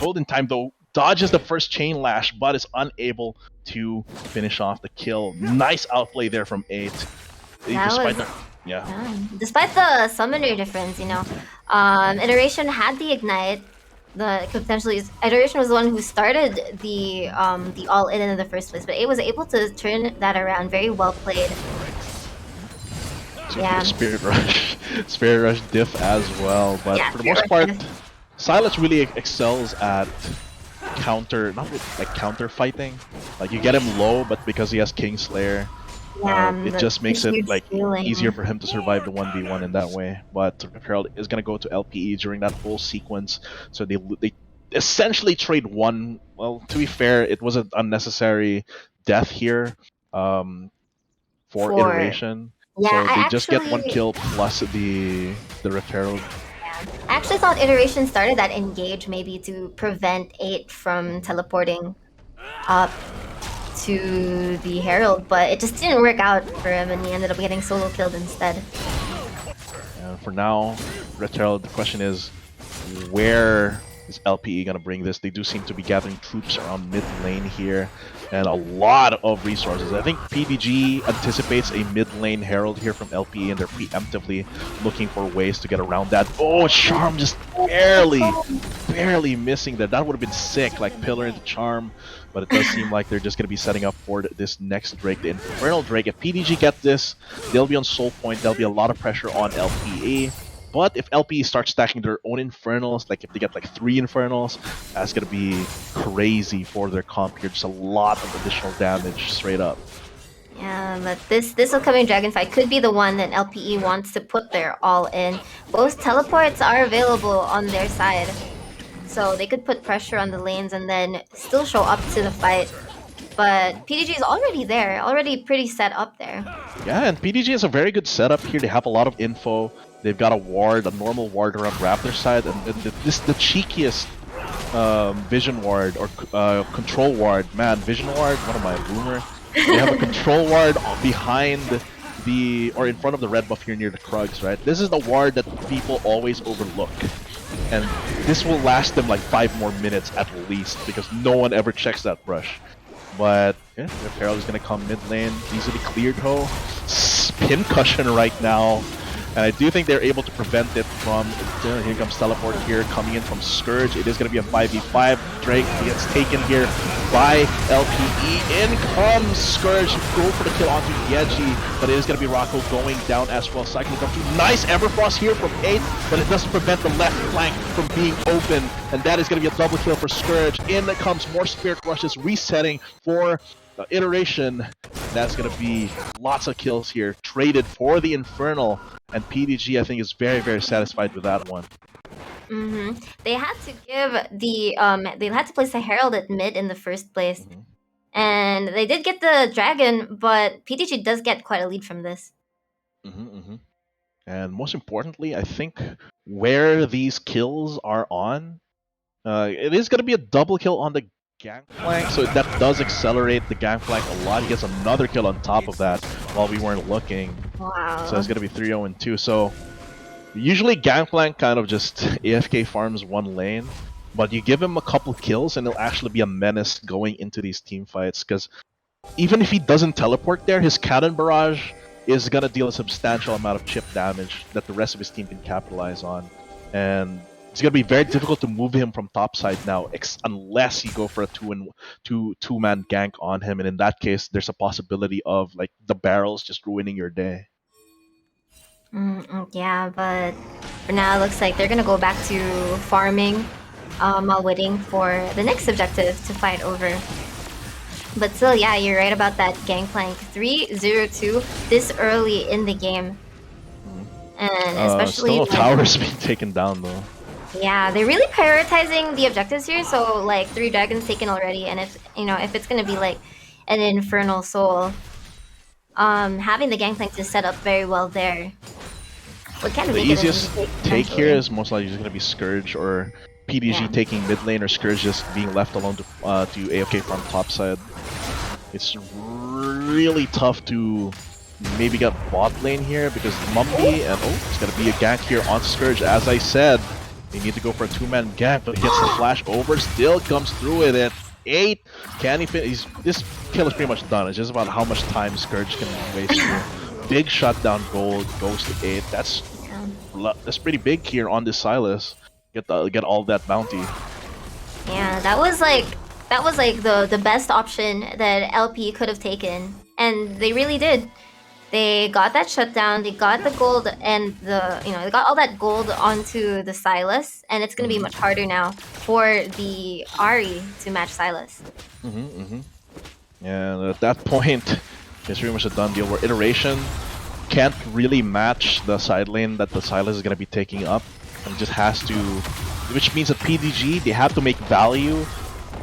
[SPEAKER 6] Golden Time, though. Dodges the first Chain Lash, but is unable to finish off the kill. Nice outplay there from 8.
[SPEAKER 5] Despite the summoner difference, Iteration had the Ignite. Iteration was the one who started the all-in the first place, but it was able to turn that around. Very well played.
[SPEAKER 6] Spirit Rush diff as well, but for the most part, Silas really excels at counter fighting. Like, you get him low, but because he has Kingslayer, it just makes it easier for him to survive the 1v1 in that way. But Herald is gonna go to LPE during that whole sequence, so they essentially trade one. Well, to be fair, it was an unnecessary death here for Iteration.
[SPEAKER 5] Yeah,
[SPEAKER 6] So
[SPEAKER 5] I
[SPEAKER 6] they just get one
[SPEAKER 5] actually
[SPEAKER 6] kill plus the Rift Herald.
[SPEAKER 5] I actually thought Iteration started that engage maybe to prevent 8 from teleporting up to the Herald, but it just didn't work out for him and he ended up getting solo killed instead.
[SPEAKER 6] And for now, Rift Herald, the question is, where is LPE going to bring this? They do seem to be gathering troops around mid lane here, and a lot of resources. I think PDG anticipates a mid lane Herald here from LPE, and they're preemptively looking for ways to get around that. Oh, Charm just barely missing there. That would have been sick, like Pillar into Charm, but it does seem like they're just going to be setting up for this next Drake, the Infernal Drake. If PDG get this, they'll be on Soul Point. There'll be a lot of pressure on LPE. But if LPE starts stacking their own Infernals, like if they get like 3 Infernals, that's going to be crazy for their comp here. Just a lot of additional damage straight up.
[SPEAKER 5] Yeah, but this upcoming dragon fight could be the one that LPE wants to put their all in. Both teleports are available on their side, so they could put pressure on the lanes and then still show up to the fight. But PDG is already there, already pretty set up there.
[SPEAKER 6] Yeah, and PDG has a very good setup here. They have a lot of info. They've got a ward, a normal ward around Raptor side, and this the cheekiest vision ward or control ward. Man, vision ward, what am I, a boomer? They have a control ward behind or in front of the red buff here near the Krugs, right? This is the ward that people always overlook. And this will last them like 5 more minutes at least, because no one ever checks that brush. But yeah, their Herald is gonna come mid lane, easily cleared though. Pincushion right now. And I do think they're able to prevent it from... here comes Teleport here, coming in from Scourge. It is going to be a 5v5. Drake gets taken here by LPE. In comes Scourge. Go for the kill onto Yeji, but it is going to be Rocco going down as well. Cycling up to nice Everfrost here from 8, but it doesn't prevent the left flank from being open. And that is going to be a double kill for Scourge. In comes more Spirit Rushes, resetting for... Iteration. That's going to be lots of kills here, traded for the Infernal, and PDG I think is very, very satisfied with that one.
[SPEAKER 5] They had to give the they had to place the Herald at mid in the first place, and they did get the Dragon, but PDG does get quite a lead from this.
[SPEAKER 6] And most importantly, I think where these kills are on, it is going to be a double kill on the Gangplank, so that does accelerate the Gangplank a lot. He gets another kill on top of that while we weren't looking.
[SPEAKER 5] Wow.
[SPEAKER 6] So it's going to be 3-0-2. So usually Gangplank kind of just AFK farms one lane, but you give him a couple kills and he'll actually be a menace going into these team fights, because even if he doesn't teleport there, his Cannon Barrage is going to deal a substantial amount of chip damage that the rest of his team can capitalize on. And it's going to be very difficult to move him from topside now, unless you go for a two-man gank on him, and in that case, there's a possibility of like the barrels just ruining your day.
[SPEAKER 5] Yeah, but for now, it looks like they're going to go back to farming while waiting for the next objective to fight over. But still, yeah, you're right about that Gangplank. 3-0-2 this early in the game. And especially...
[SPEAKER 6] still towers being taken down though.
[SPEAKER 5] Yeah, they're really prioritizing the objectives here. So like 3 dragons taken already, and if it's gonna be like an Infernal Soul, having the Gangplank to set up very well there. What kind of
[SPEAKER 6] the easiest take here is most likely just gonna be Scourge or PDG taking mid lane, or Scourge just being left alone to AFK farm topside. It's really tough to maybe get bot lane here because Mumby and it's gonna be a gank here on Scourge. As I said, they need to go for a 2-man gank, but he gets the flash over, still comes through with it. 8, can he finish? This kill is pretty much done. It's just about how much time Scourge can waste here. Big shutdown gold goes to 8. That's pretty big here on this Sylas. Get all that bounty.
[SPEAKER 5] Yeah, that was like the best option that LP could have taken, and they really did. They got that shutdown, they got the gold, and they got all that gold onto the Sylas, and it's gonna be much harder now for the Ahri to match Sylas.
[SPEAKER 6] And at that point, it's pretty much a done deal where Iteration can't really match the side lane that the Sylas is gonna be taking up, and just has to, which means that PDG, they have to make value,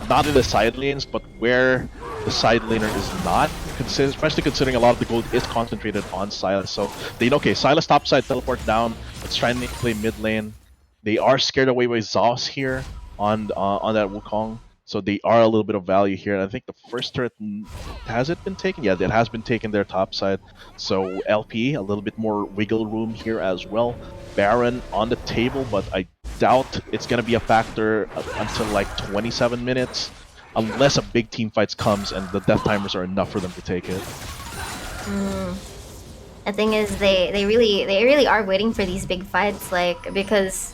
[SPEAKER 6] not in the side lanes, but where the side laner is not. especially considering a lot of the gold is concentrated on Sylas. So they know, okay, Sylas topside, teleport down. Let's try and play mid lane. They are scared away by Zos here on that Wukong. So they are a little bit of value here. And I think the first turret, has it been taken? Yeah, it has been taken their top side. So LP, a little bit more wiggle room here as well. Baron on the table, but I doubt it's going to be a factor until like 27 minutes. Unless a big team fight comes and the death timers are enough for them to take it.
[SPEAKER 5] The thing is, they really are waiting for these big fights, like because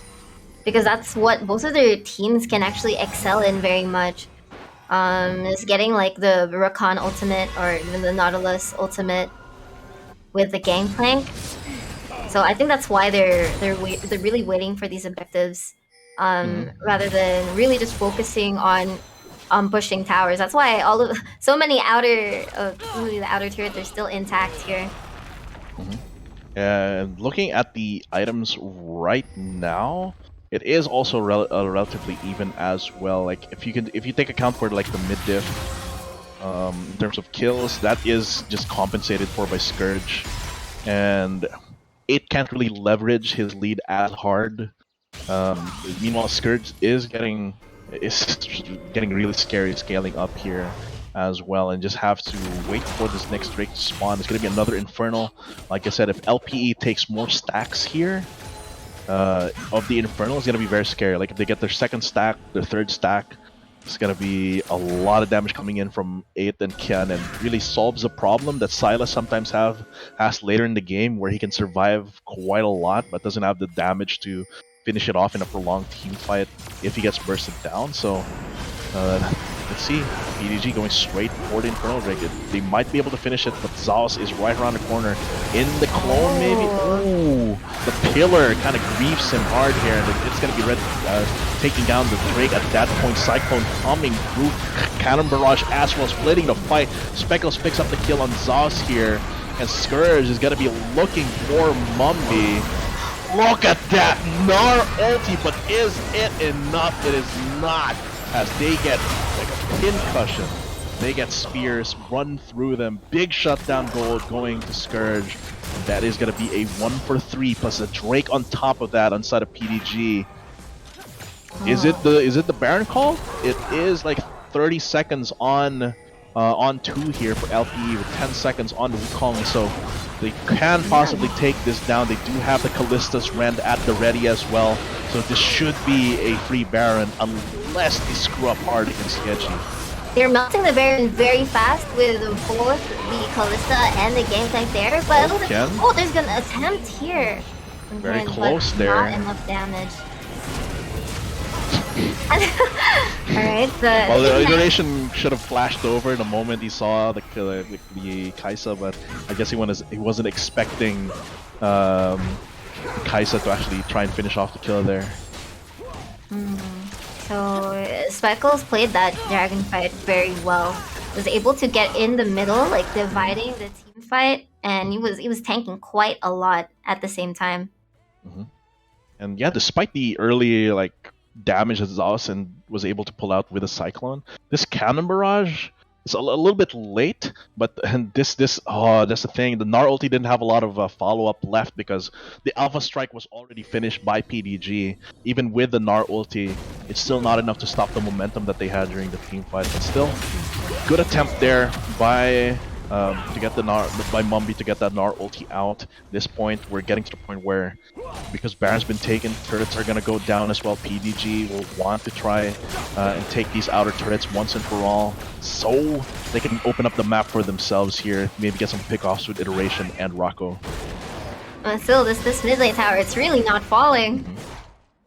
[SPEAKER 5] that's what both of their teams can actually excel in very much. Is getting like the Rakan ultimate or even the Nautilus ultimate with the Gangplank. So I think that's why they're really waiting for these objectives, rather than really just focusing on pushing towers. That's why so many the outer turrets are still intact here.
[SPEAKER 6] And looking at the items right now, it is also relatively even as well. Like if you take account for like the mid diff, in terms of kills, that is just compensated for by Scourge, and it can't really leverage his lead as hard. Meanwhile, Scourge is getting really scary scaling up here as well, and just have to wait for this next Drake to spawn. It's going to be another Infernal. Like I said, if LPE takes more stacks here of the Infernal, it's going to be very scary. Like if they get their second stack, their third stack, it's going to be a lot of damage coming in from 8 and Kian, and really solves a problem that Sylas sometimes has later in the game, where he can survive quite a lot but doesn't have the damage to finish it off in a prolonged team fight if he gets bursted down. So let's see, PDG going straight for the Infernal Drake. They might be able to finish it, but Zaos is right around the corner. In the clone, maybe? Oh, the pillar kind of grieves him hard here, and it's going to be Red taking down the Drake at that point. Cyclone coming through, Cannon Barrage as well, splitting the fight. Speckles picks up the kill on Zaos here, and Scourge is going to be looking for Mumby. Look at that! Gnar ulti, but is it enough? It is not, as they get like a pin cushion. They get spears, run through them. Big shutdown gold going to Scourge. That is going to be a 1-for-3 plus a Drake on top of that on side of PDG. Is it the Baron call? It is like 30 seconds on 2 here for LPE with 10 seconds on the Wukong, so they can possibly take this down. They do have the Callista's Rend at the ready as well, so this should be a free Baron unless they screw up hard against Sketchy.
[SPEAKER 5] They're melting the Baron very fast with both the Callista and the Gangplank there, but there's gonna attempt here.
[SPEAKER 6] Very
[SPEAKER 5] Again,
[SPEAKER 6] close
[SPEAKER 5] but
[SPEAKER 6] there.
[SPEAKER 5] Not enough damage. Alright,
[SPEAKER 6] well, the iteration should have flashed over the moment he saw the Kaisa, but I guess he wasn't expecting Kaisa to actually try and finish off the kill there.
[SPEAKER 5] So Speckles played that dragon fight very well. Was able to get in the middle, like dividing the team fight, and he was tanking quite a lot at the same time.
[SPEAKER 6] And yeah, despite the early damage that Zaos and was able to pull out with a Cyclone, this Cannon Barrage is a little bit late, but that's the thing. The Gnar ulti didn't have a lot of follow-up left because the Alpha Strike was already finished by PDG. Even with the Gnar ulti, it's still not enough to stop the momentum that they had during the team fight. But still, good attempt there by Mumby to get that Gnar ulti out. At this point, we're getting to the point where, because Baron's been taken, turrets are going to go down as well. PDG will want to try and take these outer turrets once and for all, so they can open up the map for themselves here. Maybe get some pickoffs with Iteration and Rocco.
[SPEAKER 5] Still, this mid lane tower, it's really not falling.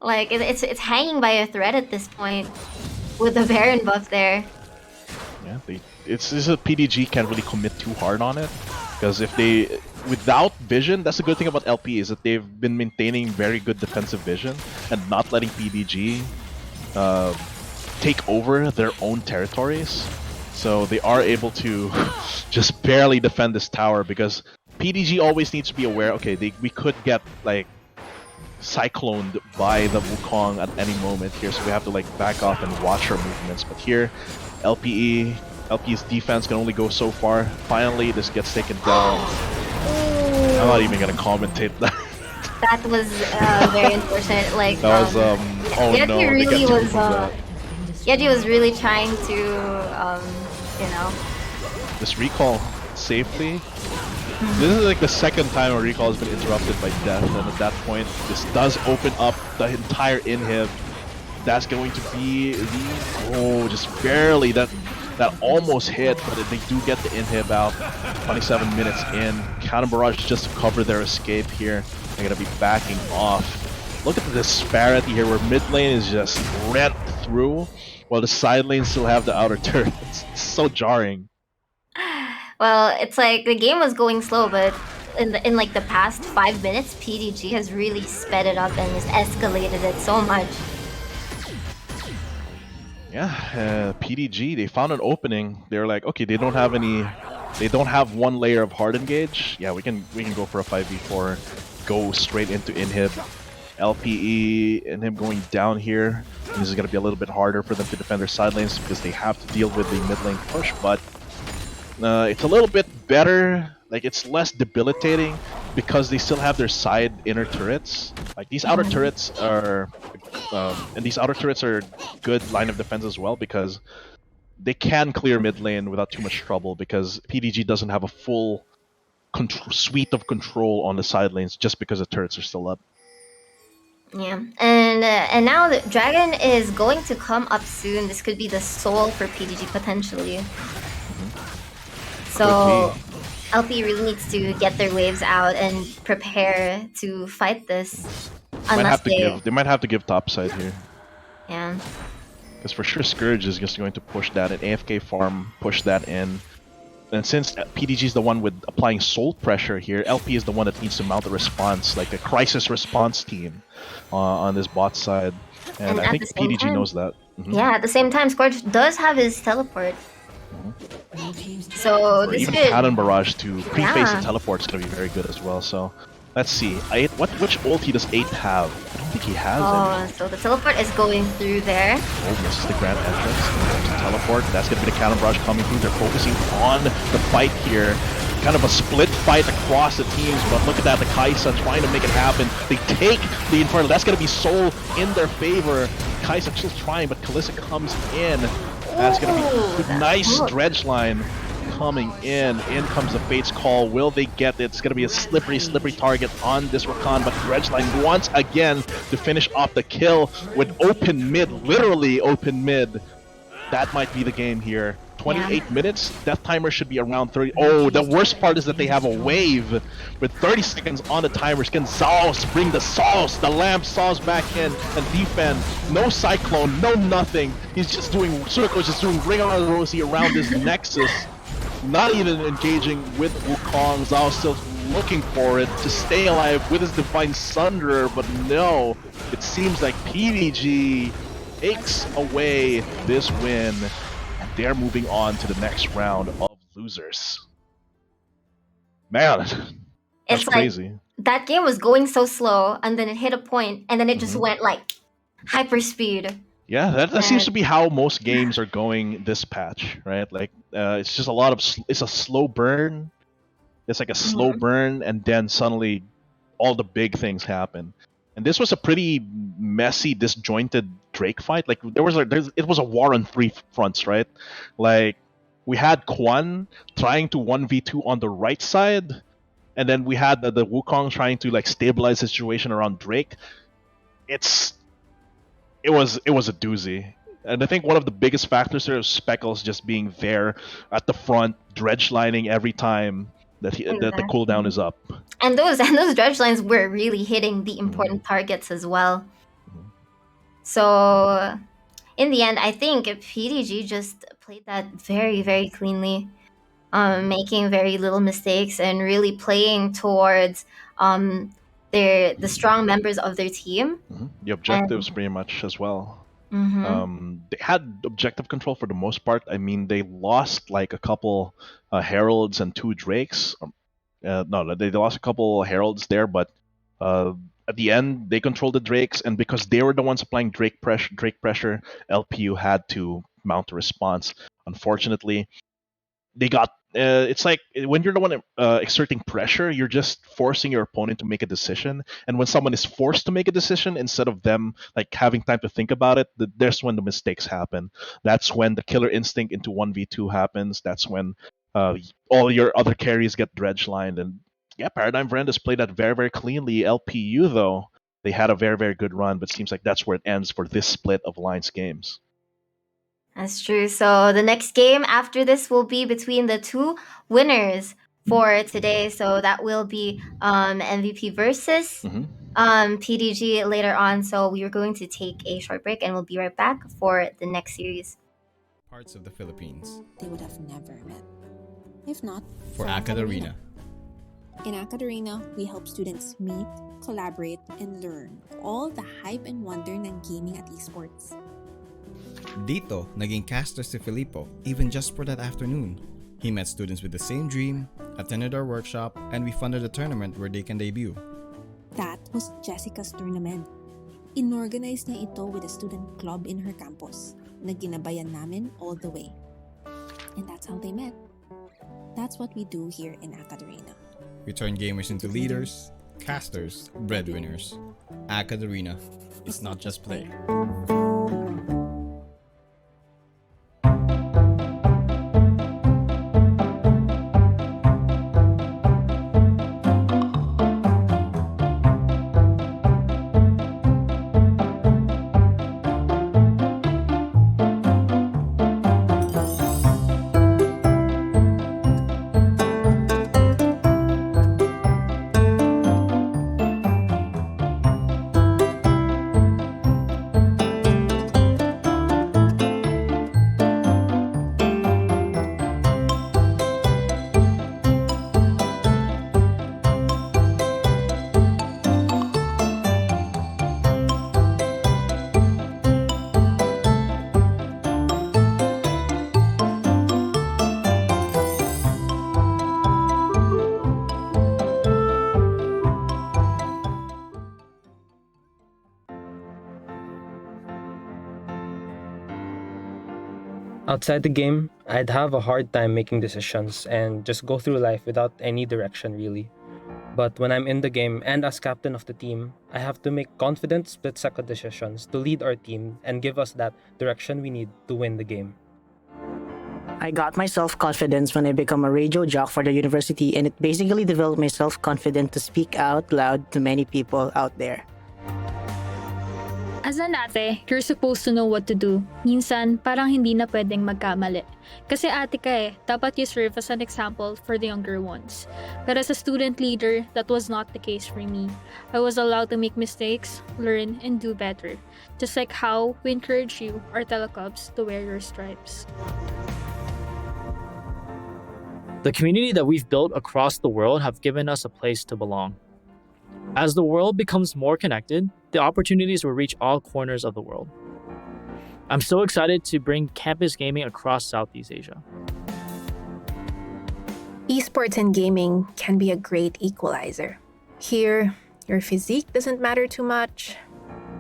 [SPEAKER 5] Like it's hanging by a thread at this point with the Baron buff there.
[SPEAKER 6] Yeah, it's a PDG can't really commit too hard on it, because if they without vision, that's the good thing about LP, is that they've been maintaining very good defensive vision and not letting PDG take over their own territories. So they are able to just barely defend this tower, because PDG always needs to be aware, okay, we could get cycloned by the Wukong at any moment here, so we have to back off and watch our movements. But here, LPE LP's defense can only go so far. Finally, this gets taken down. I'm not even gonna commentate that.
[SPEAKER 5] That was very unfortunate. Like,
[SPEAKER 6] That was oh
[SPEAKER 5] Yeji
[SPEAKER 6] no, they
[SPEAKER 5] really
[SPEAKER 6] get two
[SPEAKER 5] was,
[SPEAKER 6] from that.
[SPEAKER 5] Yeji was really trying to, you know.
[SPEAKER 6] This recall safely. This is like the second time a recall has been interrupted by death, and at that point, this does open up the entire inhib. That's going to be the just barely that almost hit, but they do get the inhib out. 27 minutes in, Cannon Barrage just to cover their escape here. They're gonna be backing off. Look at the disparity here, where mid lane is just rent through, while the side lanes still have the outer turret. It's so jarring.
[SPEAKER 5] Well, it's like the game was going slow, but in like the past 5 minutes, PDG has really sped it up and just escalated it so much.
[SPEAKER 6] Yeah, PDG, they found an opening. They're like, okay, they don't have one layer of hard engage. Yeah, we can go for a 5v4, go straight into inhib. LPE and him going down here. And this is going to be a little bit harder for them to defend their side lanes because they have to deal with the mid lane push, but it's a little bit better. Like, it's less debilitating because they still have their side inner turrets. Like, these outer turrets are and these outer turrets are good line of defense as well, because they can clear mid lane without too much trouble, because PDG doesn't have a full suite of control on the side lanes just because the turrets are still up.
[SPEAKER 5] Yeah, and now the Dragon is going to come up soon. This could be the soul for PDG potentially. So LP really needs to get their waves out and prepare to fight this. Unless
[SPEAKER 6] they might have to give topside here.
[SPEAKER 5] Yeah.
[SPEAKER 6] Because for sure Scourge is just going to push that, and AFK farm push that in. And since PDG is the one with applying soul pressure here, LP is the one that needs to mount a response, like a crisis response team on this bot side. And I think PDG knows that.
[SPEAKER 5] Yeah, at the same time, Scourge does have his teleport. So
[SPEAKER 6] or
[SPEAKER 5] this
[SPEAKER 6] even
[SPEAKER 5] could...
[SPEAKER 6] Cannon Barrage to pre-phase the teleport is going to be very good as well. So let's see. Which ulti does 8 have? I don't think he has any.
[SPEAKER 5] So the teleport is going through there.
[SPEAKER 6] Oh, this is the grand entrance. There's the teleport. That's going to be the Cannon Barrage coming through. They're focusing on the fight here. Kind of a split fight across the teams, but look at that. The Kaisa trying to make it happen. They take the Inferno. That's going to be Soul in their favor. Kaisa still trying, but Kalista comes in. That's going to be a nice dredge line coming in. In comes the Fate's Call. Will they get it? It's going to be a slippery target on this Rakan, but dredge line once again to finish off the kill with open mid, literally open mid. That might be the game here. 28 minutes, death timer should be around 30. Oh, the worst part is that they have a wave with 30 seconds on the timers. Can Zaos bring the sauce? The lamp sauce back in and defend. No Cyclone, no nothing. He's just doing, Circo's just doing Ring on Rosie around this Nexus. Not even engaging with Wukong. Zaos still looking for it to stay alive with his Divine Sunderer, but no. It seems like PDG takes away this win. They're moving on to the next round of losers. Man, that's crazy.
[SPEAKER 5] Like, that game was going so slow, and then it hit a point, and then it just went like hyper speed.
[SPEAKER 6] Yeah, that seems to be how most games are going this patch, right? Like, it's just a lot of it's a slow burn. It's like a slow burn, and then suddenly all the big things happen. And this was a pretty messy, disjointed Drake fight. Like, it was a war on 3 fronts, right? Like, we had Quan trying to 1v2 on the right side, and then we had the Wukong trying to like stabilize the situation around Drake. It was a doozy. And I think one of the biggest factors there is Speckles just being there at the front, dredge lining every time that the cooldown is up.
[SPEAKER 5] And those dredge lines were really hitting the important targets as well. So in the end, I think PDG just played that very, very cleanly, making very little mistakes and really playing towards the strong members of their team.
[SPEAKER 6] The objectives pretty much as well. They had objective control for the most part. I mean, they lost like a couple Heralds and 2 Drakes. No, they lost a couple Heralds there, but at the end, they controlled the Drakes, and because they were the ones applying Drake pressure, LPU had to mount a response. Unfortunately, they got. It's like when you're the one exerting pressure, you're just forcing your opponent to make a decision. And when someone is forced to make a decision instead of them like having time to think about it, there's when the mistakes happen. That's when the killer instinct into 1v2 happens. That's when all your other carries get dredge lined. And yeah, Paradigm Verandas played that very, very cleanly. LPU, though, they had a very, very good run, but seems like that's where it ends for this split of Alliance games.
[SPEAKER 5] That's true. So the next game after this will be between the two winners for today. So that will be MVP versus PDG later on. So we are going to take a short break and we'll be right back for the next series.
[SPEAKER 7] Parts of the Philippines.
[SPEAKER 8] They would have never met. If not
[SPEAKER 7] For AcadArena.
[SPEAKER 8] In AcadArena, we help students meet, collaborate, and learn all the hype and wonder ng gaming at esports.
[SPEAKER 7] Dito, naging caster si Filippo, even just for that afternoon. He met students with the same dream, attended our workshop, and we funded a tournament where they can debut.
[SPEAKER 8] That was Jessica's tournament. Inorganize niya ito with a student club in her campus na ginabayan namin all the way. And that's how they met. That's what we do here in AcadArena.
[SPEAKER 7] We turn gamers into leaders, casters, breadwinners. AcadArena, it's not just play.
[SPEAKER 9] Outside the game, I'd have a hard time making decisions and just go through life without any direction really. But when I'm in the game and as captain of the team, I have to make confident split-second decisions to lead our team and give us that direction we need to win the game.
[SPEAKER 10] I got my self-confidence when I become a radio jock for the university, and it basically developed my self-confidence to speak out loud to many people out there.
[SPEAKER 11] As an ate, you're supposed to know what to do. Minsan, parang hindi na pwedeng magkamali. Kasi ate ka eh, dapat you serve as an example for the younger ones. But as a student leader, that was not the case for me. I was allowed to make mistakes, learn, and do better. Just like how we encourage you, our telecubs, to wear your stripes.
[SPEAKER 12] The community that we've built across the world have given us a place to belong. As the world becomes more connected, the opportunities will reach all corners of the world. I'm so excited to bring campus gaming across Southeast Asia.
[SPEAKER 13] Esports and gaming can be a great equalizer. Here, your physique doesn't matter too much.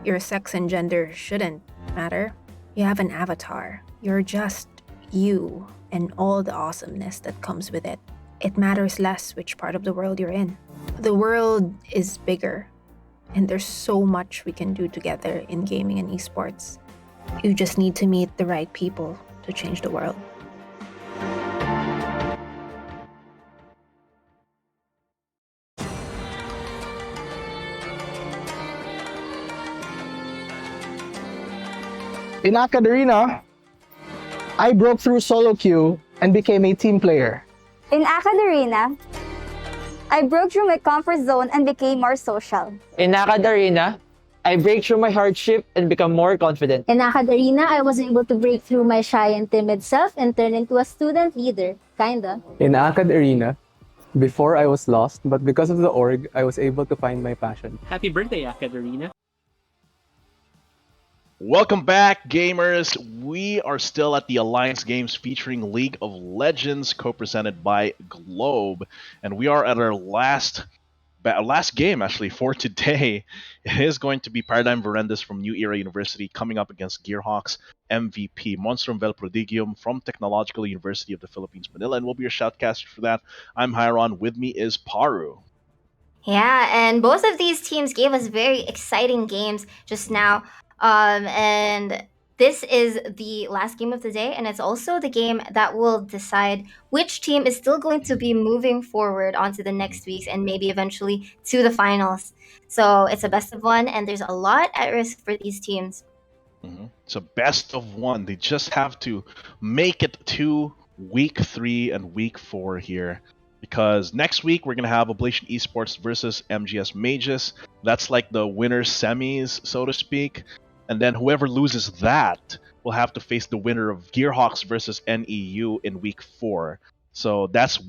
[SPEAKER 13] Your sex and gender shouldn't matter. You have an avatar. You're just you and all the awesomeness that comes with it. It matters less which part of the world you're in. The world is bigger, and there's so much we can do together in gaming and esports. You just need to meet the right people to change the world.
[SPEAKER 14] In AcadArena, I broke through solo queue and became a team player.
[SPEAKER 15] In AcadArena, I broke through my comfort zone and became more social.
[SPEAKER 16] In AcadArena, I break through my hardship and become more confident.
[SPEAKER 15] In AcadArena, I was able to break through my shy and timid self and turn into a student leader, kinda.
[SPEAKER 17] In AcadArena, before I was lost, but because of the org, I was able to find my passion.
[SPEAKER 18] Happy birthday, AcadArena.
[SPEAKER 6] Welcome back, gamers. We are still at the Alliance Games featuring League of Legends, co-presented by Globe. And we are at our last last game actually for today is going to be Paradigm Verendas from New Era University coming up against Gearhawks MVP Monstrum Vel Prodigium from Technological University of the Philippines, Manila, and we'll be your shoutcaster for that. I'm Hyron. With me is Paru.
[SPEAKER 5] Yeah, and both of these teams gave us very exciting games just now. And this is the last game of the day, and it's also the game that will decide which team is still going to be moving forward onto the next weeks and maybe eventually to the finals. So it's a best of one, and there's a lot at risk for these teams.
[SPEAKER 6] It's a best of one. They just have to make it to week 3 and week 4 here. Because next week we're going to have Ablation Esports versus MGS Mages. That's like the winner's semis, so to speak. And then whoever loses that will have to face the winner of Gearhawks versus NEU in week 4. So that's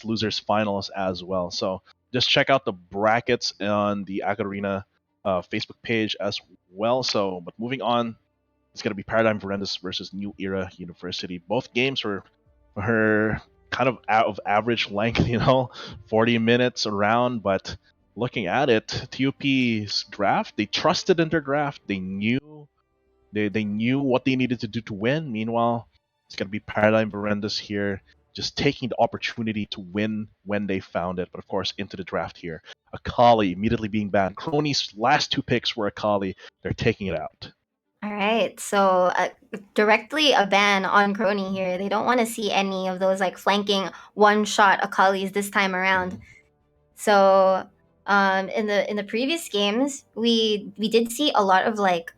[SPEAKER 6] losers finals as well. So just check out the brackets on the AcadArena Facebook page as well. So, but moving on, it's going to be Paradigm Verendas versus New Era University. Both games were kind of out of average length, 40 minutes around. But looking at it, TUP's draft, they trusted in their draft. They knew what they needed to do to win. Meanwhile, it's going to be Paradigm Verendas here, just taking the opportunity to win when they found it. But of course, into the draft here. Akali immediately being banned. Crony's last 2 picks were Akali. They're taking it out.
[SPEAKER 5] All right, so directly a ban on Crony here. They don't want to see any of those like flanking one-shot Akalis this time around. So in the previous games, we did see a lot of like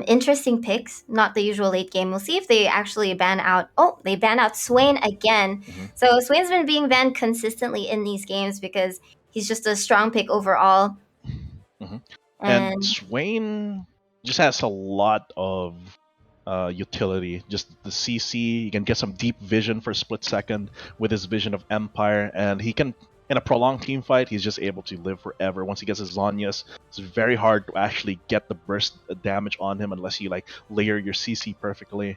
[SPEAKER 5] interesting picks, not the usual late game. We'll see if they actually ban out. Oh, they ban out Swain again. So Swain's been being banned consistently in these games because he's just a strong pick overall.
[SPEAKER 6] And Swain just has a lot of utility. Just the CC, you can get some deep vision for a split second with his vision of Empire, and he can, in a prolonged team fight, he's just able to live forever. Once he gets his Zhonya's, it's very hard to actually get the burst damage on him unless you like layer your CC perfectly.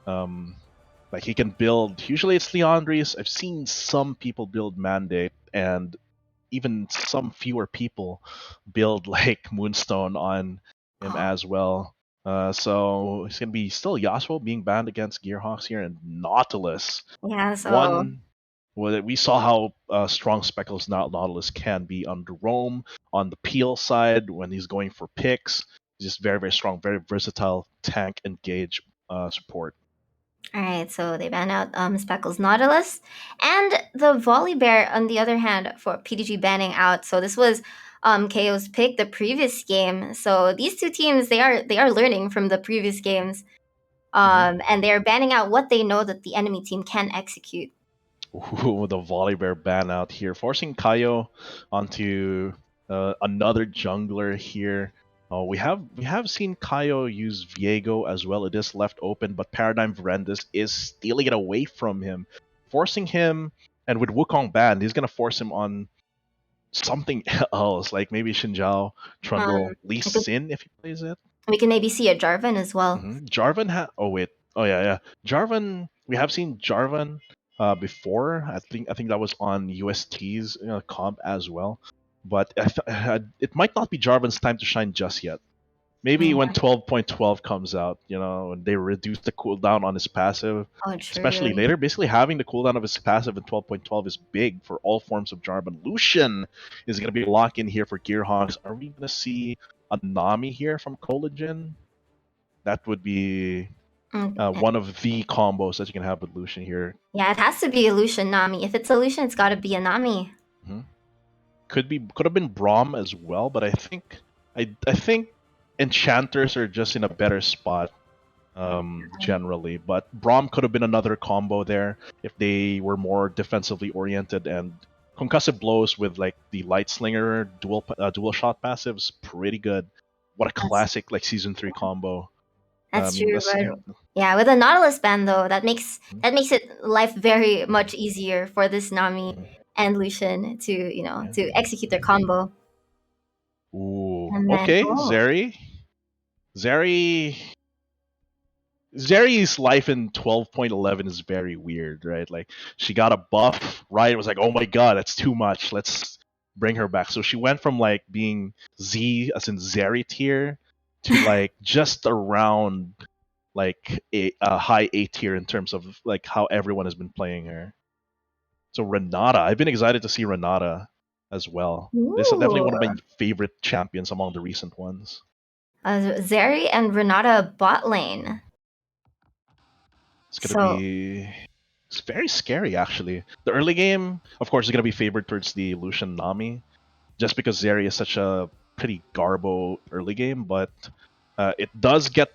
[SPEAKER 6] Like he can build, usually it's Leandri's. I've seen some people build Mandate, and even some fewer people build like Moonstone on him as well. So it's gonna be still Yasuo being banned against Gearhawks here, and Nautilus.
[SPEAKER 5] Yeah, so
[SPEAKER 6] We saw how strong Speckles Nautilus can be on the roam, on the peel side when he's going for picks. He's just very, very strong, very versatile tank engage support.
[SPEAKER 5] All right, so they ban out Speckles Nautilus, and the Volibear on the other hand for PDG banning out. So this was KO's pick the previous game. So these two teams they are learning from the previous games, and they're banning out what they know that the enemy team can execute.
[SPEAKER 6] Ooh, the Volibear ban out here, forcing Kaio onto another jungler here. We have seen Kaio use Viego as well. It is left open, but Paradigm Verendas is stealing it away from him, forcing him. And with Wukong banned, he's gonna force him on something else, like maybe Xinjiao, Trundle, Lee Sin if he plays it.
[SPEAKER 5] We can maybe see a Jarvan as well.
[SPEAKER 6] Jarvan Jarvan. We have seen Jarvan before. I think that was on UST's comp as well. But it might not be Jarvan's time to shine just yet. Maybe when 12.12 comes out, when they reduce the cooldown on his passive, especially later. Basically, having the cooldown of his passive in 12.12 is big for all forms of Jarvan. Lucian is going to be locked in here for Gearhawks. Are we going to see a Nami here from Collagen? That would be one of the combos that you can have with Lucian here.
[SPEAKER 5] Yeah, it has to be a Lucian Nami. If it's a Lucian, it's got to be a Nami.
[SPEAKER 6] Could have been Braum as well, but I think Enchanters are just in a better spot generally. But Braum could have been another combo there if they were more defensively oriented, and concussive blows with like the Light Slinger dual shot passives pretty good. What a classic like season 3 combo.
[SPEAKER 5] That's true. Yeah, with a Nautilus ban though, that makes it life very much easier for this Nami and Lucian to to execute their combo.
[SPEAKER 6] Ooh,
[SPEAKER 5] Then,
[SPEAKER 6] okay, Zeri's life in 12.11 is very weird, right? Like she got a buff, Riot was like, "Oh my god, that's too much. Let's bring her back. So she went from like being Z as in Zeri tier to like just around like a high A tier in terms of like how everyone has been playing her. So Renata, I've been excited to see Renata as well. This is definitely
[SPEAKER 5] Ooh.
[SPEAKER 6] one of my favorite champions among the recent ones.
[SPEAKER 5] Zeri and Renata bot lane.
[SPEAKER 6] It's gonna
[SPEAKER 5] So
[SPEAKER 6] be it's very scary actually. The early game, of course, is gonna be favored towards the Lucian Nami, just because Zeri is such a pretty garbo early game, but it does get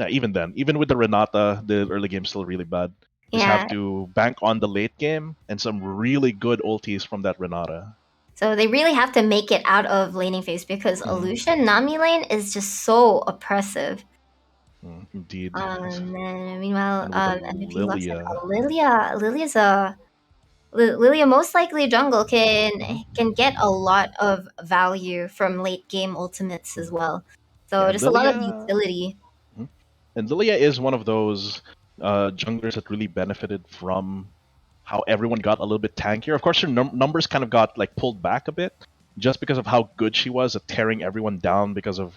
[SPEAKER 6] even then, even with the Renata, the early game is still really bad. Just
[SPEAKER 5] yeah.
[SPEAKER 6] have to bank on the late game and some really good ultis from that Renata.
[SPEAKER 5] So they really have to make it out of laning phase because Illusion Nami lane is just so oppressive.
[SPEAKER 6] Indeed.
[SPEAKER 5] And meanwhile,
[SPEAKER 6] And with the
[SPEAKER 5] MVP looks like
[SPEAKER 6] Lilia.
[SPEAKER 5] Lilia most likely jungle can get a lot of value from late game ultimates as well. So
[SPEAKER 6] Yeah,
[SPEAKER 5] just a lot of
[SPEAKER 6] Lilia
[SPEAKER 5] utility.
[SPEAKER 6] and Lilia is one of those junglers that really benefited from how everyone got a little bit tankier. Of course, her numbers kind of got like pulled back a bit, just because of how good she was at tearing everyone down. Because of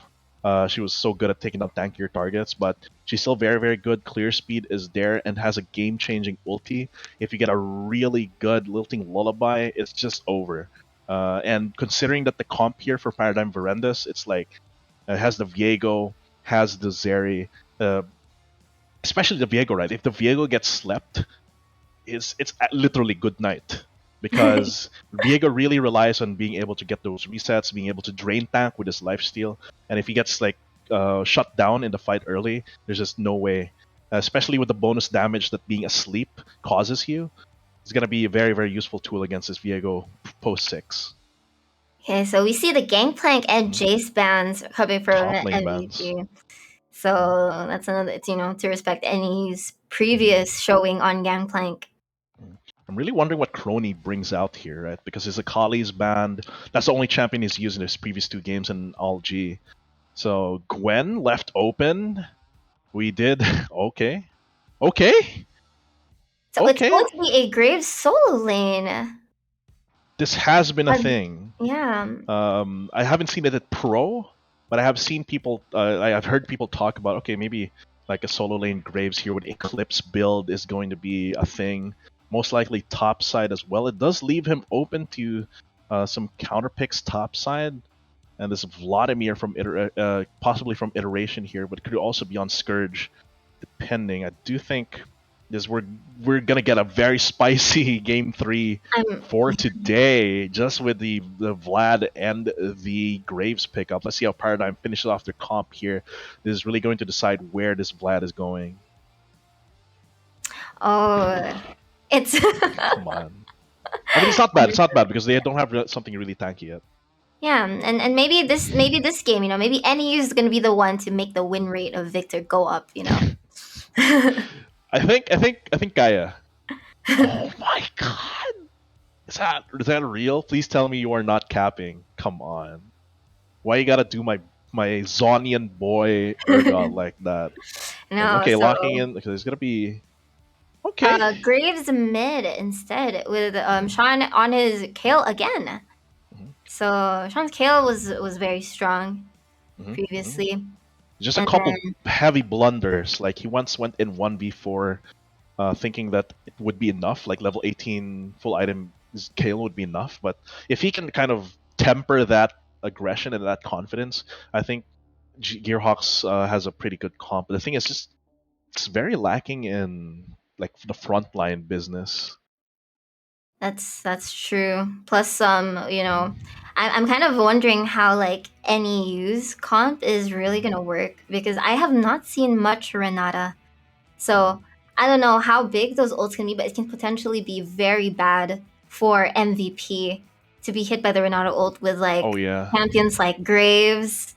[SPEAKER 6] she was so good at taking down tankier targets, but she's still very, very good. Clear speed is there and has a game-changing ulti. If you get a really good lilting lullaby, it's just over. And considering that the comp here for Paradigm Verandas, it's like it has the Viego, has the Zeri, especially the Viego, right? If the Viego gets slept, it's literally good night, because Viego really relies on being able to get those resets, being able to drain tank with his lifesteal, and if he gets like shut down in the fight early, there's just no way. Especially with the bonus damage that being asleep causes you, it's gonna be a very, very useful tool against this Viego post 6.
[SPEAKER 5] Okay, so we see the Gangplank and Jace bans coming from
[SPEAKER 6] Top lane
[SPEAKER 5] MVP. So that's another, it's, to respect NE's previous showing on Gangplank.
[SPEAKER 6] I'm really wondering what Crony brings out here, right? Because his Akali's banned. That's the only champion he's used in his previous 2 games in All G. So Gwen left open. We did okay. Okay.
[SPEAKER 5] So it's going to be a Graves solo lane.
[SPEAKER 6] This has been a thing.
[SPEAKER 5] Yeah.
[SPEAKER 6] I haven't seen it at Pro, but I have seen people. I've heard people talk about maybe like a solo lane Graves here with Eclipse build is going to be a thing. Most likely top side as well. It does leave him open to some counter picks top side. And this Vladimir from possibly from Iteration here, but it could also be on Scourge, depending. I do think we're gonna get a very spicy game 3 for today, just with the Vlad and the Graves pickup. Let's see how Paradigm finishes off their comp here. This is really going to decide where this Vlad is going.
[SPEAKER 5] Oh, it's
[SPEAKER 6] come on. I mean, it's not bad. It's not bad because they don't have something really tanky yet.
[SPEAKER 5] Yeah, and maybe this game, maybe NEU is gonna be the one to make the win rate of Victor go up.
[SPEAKER 6] I think Gaia. Oh my god! Is that real? Please tell me you are not capping. Come on. Why you gotta do my Zonian boy Urgot like that?
[SPEAKER 5] No,
[SPEAKER 6] okay,
[SPEAKER 5] so,
[SPEAKER 6] locking in because it's gonna be okay.
[SPEAKER 5] Graves mid instead with Sean on his Kale again. So Sean's Kale was very strong previously.
[SPEAKER 6] Just a couple heavy blunders. Like he once went in 1v4 thinking that it would be enough, like level 18 full item Kale would be enough. But if he can kind of temper that aggression and that confidence, I think Gearhawks has a pretty good comp. But the thing is, just it's very lacking in like the frontline business.
[SPEAKER 5] That's true. Plus, I'm kind of wondering how like NEU's comp is really gonna work because I have not seen much Renata. So I don't know how big those ults can be, but it can potentially be very bad for MVP to be hit by the Renata ult with like champions like Graves,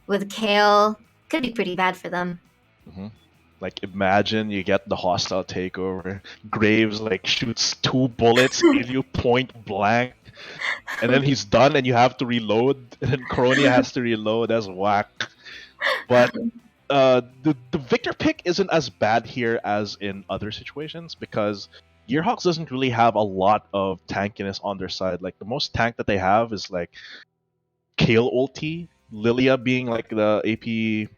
[SPEAKER 5] with Kale. Could be pretty bad for them.
[SPEAKER 6] Like imagine you get the hostile takeover. Graves like shoots 2 bullets in you point blank, and then he's done, and you have to reload. And then Cronia has to reload. That's whack. But the Victor pick isn't as bad here as in other situations because Gearhawks doesn't really have a lot of tankiness on their side. Like the most tank that they have is like Kale ulti, Lilia being like the AP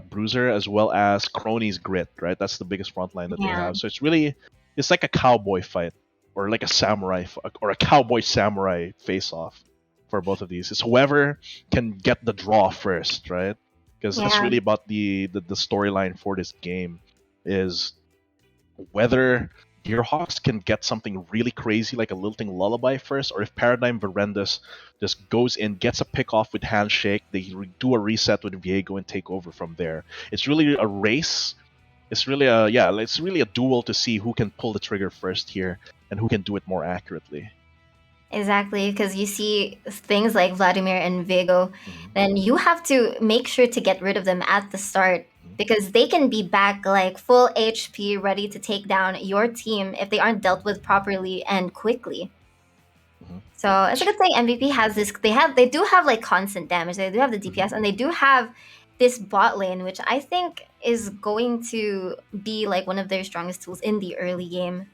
[SPEAKER 6] bruiser, as well as Crony's Grit, right? That's the biggest front line that they
[SPEAKER 5] Yeah.
[SPEAKER 6] have. So it's like a cowboy fight, or like a samurai, or a cowboy samurai face off for both of these. It's whoever can get the draw first, right? Because that's
[SPEAKER 5] Yeah.
[SPEAKER 6] really about the storyline for this game, is whether Gearhawks can get something really crazy like a lilting lullaby first, or if Paradigm Verendus just goes in, gets a pick off with Handshake, they do a reset with Viego and take over from there. It's really a race. It's really a duel to see who can pull the trigger first here and who can do it more accurately.
[SPEAKER 5] Exactly, because you see things like Vladimir and Vigo, then you have to make sure to get rid of them at the start because they can be back like full HP, ready to take down your team if they aren't dealt with properly and quickly. So it's a good thing MVP has this. They do have like constant damage. They do have the DPS, and they do have this bot lane, which I think is going to be like one of their strongest tools in the early game,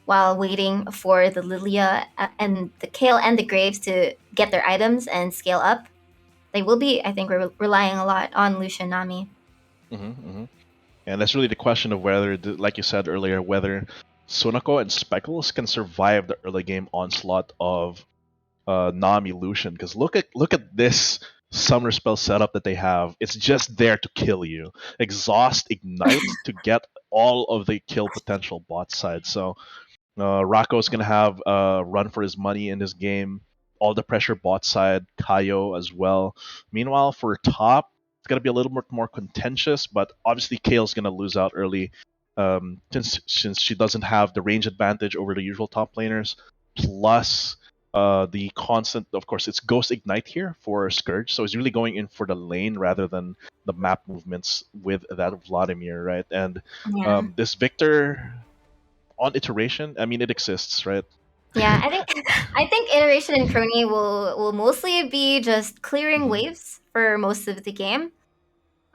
[SPEAKER 5] while waiting for the Lilia and the Kale and the Graves to get their items and scale up. They will be, I think, relying a lot on Lucian Nami.
[SPEAKER 6] And that's really the question of whether, like you said earlier, whether Sunako and Speckles can survive the early game onslaught of Nami Lucian. Because look at this summer spell setup that they have. It's just there to kill you. Exhaust, ignite to get all of the kill potential bot side. So Rocco's gonna have run for his money in this game. All the pressure bot side, Kaio as well. Meanwhile, for top, it's gonna be a little bit more contentious, but obviously Kale's gonna lose out early, since she doesn't have the range advantage over the usual top laners. Plus, the constant, of course, it's Ghost Ignite here for Scourge, so he's really going in for the lane rather than the map movements with that of Vladimir, right? And
[SPEAKER 5] Yeah.
[SPEAKER 6] this Victor on iteration, I mean, it exists, right?
[SPEAKER 5] Yeah, I think iteration and crony will mostly be just clearing waves for most of the game.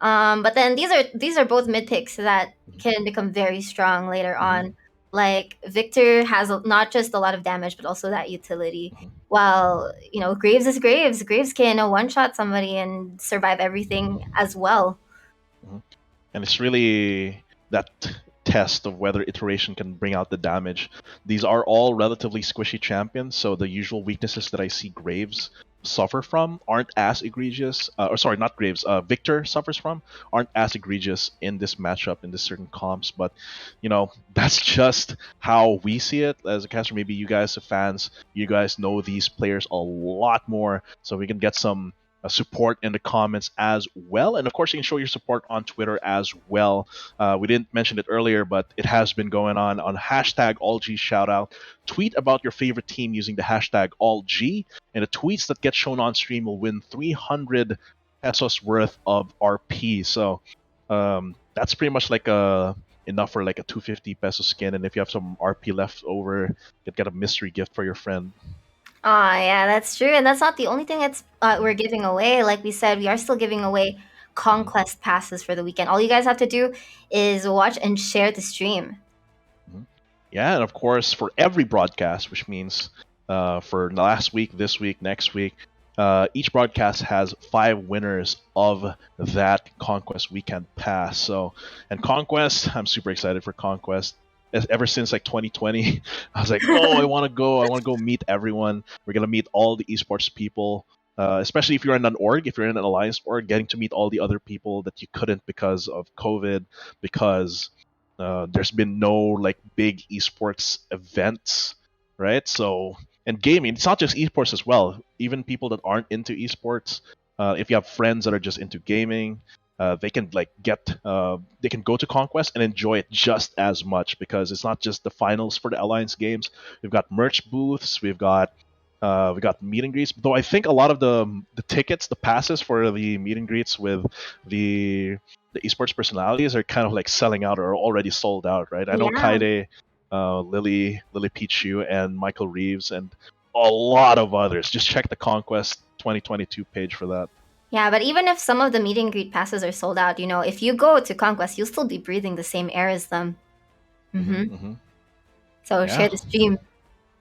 [SPEAKER 5] But then these are both mid picks that can become very strong later on. Like Victor has not just a lot of damage, but also that utility. While Graves is Graves. Graves can one shot somebody and survive everything as well.
[SPEAKER 6] And it's really that test of whether iteration can bring out the damage. These are all relatively squishy champions, so the usual weaknesses that I see Graves suffer from aren't as egregious. Or sorry, not Graves. Victor suffers from aren't as egregious in this matchup in this certain comps. But that's just how we see it as a caster. Maybe you guys, as fans, you guys know these players a lot more, so we can get some support in the comments as well. And of course, you can show your support on Twitter as well. We didn't mention it earlier, but it has been going on hashtag AllG Tweet about your favorite team using the hashtag AllG, and the tweets that get shown on stream will win 300 pesos worth of RP. So that's pretty much like enough for like a 250 peso skin, and if you have some RP left over, you can get a mystery gift for your friend.
[SPEAKER 5] Ah, yeah, that's true. And that's not the only thing that's we're giving away. Like we said, we are still giving away conquest passes for the weekend. All you guys have to do is watch and share the stream.
[SPEAKER 6] Yeah, and of course, for every broadcast, which means for last week, this week, next week, each broadcast has 5 winners of that Conquest Weekend Pass. So, and Conquest, I'm super excited for Conquest. Ever since like 2020, I was like, oh, I want to go meet everyone. We're gonna meet all the esports people, especially if you're in an org, if you're in an alliance org, getting to meet all the other people that you couldn't because of COVID, because there's been no like big esports events, right? So, and gaming, it's not just esports as well. Even people that aren't into esports, if you have friends that are just into gaming, they can they can go to Conquest and enjoy it just as much, because it's not just the finals for the Alliance games. We've got merch booths, we got meet and greets. Though I think a lot of the tickets, the passes for the meet and greets with the esports personalities are kind of like selling out or already sold out, right? I know
[SPEAKER 5] Yeah.
[SPEAKER 6] Kaide, Lily Pichu, and Michael Reeves, and a lot of others. Just check the Conquest 2022 page for that.
[SPEAKER 5] Yeah, but even if some of the meet and greet passes are sold out, if you go to Conquest, you'll still be breathing the same air as them. So share the stream.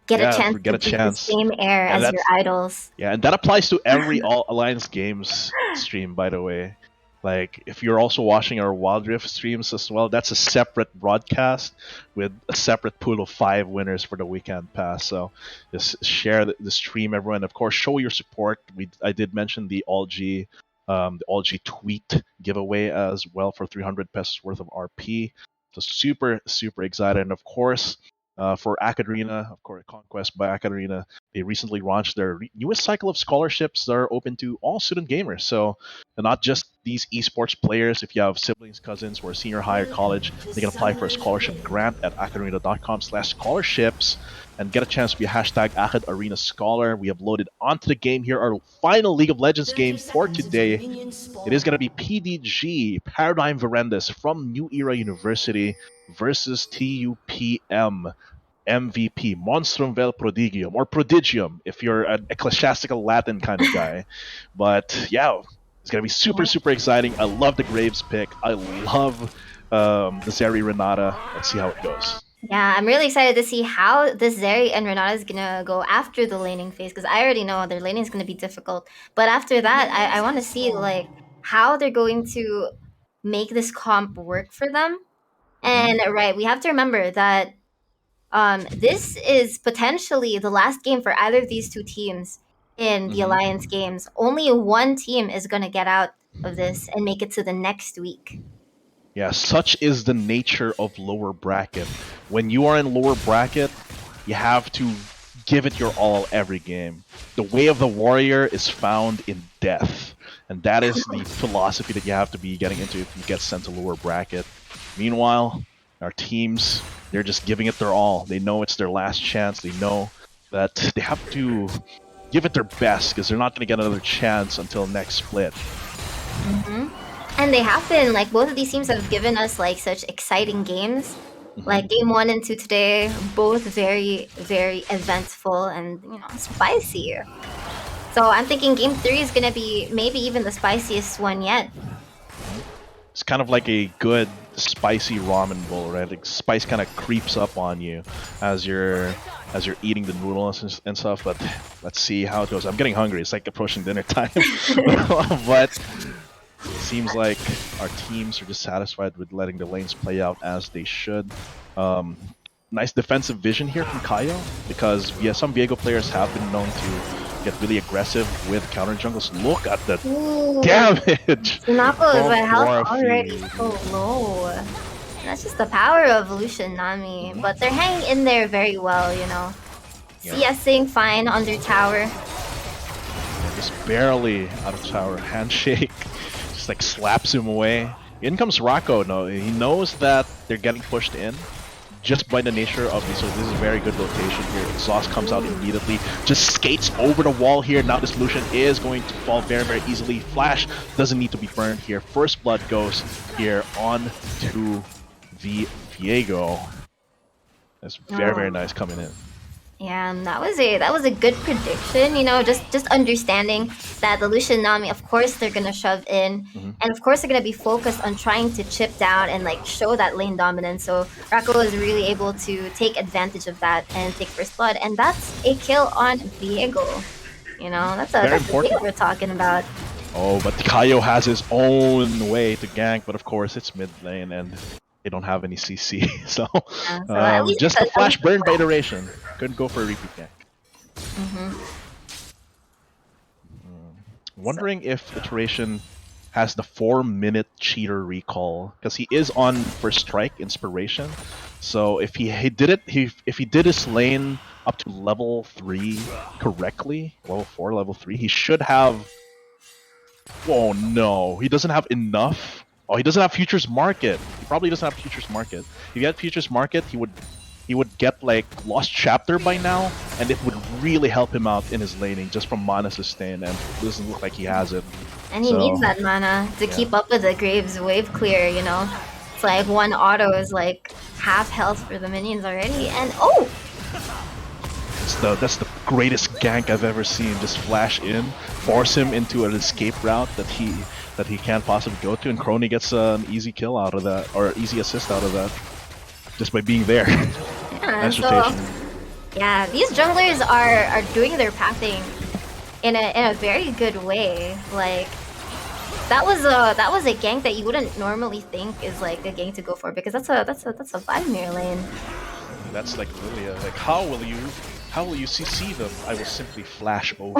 [SPEAKER 5] Get a chance
[SPEAKER 6] get
[SPEAKER 5] to
[SPEAKER 6] a
[SPEAKER 5] breathe
[SPEAKER 6] chance.
[SPEAKER 5] the same air
[SPEAKER 6] And
[SPEAKER 5] as your idols.
[SPEAKER 6] Yeah, and that applies to every All Alliance Games stream, by the way. Like, if you're also watching our Wild Rift streams as well, that's a separate broadcast with a separate pool of 5 winners for the weekend pass. So just share the stream, everyone. Of course, show your support. I did mention the All G tweet giveaway as well for 300 pesos worth of RP. So super, super excited. And of course, for AcadArena, of course, Conquest by AcadArena, they recently launched their newest cycle of scholarships that are open to all student gamers. So not just these esports players. If you have siblings, cousins who are senior high or college, they can apply for a scholarship grant at acadarena.com/scholarships and get a chance to be a #AcadArena Scholar. We have loaded onto the game here our final League of Legends game for today. It is going to be PDG, Paradigm Verandas from New Era University versus TUPM. MVP, Monstrum vel Prodigium, or Prodigium, if you're an ecclesiastical Latin kind of guy. But yeah, it's going to be super, super exciting. I love the Graves pick. I love the Zeri Renata. Let's see how it goes.
[SPEAKER 5] Yeah, I'm really excited to see how this Zeri and Renata is gonna go after the laning phase, because I already know their laning is gonna be difficult. But after that, I want to see like how they're going to make this comp work for them. And right, we have to remember that this is potentially the last game for either of these two teams in the Alliance games. Only one team is gonna get out of this and make it to the next week.
[SPEAKER 6] Yeah, such is the nature of lower bracket. When you are in lower bracket, you have to give it your all every game. The way of the warrior is found in death. And that is the philosophy that you have to be getting into if you get sent to lower bracket. Meanwhile, our teams, they're just giving it their all. They know it's their last chance. They know that they have to give it their best because they're not going to get another chance until next split.
[SPEAKER 5] And they have been, like, both of these teams have given us like such exciting games. Like game 1 and 2 today, both very, very eventful and spicy. So I'm thinking game 3 is gonna be maybe even the spiciest one yet.
[SPEAKER 6] It's kind of like a good spicy ramen bowl, right? Like spice kind of creeps up on you as you're eating the noodles and stuff. But let's see how it goes. I'm getting hungry. It's like approaching dinner time. But it seems like our teams are just satisfied with letting the lanes play out as they should. Nice defensive vision here from Kaio, because some Viego players have been known to get really aggressive with counter jungles. Look at the damage!
[SPEAKER 5] Nako's health already so low. That's just the power of Lucian Nami. But they're hanging in there very well, CSing fine under tower.
[SPEAKER 6] Yeah, just barely out of tower. Handshake. Just like slaps him away. In comes Rocco. No, he knows that they're getting pushed in just by the nature of this. So this is a very good rotation here. Exhaust comes out immediately. Just skates over the wall here. Now this Lucian is going to fall very, very easily. Flash doesn't need to be burned here. First blood goes here on to the Viego. That's very, very nice coming in.
[SPEAKER 5] Yeah, and that was a good prediction, just understanding that the Lucian Nami, of course they're gonna shove in, and of course they're gonna be focused on trying to chip down and like show that lane dominance. So Rocco is really able to take advantage of that and take first blood, and that's a kill on Viego. That's a kill we're talking about.
[SPEAKER 6] Oh, but Kaio has his own way to gank, but of course it's mid lane and they don't have any CC, so just the flash burn by iteration. Couldn't go for a repeat gank. Wondering if iteration has the 4-minute cheater recall, because he is on first strike inspiration. So if he did it, if he did his lane up to level 3 correctly, level 4, level 3, he should have. Oh no, he doesn't have enough. Oh, he doesn't have Futures Market. He probably doesn't have Futures Market. If he had Futures Market, he would get like Lost Chapter by now, and it would really help him out in his laning just from mana sustain, and it doesn't look like he has it.
[SPEAKER 5] And he needs that mana to keep up with the Graves wave clear, It's like one auto is like half health for the minions already, and
[SPEAKER 6] that's the greatest gank I've ever seen. Just flash in, force him into an escape route that he can't possibly go to, and Crony gets an easy kill out of that, or easy assist out of that, just by being there.
[SPEAKER 5] Yeah, Yeah,
[SPEAKER 6] Nice
[SPEAKER 5] so
[SPEAKER 6] rotation.
[SPEAKER 5] yeah, these junglers are doing their pathing in a very good way. Like that was a gank that you wouldn't normally think is like a gank to go for, because that's a Vladimir lane.
[SPEAKER 6] That's like Lilia. Like, how will you CC them? I will simply flash over.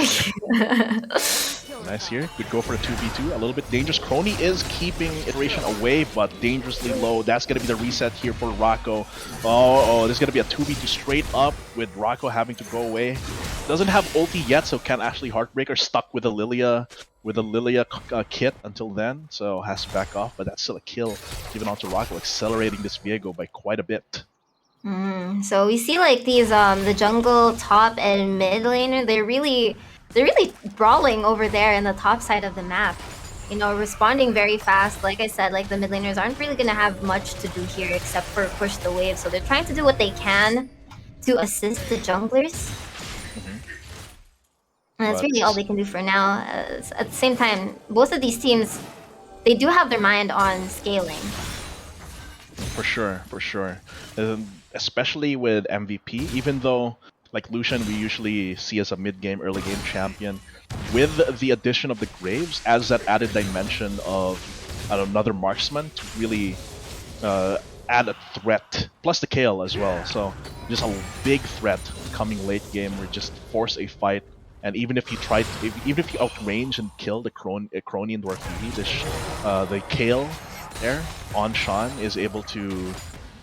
[SPEAKER 6] Nice here. Could go for a 2v2. A little bit dangerous. Crony is keeping Iteration away, but dangerously low. That's going to be the reset here for Rocco. Oh, there's going to be a 2v2 straight up with Rocco having to go away. Doesn't have ulti yet, so can't actually Heartbreaker. Stuck with a Lilia kit until then, so has to back off, but that's still a kill given onto Rocco, accelerating this Viego by quite a bit.
[SPEAKER 5] So we see like these the jungle top and mid laner, they're really brawling over there in the top side of the map. You know, responding very fast. Like I said, like the mid laners aren't really gonna have much to do here except for push the wave. So they're trying to do what they can to assist the junglers. And that's really all they can do for now. At the same time, both of these teams, they do have their mind on scaling.
[SPEAKER 6] For sure. Especially with MVP, even though like Lucian we usually see as a mid-game, early-game champion, with the addition of the Graves as that added dimension of another marksman to really add a threat, plus the Kale as well. So just a big threat coming late game where just force a fight. And even if you outrange and kill the Crony and Dwarfini, the Kale there on Sean is able to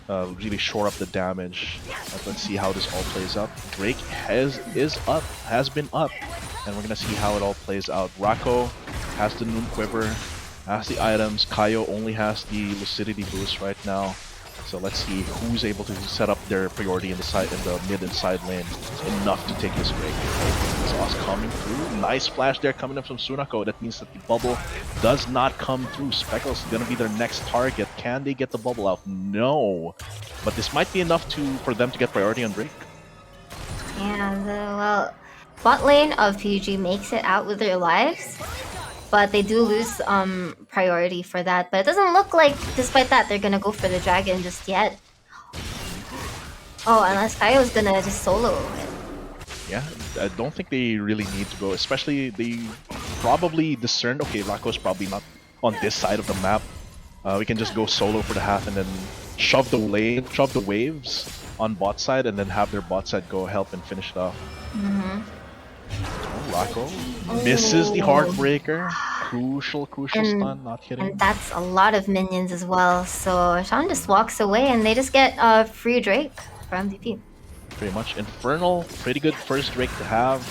[SPEAKER 6] really shore up the damage. Let's see how this all plays out. Drake has been up, and we're gonna see how it all plays out. Rocco has the Noon Quiver, has the items. Kaio only has the Lucidity boost right now. So let's see who's able to set up their priority in the mid and side lane enough to take this break. Sauce coming through. Nice flash there coming in from Sunako. That means that the bubble does not come through. Speckle's gonna be their next target. Can they get the bubble out? No. But this might be enough for them to get priority on Drake.
[SPEAKER 5] And well, bot lane of PUG makes it out with their lives, but they do lose priority for that. But it doesn't look like, despite that, they're gonna go for the dragon just yet. Oh, unless Kaio's gonna just solo it.
[SPEAKER 6] Yeah, I don't think they really need to go, especially they probably discerned, okay, Rocco's probably not on this side of the map. We can just go solo for the half and then shove the waves on bot side and then have their bot side go help and finish it off. Oh, Rocco misses the Heartbreaker. Crucial stun, not hitting.
[SPEAKER 5] And that's a lot of minions as well. So Sean just walks away and they just get a free Drake for MVP.
[SPEAKER 6] Pretty much. Infernal, pretty good first Drake to have.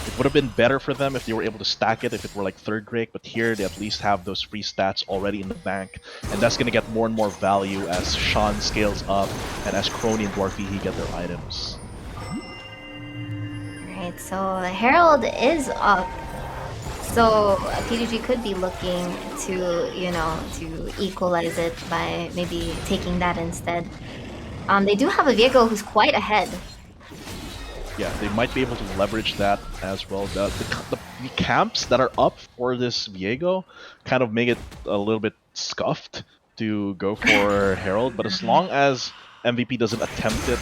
[SPEAKER 6] It would have been better for them if they were able to stack it if it were like third Drake, but here they at least have those free stats already in the bank, and that's going to get more and more value as Sean scales up and as Crony and Dwarfy get their items.
[SPEAKER 5] Alright, so Herald is up. So PDG could be looking to, to equalize it by maybe taking that instead. They do have a Viego who's quite ahead.
[SPEAKER 6] Yeah, they might be able to leverage that as well. The camps that are up for this Viego kind of make it a little bit scuffed to go for Herald, but as long as MVP doesn't attempt it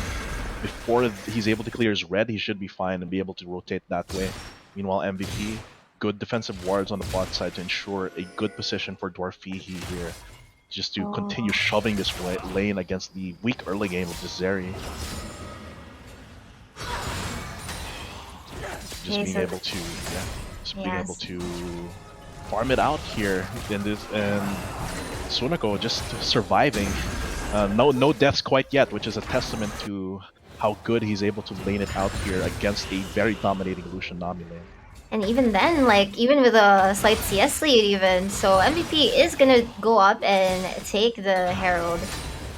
[SPEAKER 6] before he's able to clear his red, he should be fine and be able to rotate that way. Meanwhile, MVP, good defensive wards on the bot side to ensure a good position for Dwarfihi here, just to continue shoving this lane against the weak early game of the Zeri. Just being able to farm it out here in this, and Sunako just surviving. No deaths quite yet, which is a testament to how good he's able to lane it out here against a very dominating Lucian Nami lane.
[SPEAKER 5] And even then, even with a slight CS lead even, so MVP is gonna go up and take the Herald,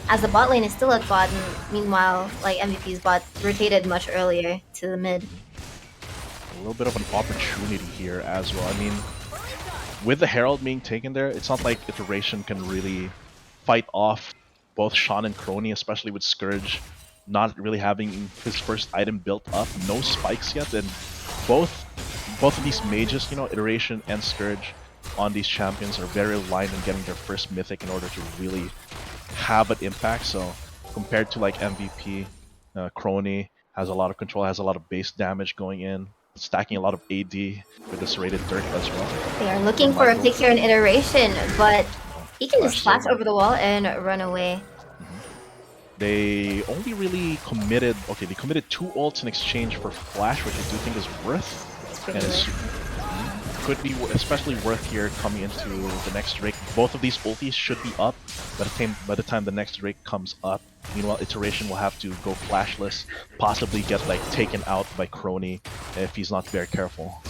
[SPEAKER 5] as the bot lane is still at bot, and meanwhile, MVP's bot rotated much earlier to the mid.
[SPEAKER 6] A little bit of an opportunity here as well. I mean, with the Herald being taken there, it's not like Iteration can really fight off both Sean and Crony, especially with Scourge not really having his first item built up, no spikes yet, and both of these mages, Iteration and Scourge on these champions are very aligned in getting their first mythic in order to really have an impact. So compared to MVP, Crony has a lot of control, has a lot of base damage going in, stacking a lot of AD with the serrated Dirk as well.
[SPEAKER 5] They are looking for a pick here in iteration, but he can just flash
[SPEAKER 6] over.
[SPEAKER 5] over the wall and run away.
[SPEAKER 6] They only really committed, okay, they committed 2 ults in exchange for flash, which I do think is worth. And it could be especially worth here coming into the next Drake. Both of these ultis should be up by the time the next Drake comes up. Meanwhile, Iteration will have to go flashless, possibly get like taken out by Crony if he's not very careful.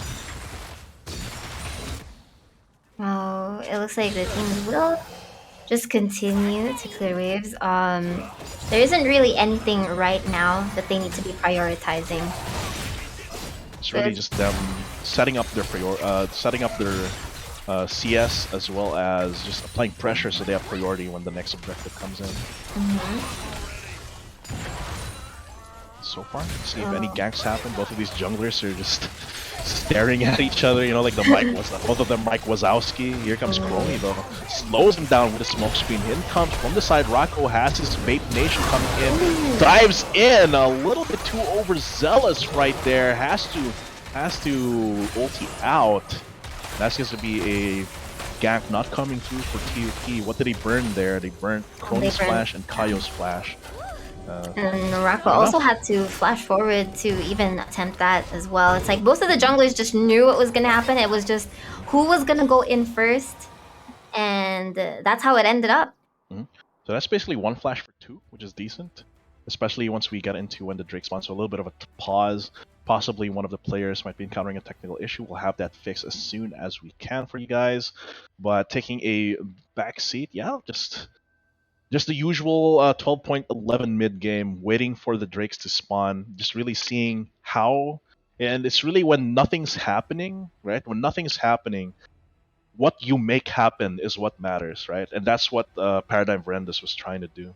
[SPEAKER 5] Oh, it looks like the team will just continue to clear waves. There isn't really anything right now that they need to be prioritizing.
[SPEAKER 6] It's really just them setting up their CS as well as just applying pressure so they have priority when the next objective comes in. So far, let's see if any ganks happen. Both of these junglers are just staring at each other, you know, like both of them Mike Wazowski. Here comes Crony though. Slows him down with a smoke screen. In comes from the side, Rocco has his Vape Nation coming in. Dives in, a little bit too overzealous right there. Has to ulti out. That's going to be a gank not coming through for TUP. What did he burn there? They burnt Crony's flash and Kaio's flash.
[SPEAKER 5] And Rocco also had to flash forward to even attempt that as well. It's like both of the junglers just knew what was going to happen. It was just who was going to go in first. And that's how it ended up.
[SPEAKER 6] So that's basically 1 flash for 2, which is decent. Especially once we get into when the Drake spawns. So a little bit of a pause. Possibly one of the players might be encountering a technical issue. We'll have that fixed as soon as we can for you guys. But taking a back seat, yeah, just the usual 12.11 mid game, waiting for the Drakes to spawn, just really seeing how, and it's really when nothing's happening, right? When nothing's happening, what you make happen is what matters, right? And that's what Paradigm Verandas was trying to do.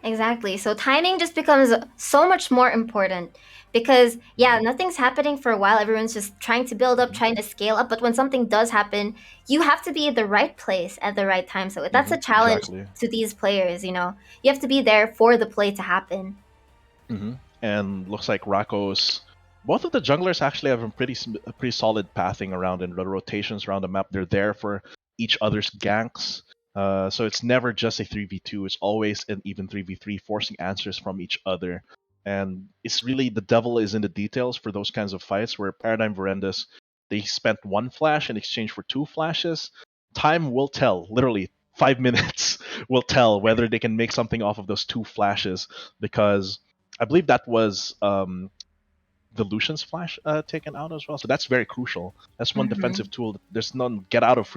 [SPEAKER 5] Exactly. So timing just becomes so much more important because, yeah, nothing's happening for a while. Everyone's just trying to build up, trying to scale up. But when something does happen, you have to be at the right place at the right time. So that's a challenge to these players, you know. You have to be there for the play to happen.
[SPEAKER 6] And looks like Rocco's... Both of the junglers actually have a pretty solid pathing around and the rotations around the map. They're there for each other's ganks. So it's never just a 3v2, it's always an even 3v3, forcing answers from each other. And it's really, the devil is in the details for those kinds of fights, where Paradigm Verandas, they spent 1 flash in exchange for 2 flashes. Time will tell, literally 5 minutes will tell whether they can make something off of those 2 flashes, because I believe that was the Lucian's flash taken out as well. So that's very crucial. That's one defensive tool. There's none get out of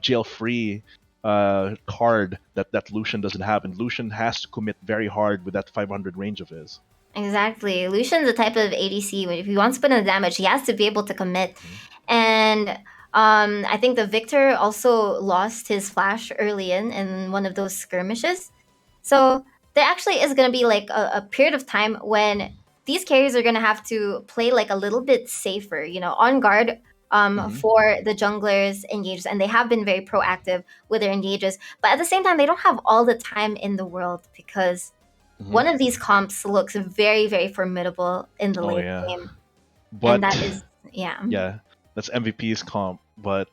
[SPEAKER 6] jail free card that Lucian doesn't have, and Lucian has to commit very hard with that 500 range of his.
[SPEAKER 5] Exactly. Lucian's the type of ADC where if he wants to put in the damage, he has to be able to commit. And I think the Victor also lost his flash early in one of those skirmishes. So there actually is going to be like a period of time when these carries are going to have to play like a little bit safer, you know, on guard for the junglers engages. And they have been very proactive with their engages. But at the same time, they don't have all the time in the world because one of these comps looks very, very formidable in the late game.
[SPEAKER 6] But
[SPEAKER 5] and that is, yeah,
[SPEAKER 6] that's MVP's comp. But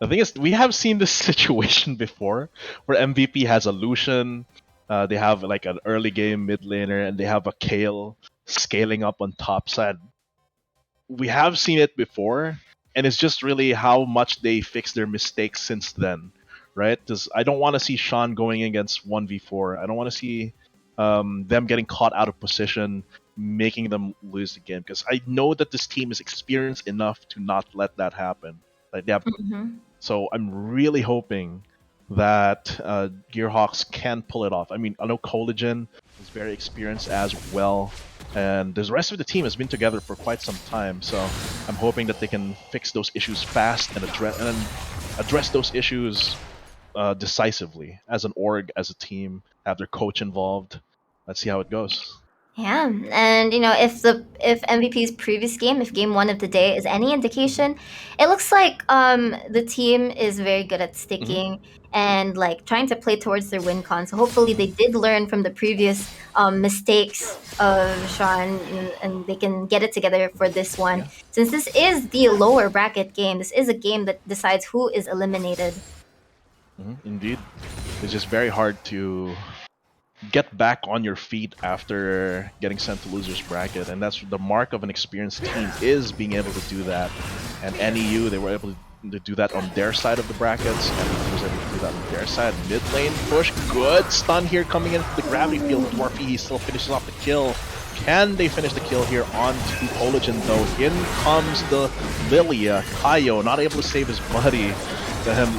[SPEAKER 6] the thing is, we have seen this situation before where MVP has a Lucian, they have like an early game mid laner, and they have a Kayle scaling up on top side. We have seen it before, and it's just really how much they fix their mistakes since then, right? Because I don't want to see Sean going against 1v4. I don't want to see them getting caught out of position, making them lose the game, because I know that this team is experienced enough to not let that happen. Like they have, so I'm really hoping that Gearhawks can pull it off. I mean, I know Collagen is very experienced as well, and the rest of the team has been together for quite some time, so I'm hoping that they can fix those issues fast and address those issues decisively as an org, as a team, have their coach involved. Let's see how it goes.
[SPEAKER 5] Yeah, and if MVP's previous game, if game one of the day is any indication, it looks like the team is very good at sticking and like trying to play towards their win con. So hopefully they did learn from the previous mistakes of Sean, and they can get it together for this one. Since this is the lower bracket game, this is a game that decides who is eliminated.
[SPEAKER 6] Indeed, it's just very hard to get back on your feet after getting sent to losers bracket, and that's the mark of an experienced team, is being able to do that. And NEU, they were able to do that on their side of the brackets, and he was able to do that on their side. Mid lane push, good stun here coming in from the gravity field. Dwarfy, he still finishes off the kill. Can they finish the kill here onto Collagen though? In comes the Lilia. Kaio not able to save his buddy.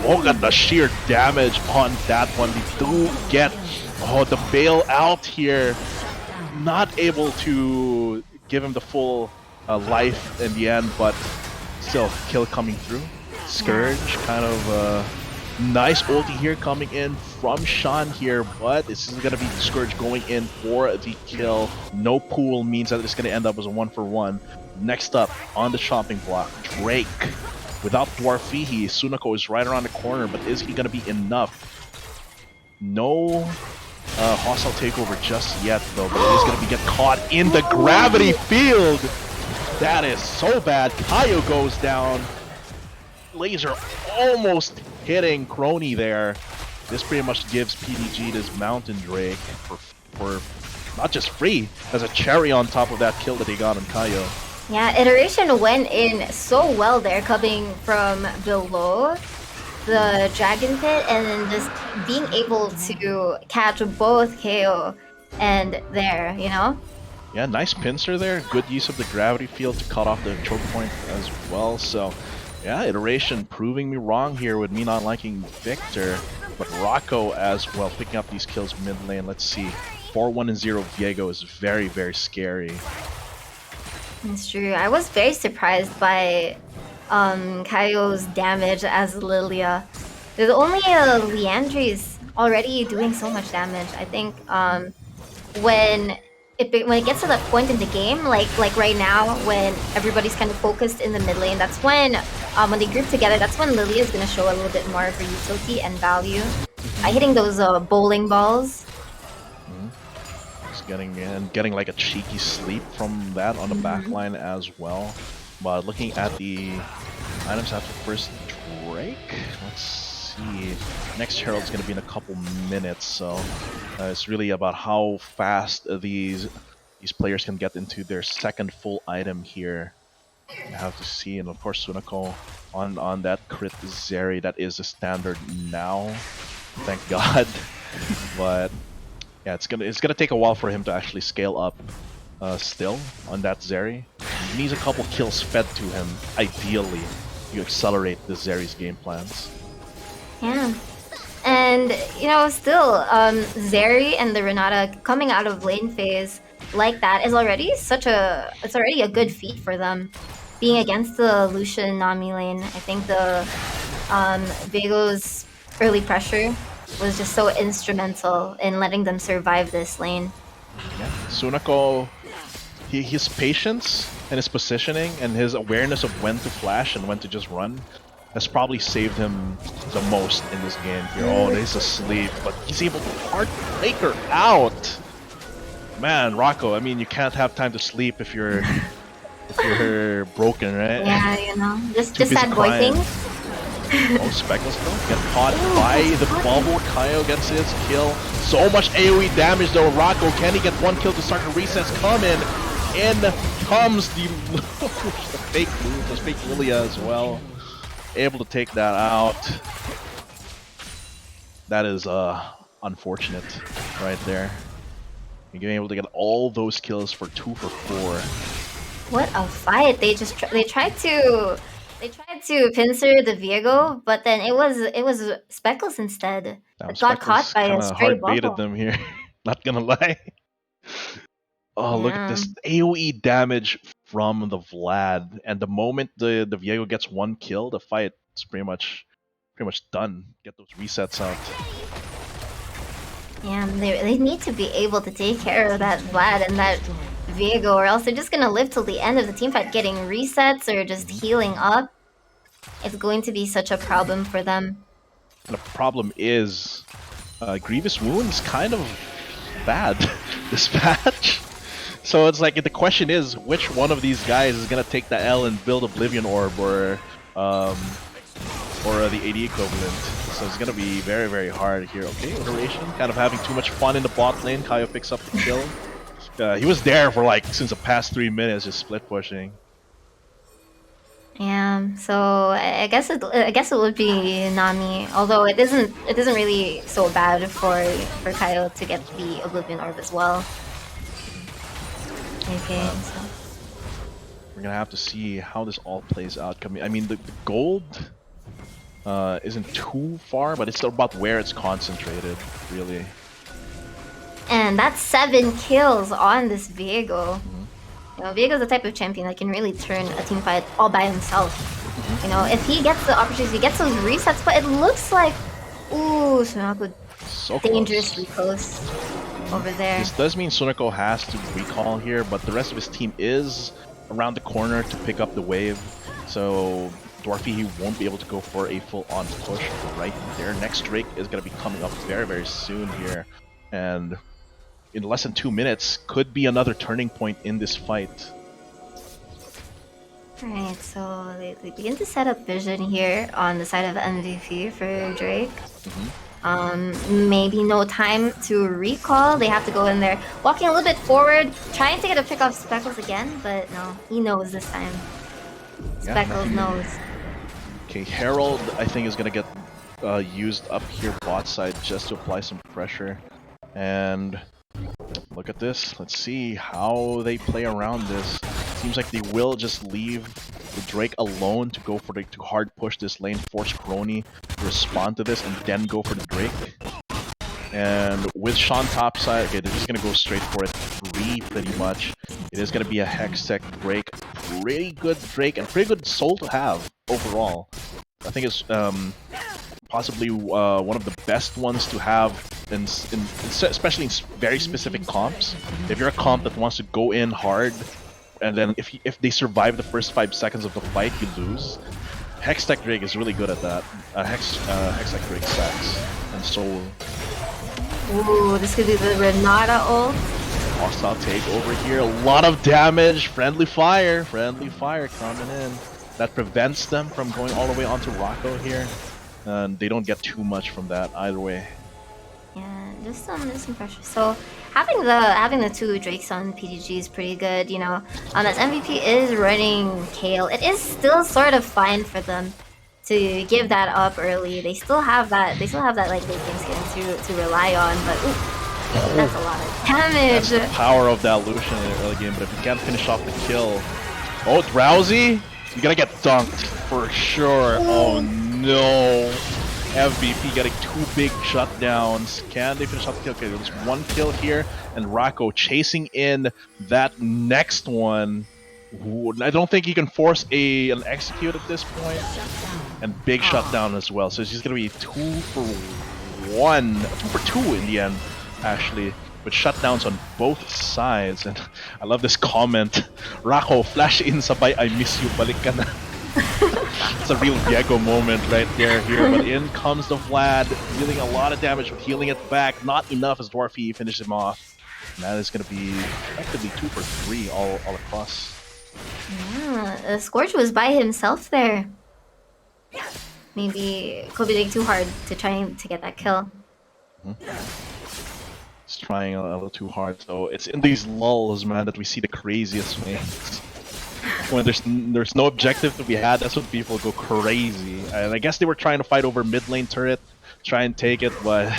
[SPEAKER 6] Look at the sheer damage on that one. They do get the bailout here. Not able to give him the full life in the end, but still kill coming through. Scourge kind of nice ulti here coming in from Sean here, but this is going to be Scourge going in for the kill. No pool means that it's going to end up as a 1-for-1. Next up on the chopping block, Drake. Without Dwarfihi, Sunako is right around the corner, but is he going to be enough? No hostile takeover just yet, though, but it is going to get caught in the gravity field. That is so bad. Kaio goes down. Laser almost hitting Crony there. This pretty much gives PDG this Mountain Drake for not just free, as a cherry on top of that kill that he got on Kaio.
[SPEAKER 5] Yeah, iteration went in so well there, coming from below the Dragon Pit, and then just being able to catch both KO and there,
[SPEAKER 6] Yeah, nice pincer there. Good use of the gravity field to cut off the choke point as well. So, yeah, iteration proving me wrong here with me not liking Victor, but Rocco as well picking up these kills mid lane. Let's see, 4-1-0 Viego is very, very scary.
[SPEAKER 5] It's true. I was very surprised by Kaio's damage as Lilia. There's only Leandri's already doing so much damage. I think when it gets to that point in the game, like right now, when everybody's kind of focused in the mid lane, that's when they group together, that's when Lilia is gonna show a little bit more of her utility and value. Hitting those bowling balls.
[SPEAKER 6] Getting like a cheeky sleep from that on the back line as well. But looking at the items after first Drake, let's see. Next Herald's going to be in a couple minutes, so it's really about how fast these players can get into their second full item here. You have to see, and of course Sunako on that crit Zeri, that is the standard now. Thank God. But yeah, it's gonna take a while for him to actually scale up still on that Zeri. He needs a couple kills fed to him, ideally, to accelerate the Zeri's game plans.
[SPEAKER 5] Yeah. And, still, Zeri and the Renata coming out of lane phase like that is already it's already a good feat for them. Being against the Lucian Nami lane, I think the Viego's early pressure was just so instrumental in letting them survive this lane.
[SPEAKER 6] Yeah. Sunako, his patience and his positioning and his awareness of when to flash and when to just run has probably saved him the most in this game here. Oh, he's asleep, but he's able to hard break her out. Man, Rocco, I mean, you can't have time to sleep if you're broken, right?
[SPEAKER 5] Yeah, just sad boy things.
[SPEAKER 6] Oh, Speckles though, get caught by the bubble. Kaio gets his kill. So much AoE damage though. Rocco, can he get one kill to start the recess? Come in. In comes the fake Lilia as well. Able to take that out. That is unfortunate right there. You're being able to get all those kills for 2 for 4.
[SPEAKER 5] What a fight! They tried to pincer the Viego, but then it was Speckles instead. That got caught by a stray
[SPEAKER 6] hard baited
[SPEAKER 5] bubble.
[SPEAKER 6] them here. Not gonna lie. Oh, look at this AoE damage from the Vlad, and the moment the Viego gets one kill, the fight is pretty much done. Get those resets out.
[SPEAKER 5] Yeah, they need to be able to take care of that Vlad and that Viego, or else they're just gonna live till the end of the team fight, getting resets or just healing up. It's going to be such a problem for them.
[SPEAKER 6] And the problem is, Grievous Wound's kind of bad this match. So it's like the question is, which one of these guys is gonna take the L and build Oblivion Orb or the AD equivalent? So it's gonna be very, very hard here. Okay, Iteration kind of having too much fun in the bot lane. Kaio picks up the kill. He was there for like since the past 3 minutes, just split pushing.
[SPEAKER 5] Yeah, so I guess it would be Nami, although it isn't really so bad for Kaio to get the Oblivion Orb as well. Okay, so
[SPEAKER 6] we're gonna have to see how this all plays out. I mean, the gold isn't too far, but it's about where it's concentrated, really.
[SPEAKER 5] And that's 7 kills on this Viego. You know, Viego's the type of champion that can really turn a team fight all by himself. You know, if he gets the opportunity, he gets those resets, but it looks like, ooh, Sunako,
[SPEAKER 6] so
[SPEAKER 5] dangerously close over there.
[SPEAKER 6] This does mean Sunako has to recall here, but the rest of his team is around the corner to pick up the wave. So Dwarfy, he won't be able to go for a full-on push right there. Next Drake is going to be coming up very, very soon here. And in less than 2 minutes, could be another turning point in this fight.
[SPEAKER 5] Alright, so they begin to set up vision here on the side of MVP for Drake. Maybe no time to recall. They have to go in there, walking a little bit forward, trying to get a pick off Speckles again, but no, he knows this time. Speckles knows.
[SPEAKER 6] Okay, Herald, I think, is going to get used up here bot side just to apply some pressure. And look at this. Let's see how they play around this. Seems like they will just leave the Drake alone to go for to hard push this lane, force Crony to respond to this, and then go for the Drake. And with Sean topside, okay, they're just gonna go straight for it, 3 pretty much. It is gonna be a Hextech Drake, pretty good Drake, and pretty good soul to have overall. I think it's possibly one of the best ones to have, especially in very specific comps. If you're a comp that wants to go in hard, and then if they survive the first 5 seconds of the fight, you lose. Hextech Drake is really good at that. Hextech Drake stacks and soul.
[SPEAKER 5] Ooh, this could be the Renata ult.
[SPEAKER 6] Hostile take over here. A lot of damage. Friendly fire coming in. That prevents them from going all the way onto Rocco here. And they don't get too much from that either way.
[SPEAKER 5] Yeah, just some pressure. So having the 2 Drakes on PDG is pretty good, you know. As MVP is running Kale, it is still sort of fine for them to give that up early. They still have that like late game skin to rely on, but ooh, that's a lot of damage.
[SPEAKER 6] That's the power of that Lucian in the early game, but if you can't finish off the kill. Oh, Drowsy? You're gonna get dunked for sure. Oh no. MVP getting 2 big shutdowns. Can they finish off the kill? Okay, there's 1 kill here, and Rocco chasing in that next one. I don't think he can force an execute at this point. And big shutdown as well. So it's just gonna be 2 for 1, 2 for 2 in the end, actually, with shutdowns on both sides. And I love this comment. Rocco, flash in sabay, I miss you, balik ka na. It's a real Viego moment right there here, but in comes the Vlad, dealing a lot of damage with healing it back. Not enough as Dwarfy finishes him off. And that is going to be effectively 2 for 3 all across.
[SPEAKER 5] Yeah, Scorch was by himself there. Maybe competing too hard to try to get that kill.
[SPEAKER 6] He's trying a little too hard, so it's in these lulls, man, that we see the craziest things. When there's no objective to be had, that's when people go crazy. And I guess they were trying to fight over mid lane turret, try and take it, but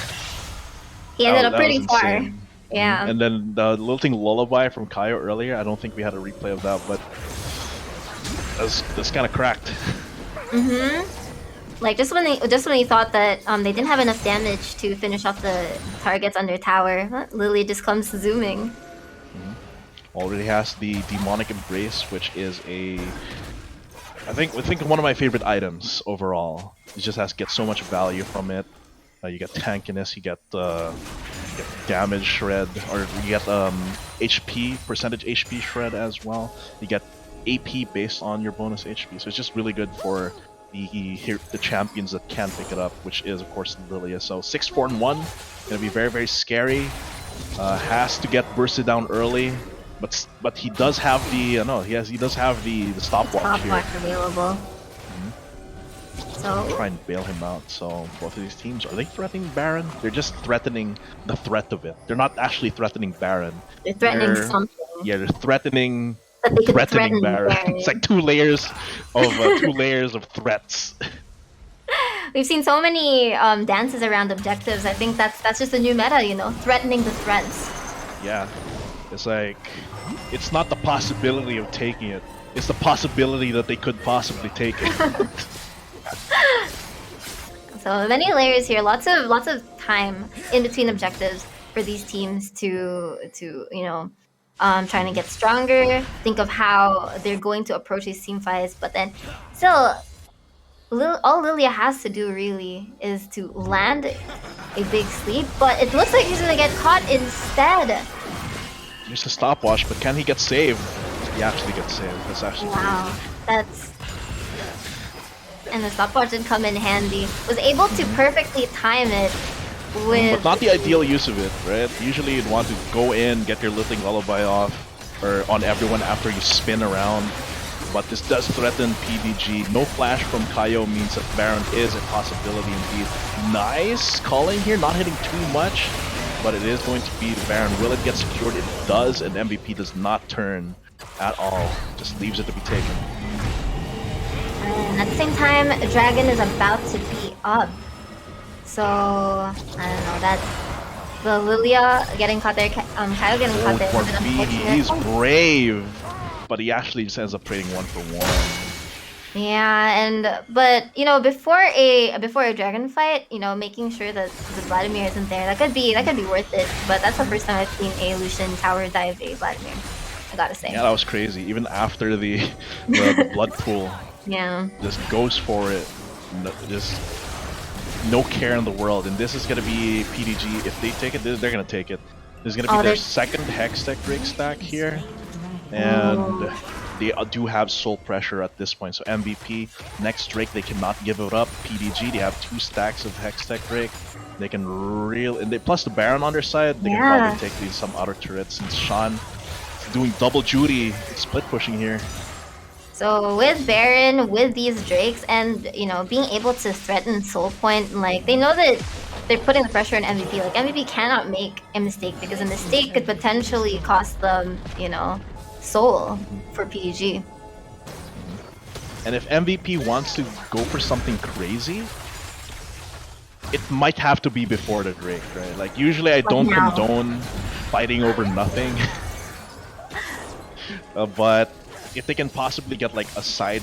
[SPEAKER 5] he ended up pretty far. Yeah.
[SPEAKER 6] And then the lilting lullaby from Kaio earlier, I don't think we had a replay of that, but that's kind of cracked.
[SPEAKER 5] Like just when he thought that they didn't have enough damage to finish off the targets under tower, Lily just comes zooming.
[SPEAKER 6] Already has the Demonic Embrace, which is I think one of my favorite items overall. It just has to get so much value from it. You get tankiness, you get get damage shred, or you get HP, percentage HP shred as well. You get AP based on your bonus HP, so it's just really good for the champions that can pick it up, which is of course Lilia. So 6-4-1, gonna be very, very scary. Has to get bursted down early, but he does have the he does have the stopwatch here.
[SPEAKER 5] Available. So
[SPEAKER 6] Try and bail him out. So both of these teams, are they threatening Baron? They're just threatening the threat of it. They're not actually threatening Baron.
[SPEAKER 5] They're threatening something.
[SPEAKER 6] Yeah, they're threatening
[SPEAKER 5] That they could
[SPEAKER 6] threatening
[SPEAKER 5] threaten
[SPEAKER 6] Baron.
[SPEAKER 5] Baron.
[SPEAKER 6] It's like two layers of threats.
[SPEAKER 5] We've seen so many dances around objectives. I think that's just a new meta, you know, threatening the threats.
[SPEAKER 6] Yeah, it's like it's not the possibility of taking it. It's the possibility that they could possibly take it.
[SPEAKER 5] So many layers here, lots of time in between objectives for these teams to you know, trying to get stronger, think of how they're going to approach these team fights, but then still all Lilia has to do really is to land a big sleep, but it looks like he's gonna get caught instead.
[SPEAKER 6] There's a stopwatch, but can he get saved? He actually gets saved. That's actually
[SPEAKER 5] Wow, that's... And the stopwatch did come in handy. Was able to perfectly time it with...
[SPEAKER 6] But not the ideal use of it, right? Usually you'd want to go in, get your Littling Lullaby off, or on everyone after you spin around. But this does threaten PDG. No flash from Kaio means that Baron is a possibility indeed. Nice calling here, not hitting too much, but it is going to be the Baron. Will it get secured? It does, and MVP does not turn at all. Just leaves it to be taken.
[SPEAKER 5] And at the same time, Dragon is about to be up. So, I don't know, that... The Lilia getting caught there, Kaio getting caught there.
[SPEAKER 6] For
[SPEAKER 5] is a bit
[SPEAKER 6] BD,
[SPEAKER 5] unfortunate.
[SPEAKER 6] he's brave, but he actually just ends up trading 1-for-1.
[SPEAKER 5] Yeah, and but you know, before a dragon fight, you know, making sure that the Vladimir isn't there, that could be worth it. But that's the first time I've seen a Lucian tower dive a Vladimir, I gotta say.
[SPEAKER 6] Yeah, that was crazy. Even after the blood pool,
[SPEAKER 5] Yeah.
[SPEAKER 6] just goes for it. Just no care in the world. And this is gonna be PDG. If they take it, they're gonna take it. This is gonna be their second Hextech Drake stack here, and they do have soul pressure at this point. So MVP, next Drake, they cannot give it up. PDG, they have 2 stacks of Hextech Drake. They can plus the Baron on their side, they can probably take some outer turrets. And Sean is doing double duty, split pushing here.
[SPEAKER 5] So with Baron, with these Drakes, and you know, being able to threaten Soul Point, like they know that they're putting the pressure on MVP. Like MVP cannot make a mistake because a mistake could potentially cost them, you know, soul for PDG.
[SPEAKER 6] And if MVP wants to go for something crazy, it might have to be before the Drake, right? Like usually I don't condone fighting over nothing, but if they can possibly get like a side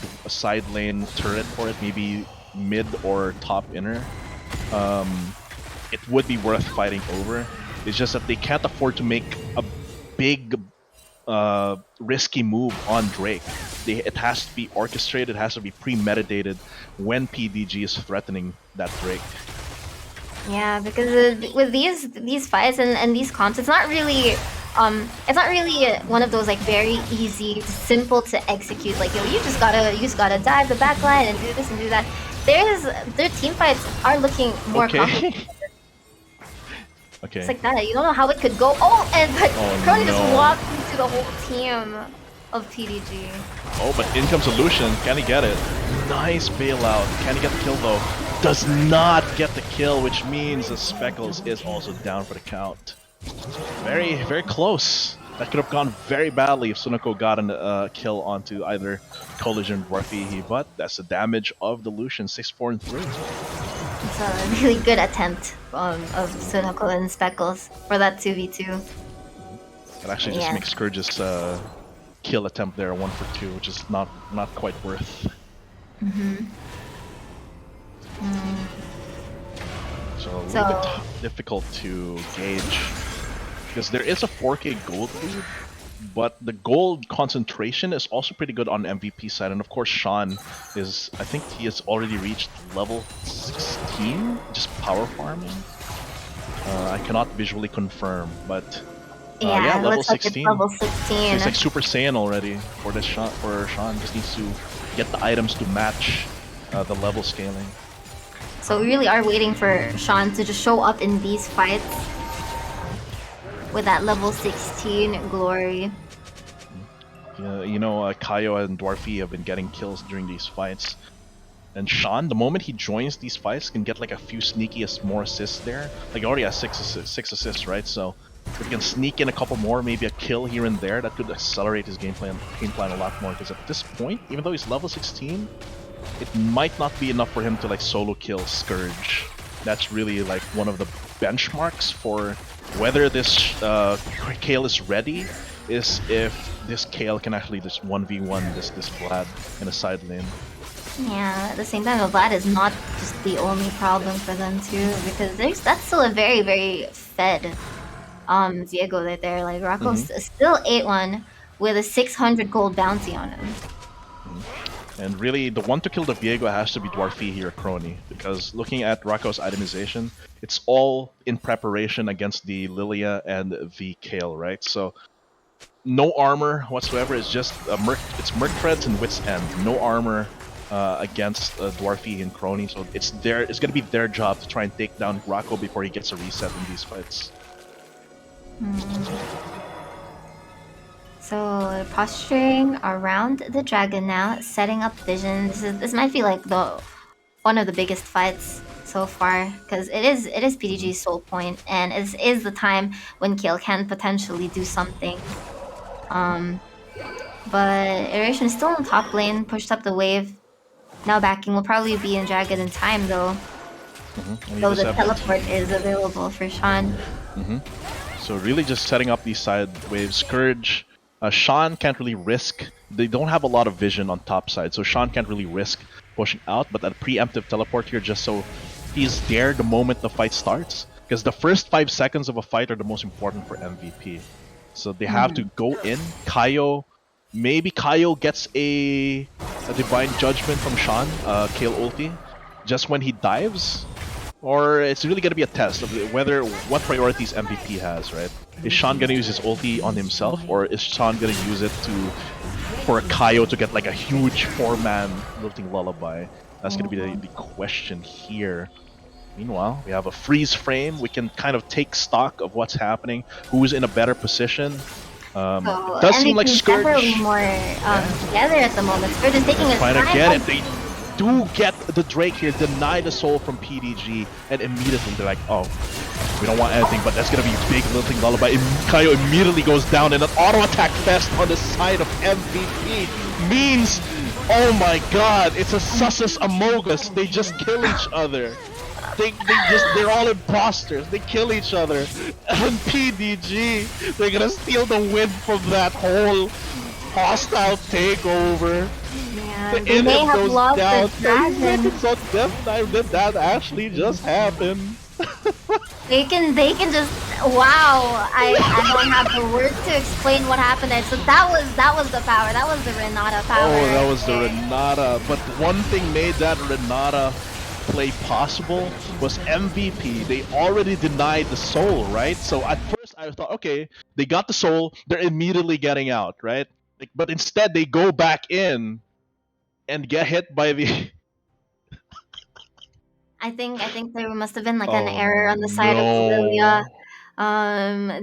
[SPEAKER 6] lane turret for it, maybe mid or top inner, it would be worth fighting over. It's just that they can't afford to make a big risky move on Drake. It has to be orchestrated, it has to be premeditated when PDG is threatening that Drake.
[SPEAKER 5] Yeah, because with these fights and these comps, it's not really one of those like very easy, simple to execute. Like, yo, you just gotta dive the back line and do this and do that. Their team fights are looking more complicated.
[SPEAKER 6] Okay.
[SPEAKER 5] It's like that. You don't know how it could go. But Crony just walked into the whole team of PDG.
[SPEAKER 6] Oh, but in comes Solution. Can he get it? Nice bailout. Can he get the kill though? Does not get the kill, which means the Speckles is also down for the count. Very, very close. That could have gone very badly if Sunako got a kill onto either Collision or Dwarfy, but that's the damage of the Lucian, 6-4-3.
[SPEAKER 5] It's a really good attempt of Sunako and Speckles for that 2v2.
[SPEAKER 6] It actually just makes Scourge's kill attempt there 1-for-2, which is not quite worth. So a little bit difficult to gauge, because there is a 4k gold lead, but the gold concentration is also pretty good on MVP side, and of course Sean is, I think he has already reached level 16, just power farming. I cannot visually confirm, but
[SPEAKER 5] Yeah, it
[SPEAKER 6] level
[SPEAKER 5] looks like it's
[SPEAKER 6] 16.
[SPEAKER 5] level
[SPEAKER 6] So
[SPEAKER 5] 16.
[SPEAKER 6] he's like Super Saiyan already for this shot. For Sean, just needs to get the items to match the level scaling.
[SPEAKER 5] So we really are waiting for Sean to just show up in these fights with that level 16 glory.
[SPEAKER 6] You know, Kaio and Dwarfy have been getting kills during these fights. And Sean, the moment he joins these fights, can get like a few sneaky more assists there. Like he already has six assists, right? So if he can sneak in a couple more, maybe a kill here and there, that could accelerate his game plan a lot more. Because at this point, even though he's level 16, it might not be enough for him to like solo kill Scourge. That's really like one of the benchmarks for whether this Kale is ready, is if this Kale can actually just 1v1 this Vlad in a side lane.
[SPEAKER 5] Yeah, at the same time, Vlad is not just the only problem for them too, because that's still a very, very fed Viego right there. Like Rocco's still 8-1 with a 600 gold bounty on him.
[SPEAKER 6] And really, the one to kill the Viego has to be Dwarfy here, Crony, because looking at Rocco's itemization, it's all in preparation against the Lilia and the Kale, right? So no armor whatsoever. It's just it's Merc Threads and Wit's End. No armor against Dwarfy and Crony. So it's going to be their job to try and take down Rocco before he gets a reset in these fights.
[SPEAKER 5] So posturing around the dragon now, setting up vision. This might be like one of the biggest fights so far, because it is PDG's soul point, and it is the time when Kale can potentially do something. But Iteration is still in top lane, pushed up the wave. Now backing will probably be in Dragon in time though. So the teleport is available for Sean.
[SPEAKER 6] So really just setting up these side waves. Scourge, Sean can't really risk. They don't have a lot of vision on top side, so Sean can't really risk pushing out, but that preemptive teleport here just so he's there the moment the fight starts. Because the first 5 seconds of a fight are the most important for MVP. So they have to go in. Maybe Kaio gets a Divine Judgment from Sean, Kale ulti, just when he dives. Or it's really going to be a test of what priorities MVP has, right? Is Sean going to use his ulti on himself, or is Sean going to use it for a Kaio to get like a huge 4-man Lilting Lullaby? That's going to be the question here. Meanwhile, we have a freeze frame. We can kind of take stock of what's happening, who's in a better position.
[SPEAKER 5] So
[SPEAKER 6] It does seem like Scourge
[SPEAKER 5] definitely more together at the moment. Scourge is taking his
[SPEAKER 6] trying
[SPEAKER 5] time.
[SPEAKER 6] to get it. They do get the Drake here, deny the soul from PDG, and immediately they're like, oh, we don't want anything, but that's gonna be big Lilting Lullaby. Kaio immediately goes down, and an auto attack fest on the side of MVP means, oh my god, it's a Sussus Amogus. They just kill each other. They're all imposters. They kill each other. And PDG, they're gonna steal the win from that whole hostile takeover.
[SPEAKER 5] Yeah, they may have lost the dragon.
[SPEAKER 6] It's on Death Knife that actually just happened.
[SPEAKER 5] They can just wow. I don't have the words to explain what happened there. So that was the power. That was the Renata power.
[SPEAKER 6] Oh, that was the Renata. But one thing made that Renata play possible was MVP. They already denied the soul, right? So at first I thought, okay, they got the soul, they're immediately getting out, right? But instead they go back in and get hit by the
[SPEAKER 5] I think there must have been like an error on the side of Lilia.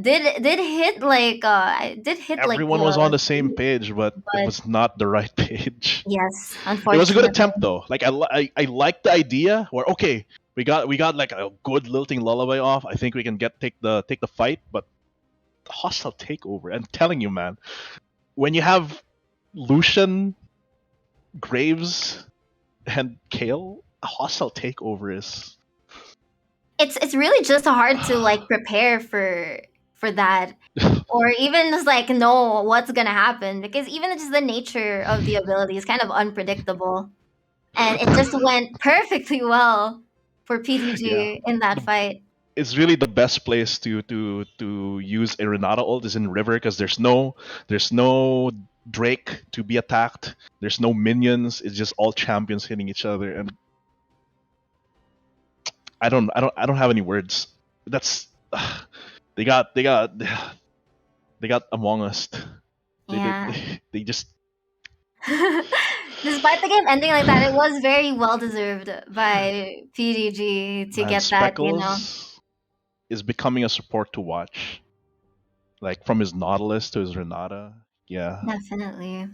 [SPEAKER 5] Did hit
[SPEAKER 6] everyone was on the same page, but it was not the right page.
[SPEAKER 5] Yes,
[SPEAKER 6] It
[SPEAKER 5] unfortunately.
[SPEAKER 6] was a good attempt though. Like I like the idea where okay, we got like a good Lilting Lullaby off. I think we can take the fight, but the hostile takeover. I'm telling you, man, when you have Lucian, Graves, and Kale, a hostile takeover is.
[SPEAKER 5] It's really just hard to like prepare for that, or even just like know what's gonna happen, because even just the nature of the ability is kind of unpredictable, and it just went perfectly well for PDG in that fight.
[SPEAKER 6] It's really the best place to use a Renata ult is in River because there's no Drake to be attacked. There's no minions. It's just all champions hitting each other, and I don't have any words. That's they got they got they got Among Us.
[SPEAKER 5] Yeah.
[SPEAKER 6] They just
[SPEAKER 5] Despite the game ending like that, it was very well deserved by PDG to
[SPEAKER 6] man,
[SPEAKER 5] get that, you know.
[SPEAKER 6] Speckles is becoming a support to watch. Like from his Nautilus to his Renata. Yeah.
[SPEAKER 5] Definitely.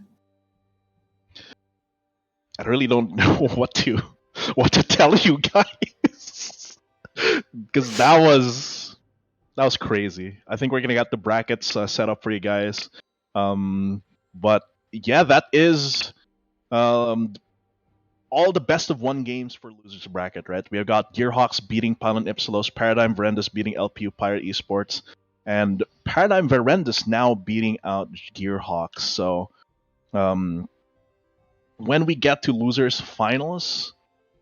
[SPEAKER 6] I really don't know what to tell you guys. Because that was crazy. I think we're gonna get the brackets set up for you guys. But yeah, that is all the best of one games for losers bracket, right? We have got Gearhawks beating Pilot Ipsilos, Paradigm Verendas beating LPU Pirate Esports, and Paradigm Verendas now beating out Gearhawks. So when we get to losers finals,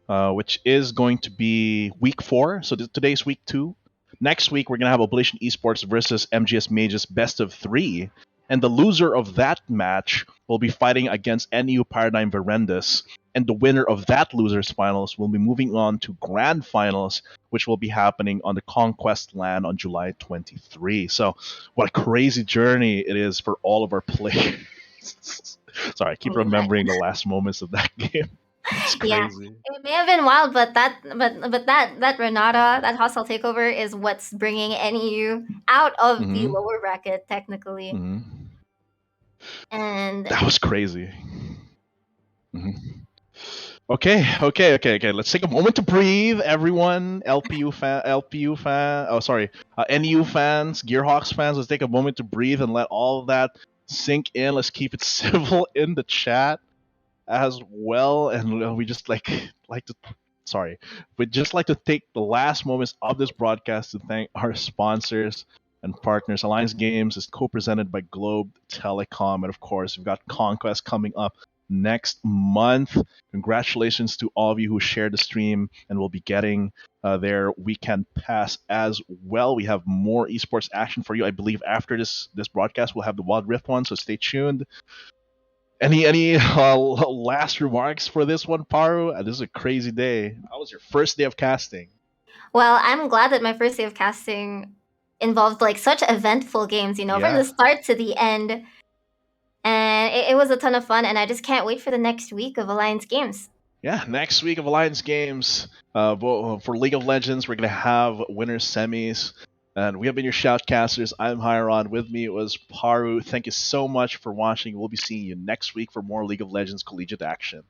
[SPEAKER 6] which is going to be week 4, so today's week 2. Next week we're gonna have Oblation Esports versus MGS Mages best of 3, and the loser of that match will be fighting against NU Paradigm Verendas, and the winner of that losers finals will be moving on to grand finals, which will be happening on the Conquest LAN on July 23. So what a crazy journey it is for all of our players. Sorry, I keep remembering the last moments of that game. It's
[SPEAKER 5] Yeah,
[SPEAKER 6] crazy.
[SPEAKER 5] it may have been wild, but that Renata, that hostile takeover, is what's bringing NEU out of the
[SPEAKER 6] Mhm.
[SPEAKER 5] lower bracket technically.
[SPEAKER 6] Mhm.
[SPEAKER 5] And
[SPEAKER 6] That was crazy. Mhm. Okay. Let's take a moment to breathe, everyone. LPU fan. Oh, sorry. NU fans, Gearhawks fans. Let's take a moment to breathe and let all of that sink in. Let's keep it civil in the chat as well, and we just like to. Sorry, we'd just like to take the last moments of this broadcast to thank our sponsors and partners. Alliance Games is co-presented by Globe Telecom, and of course, we've got Conquest coming up next month. Congratulations to all of you who shared the stream and will be getting their weekend pass as well. We have more esports action for you. I believe after this broadcast, we'll have the Wild Rift one, so stay tuned. Any last remarks for this one, Paru? This is a crazy day. How was your first day of casting?
[SPEAKER 5] well, I'm glad that my first day of casting involved like such eventful games, you know, from
[SPEAKER 6] Yeah.
[SPEAKER 5] the start to the end. And it was a ton of fun, and I just can't wait for the next week of Alliance Games.
[SPEAKER 6] Yeah, next week of Alliance Games for League of Legends, we're going to have winners semis. And we have been your shoutcasters. I'm Hiron. With me was Paru. Thank you so much for watching. We'll be seeing you next week for more League of Legends collegiate action.